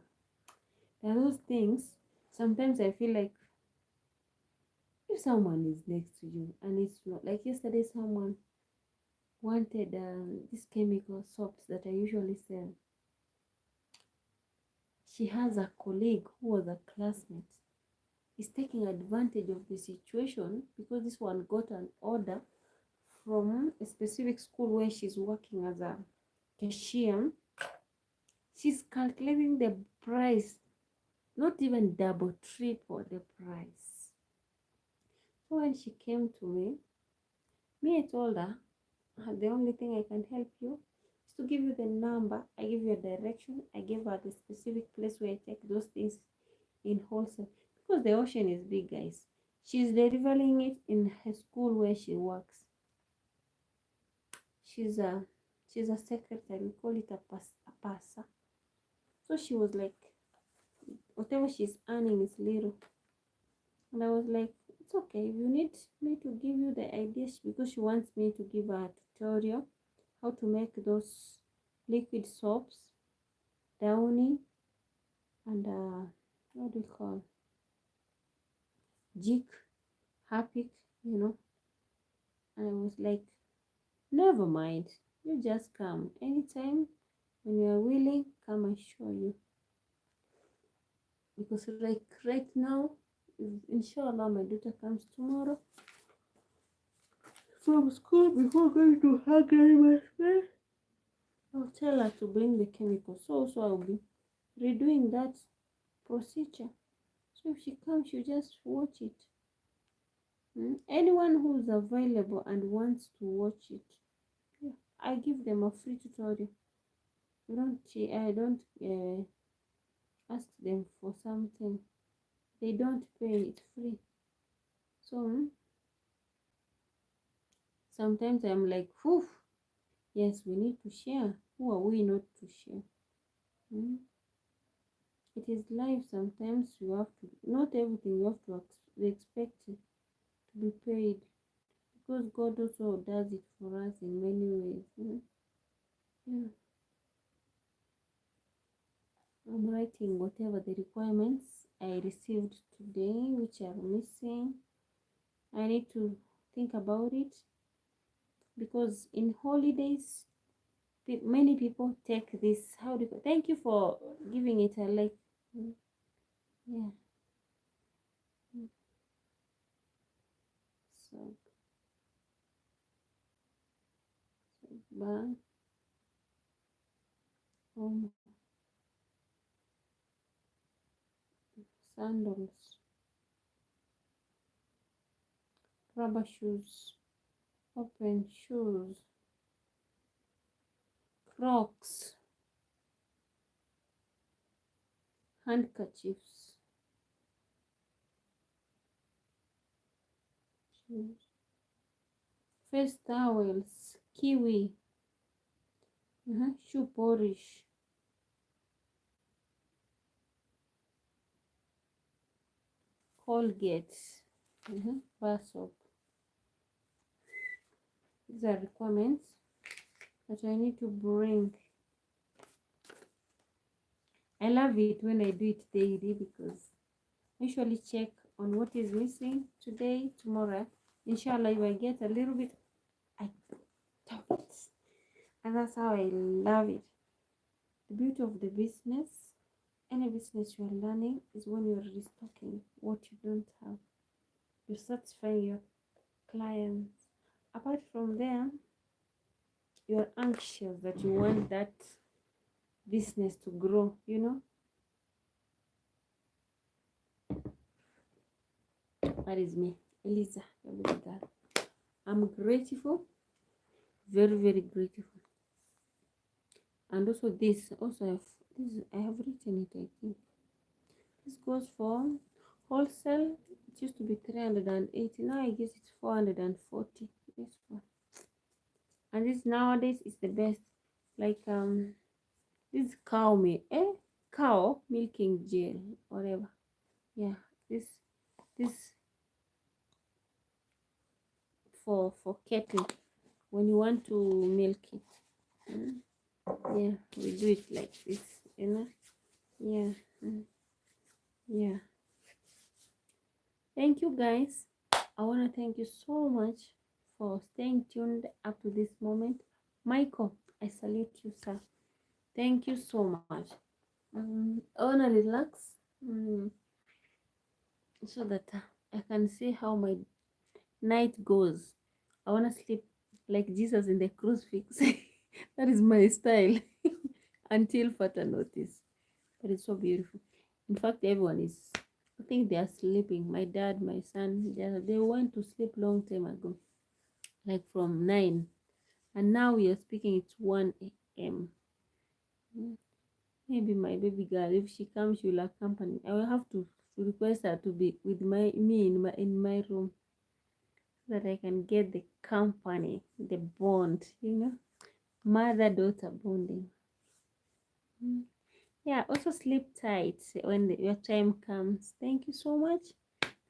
there are those things. Sometimes I feel like if someone is next to you and it's not like yesterday, someone wanted these chemical soaps that I usually sell. She has a colleague who was a classmate. Is taking advantage of the situation because this one got an order from a specific school where she's working as a cashier. She's calculating the price, not even double, triple the price. So when she came to me, I told her, the only thing I can help you is to give you the number. I give you a direction. I gave her the specific place where I take those things in wholesale. Because the ocean is big, guys. She's delivering it in her school where she works. She's a secretary. We call it a pasa. So she was like, whatever she's earning is little. And I was like, it's okay. If you need me to give you the ideas, because she wants me to give her a tutorial how to make those liquid soaps, downy, and what do you call, jig, harpic, And I was like, never mind. You just come anytime when you are willing. Come and show you. Because like right now, inshallah, my daughter comes tomorrow from school before going to Hungary, my friend. I'll tell her to bring the chemicals. So I'll be redoing that procedure. So if she comes, she just watch it. Anyone who's available and wants to watch it, yeah, I give them a free tutorial. I don't ask them for something. They don't pay, it's free. So sometimes I'm like, whew, yes, we need to share. Who are we not to share? It is life. Sometimes you have to, not everything you have to expect it to be paid. Because God also does it for us in many ways. Yeah. I'm writing whatever the requirements I received today, which are missing. I need to think about it, because in holidays many people take this, how do you, thank you for giving it a like. Yeah. So bag, sandals, rubber shoes, open shoes, Crocs, handkerchiefs, shoes, face towels, kiwi, shoe polish, Colgate, bar soap. These are requirements that I need to bring. I love it when I do it daily because I usually check on what is missing today, tomorrow. Inshallah, if I get a little bit, I top it. And that's how I love it. The beauty of the business, any business you're learning, is when you're restocking what you don't have. You're satisfying your clients. Apart from there, you're anxious that you want that business to grow, you know. That is me, Eliza, your baby girl. I'm grateful, very, very grateful. And also this, I have written it, I think. This goes for wholesale. It used to be 380, now I guess it's 440. This one. And this nowadays is the best. Like this cow milking gel, whatever. Yeah, this for kettle when you want to milk it. Yeah, we do it like this, you know. Yeah. Yeah. Thank you guys. I want to thank you so much for staying tuned up to this moment. Michael, I salute you, sir. Thank you so much. I want to relax so that I can see how my night goes. I want to sleep like Jesus in the crucifix. That is my style until further notice. But it's so beautiful. In fact, everyone is, I think they are sleeping. My dad, my son, they went to sleep long time ago, like from 9. And now we are speaking, it's 1 a.m. Maybe my baby girl, if she comes, she will accompany. I will have to request her to be with me in my room, so that I can get the company, the bond, you know, mother-daughter bonding. Yeah, also sleep tight when your time comes. Thank you so much.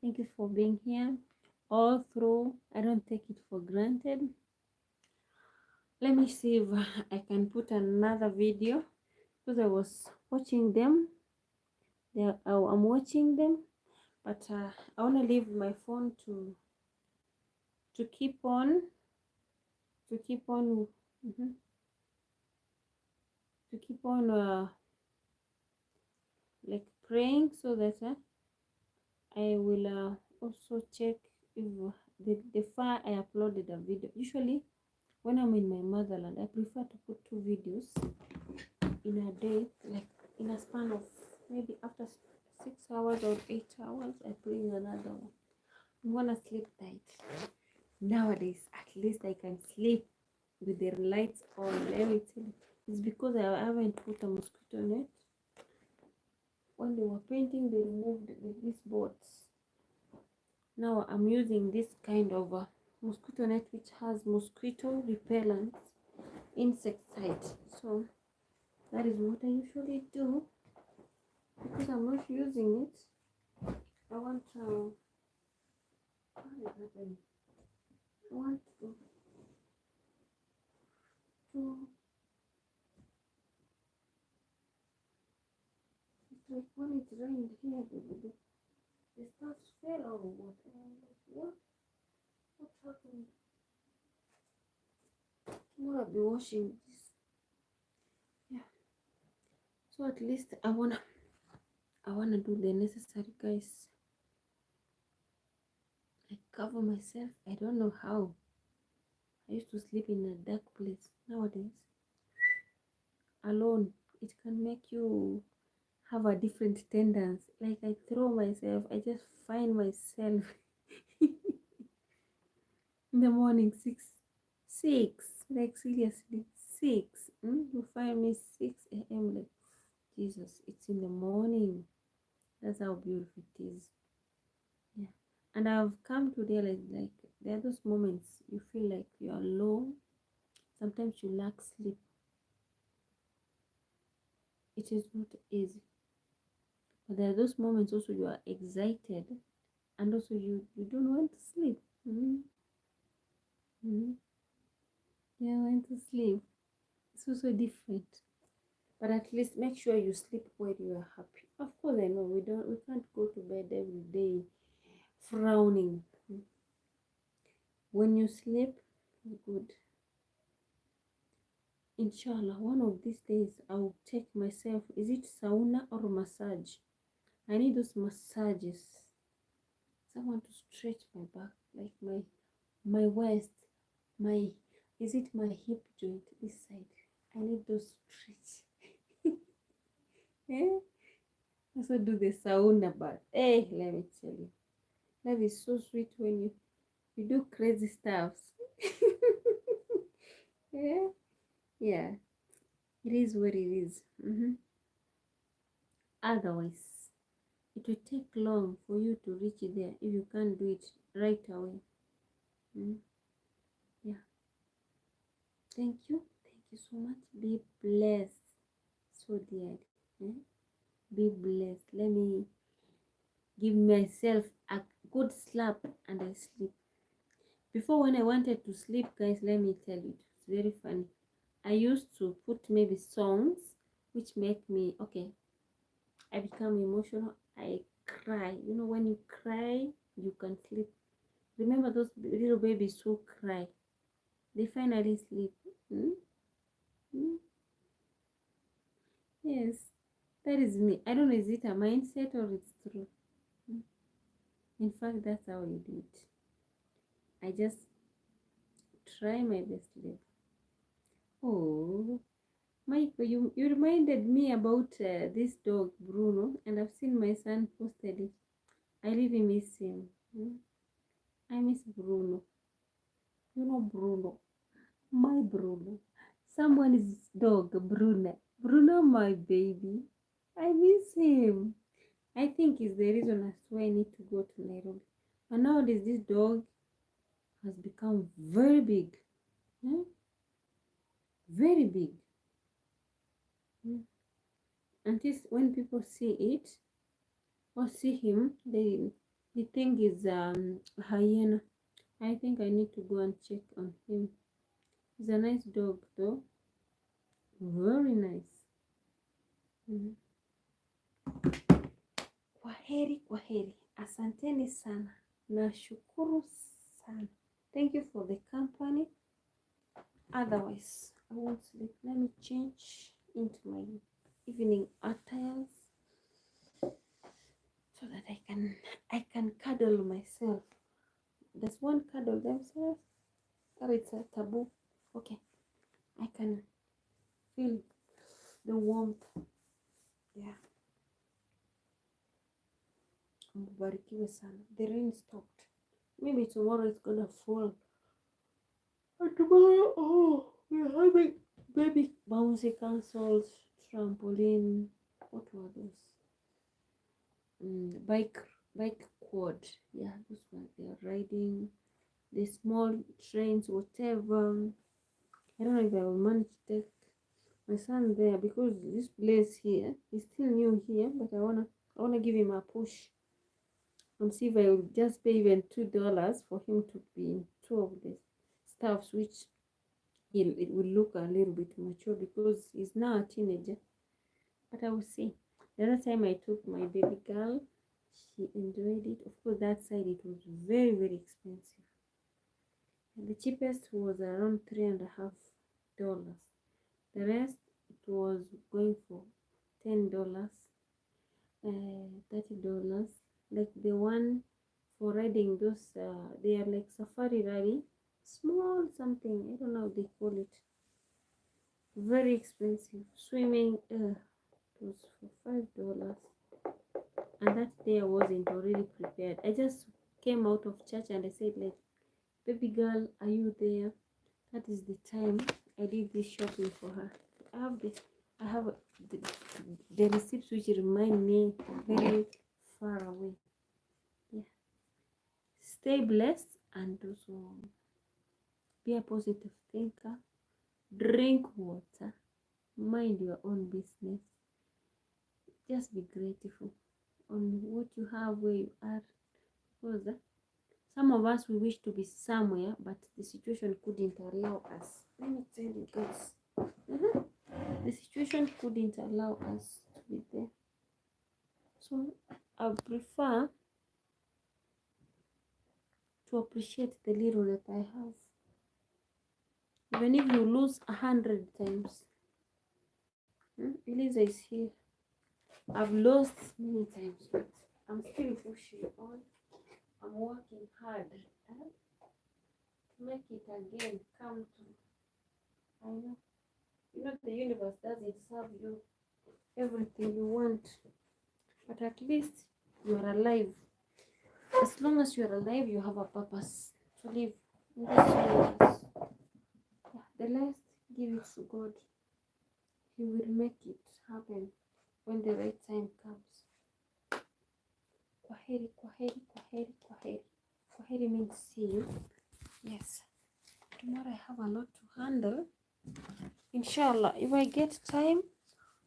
Thank you for being here all through. I don't take it for granted. Let me see if I can put another video, because I was watching them. I'm watching them, but I want to leave my phone to keep on to keep on like praying, so that I will also check if the far I uploaded a video. Usually when I'm in my motherland, I prefer to put 2 videos in a day, like in a span of maybe after 6 hours or 8 hours, I bring another one. I'm gonna sleep tight nowadays. At least I can sleep with the lights on. Let me tell you, it's because I haven't put a mosquito net. When they were painting, they removed these boards. Now I'm using this kind of mosquito net, which has mosquito repellent insecticide. So that is what I usually do, because I'm not using it. I want to it's like when it rained here, the stuff fell or what? What? What happened? Tomorrow I'll be washing this. Yeah. So at least I wanna do the necessary, guys. I cover myself. I don't know how. I used to sleep in a dark place. Nowadays, alone, it can make you have a different tendency. Like I throw myself, I just find myself in the morning, six, like seriously, six. You find me 6 a.m. Like Jesus, it's in the morning. That's how beautiful it is. Yeah, and I've come to realize like there are those moments you feel like you are low. Sometimes you lack sleep. It is not easy, but there are those moments also you are excited, and also you don't want to sleep. Mm-hmm. Yeah, want to sleep. It's also different. But at least make sure you sleep when you are happy. Of course, I know we can't go to bed every day frowning. When you sleep, good. Inshallah, one of these days I'll take myself. Is it sauna or massage? I need those massages. Someone to stretch my back, like my waist, my is it my hip joint this side? I need those stretch. Yeah. Also do the sauna bath. Hey, let me tell you, life is so sweet when you do crazy stuffs. Yeah, yeah. It is what it is. Otherwise, it will take long for you to reach there if you can't do it right away. Yeah. Thank you. Thank you so much. Be blessed. So dear. Be blessed. Let me give myself a good slap and I sleep. Before, when I wanted to sleep, guys, let me tell you, it's very funny. I used to put maybe songs which make me okay. I become emotional. I cry. You know, when you cry, you can sleep. Remember those little babies who cry? They finally sleep. Yes, that is me. I don't know, is it a mindset or it's true? In fact, that's how I do it. I just try my best to live. Oh, Michael, you reminded me about this dog, Bruno, and I've seen my son posted it. I really miss him. I miss Bruno. You know Bruno, my Bruno. Someone's dog, Bruno. Bruno, my baby. I miss him. I think it's the reason as to why I need to go to Nairobi. And nowadays, this dog has become very big. Very big. And this, when people see it or see him, they think it's a hyena. I think I need to go and check on him. He's a nice dog though. Very nice. Kwaheri, kwaheri. Asanteni sana. Nashukuru sana. Thank you for the company. Otherwise, I won't sleep. Let me change into my evening attires so that I can cuddle myself. Does one cuddle themselves? Or it's a taboo? Okay. I can feel the warmth. Yeah. Mbarikiwe sana. The rain stopped. Maybe tomorrow it's gonna fall. And tomorrow, oh, we're having baby bouncy castles, trampoline. What were those? Bike quad. Yeah, those ones they are riding. The small trains, whatever. I don't know if I will manage to take my son there because this place here is still new here, but I wanna give him a push and see if I will just pay even $2 for him to be in two of the stuffs, which it will look a little bit mature because he's now a teenager. But I will see. The other time I took my baby girl, she enjoyed it. Of course, that side it was very, very expensive. The cheapest was around $3.50. The rest it was going for $10, $30. Like the one for riding those, they are like safari rally, small something. I don't know how they call it. Very expensive. Swimming, it was for $5. And that day I wasn't already prepared. I just came out of church and I said, like, baby girl, are you there? That is the time I did this shopping for her. I have the receipts which remind me very far away. Yeah. Stay blessed and also be a positive thinker. Drink water. Mind your own business. Just be grateful on what you have where you are. Because some of us we wish to be somewhere, but the situation couldn't allow us. Let me tell you guys. The situation couldn't allow us to be there. So I prefer to appreciate the little that I have. Even if you lose 100 times. Eliza is here. I've lost many times, but I'm still pushing on. I'm working hard to make it again come to. I know. You know, the universe doesn't serve you everything you want, but at least you are alive. As long as you are alive, you have a purpose to live in this universe. Yeah, the rest, give it to God. He will make it happen when the right time comes. Kwaheri, kwaheri, kwaheri, kwaheri. Kwaheri means see you. Yes. Tomorrow I have a lot to handle. Inshallah, if I get time,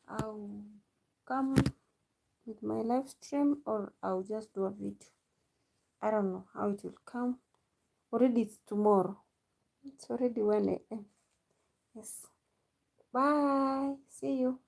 I'll come with my live stream or I'll just do a video. I don't know how it will come. Already it's tomorrow. It's already 1 a.m. Yes. Bye. See you.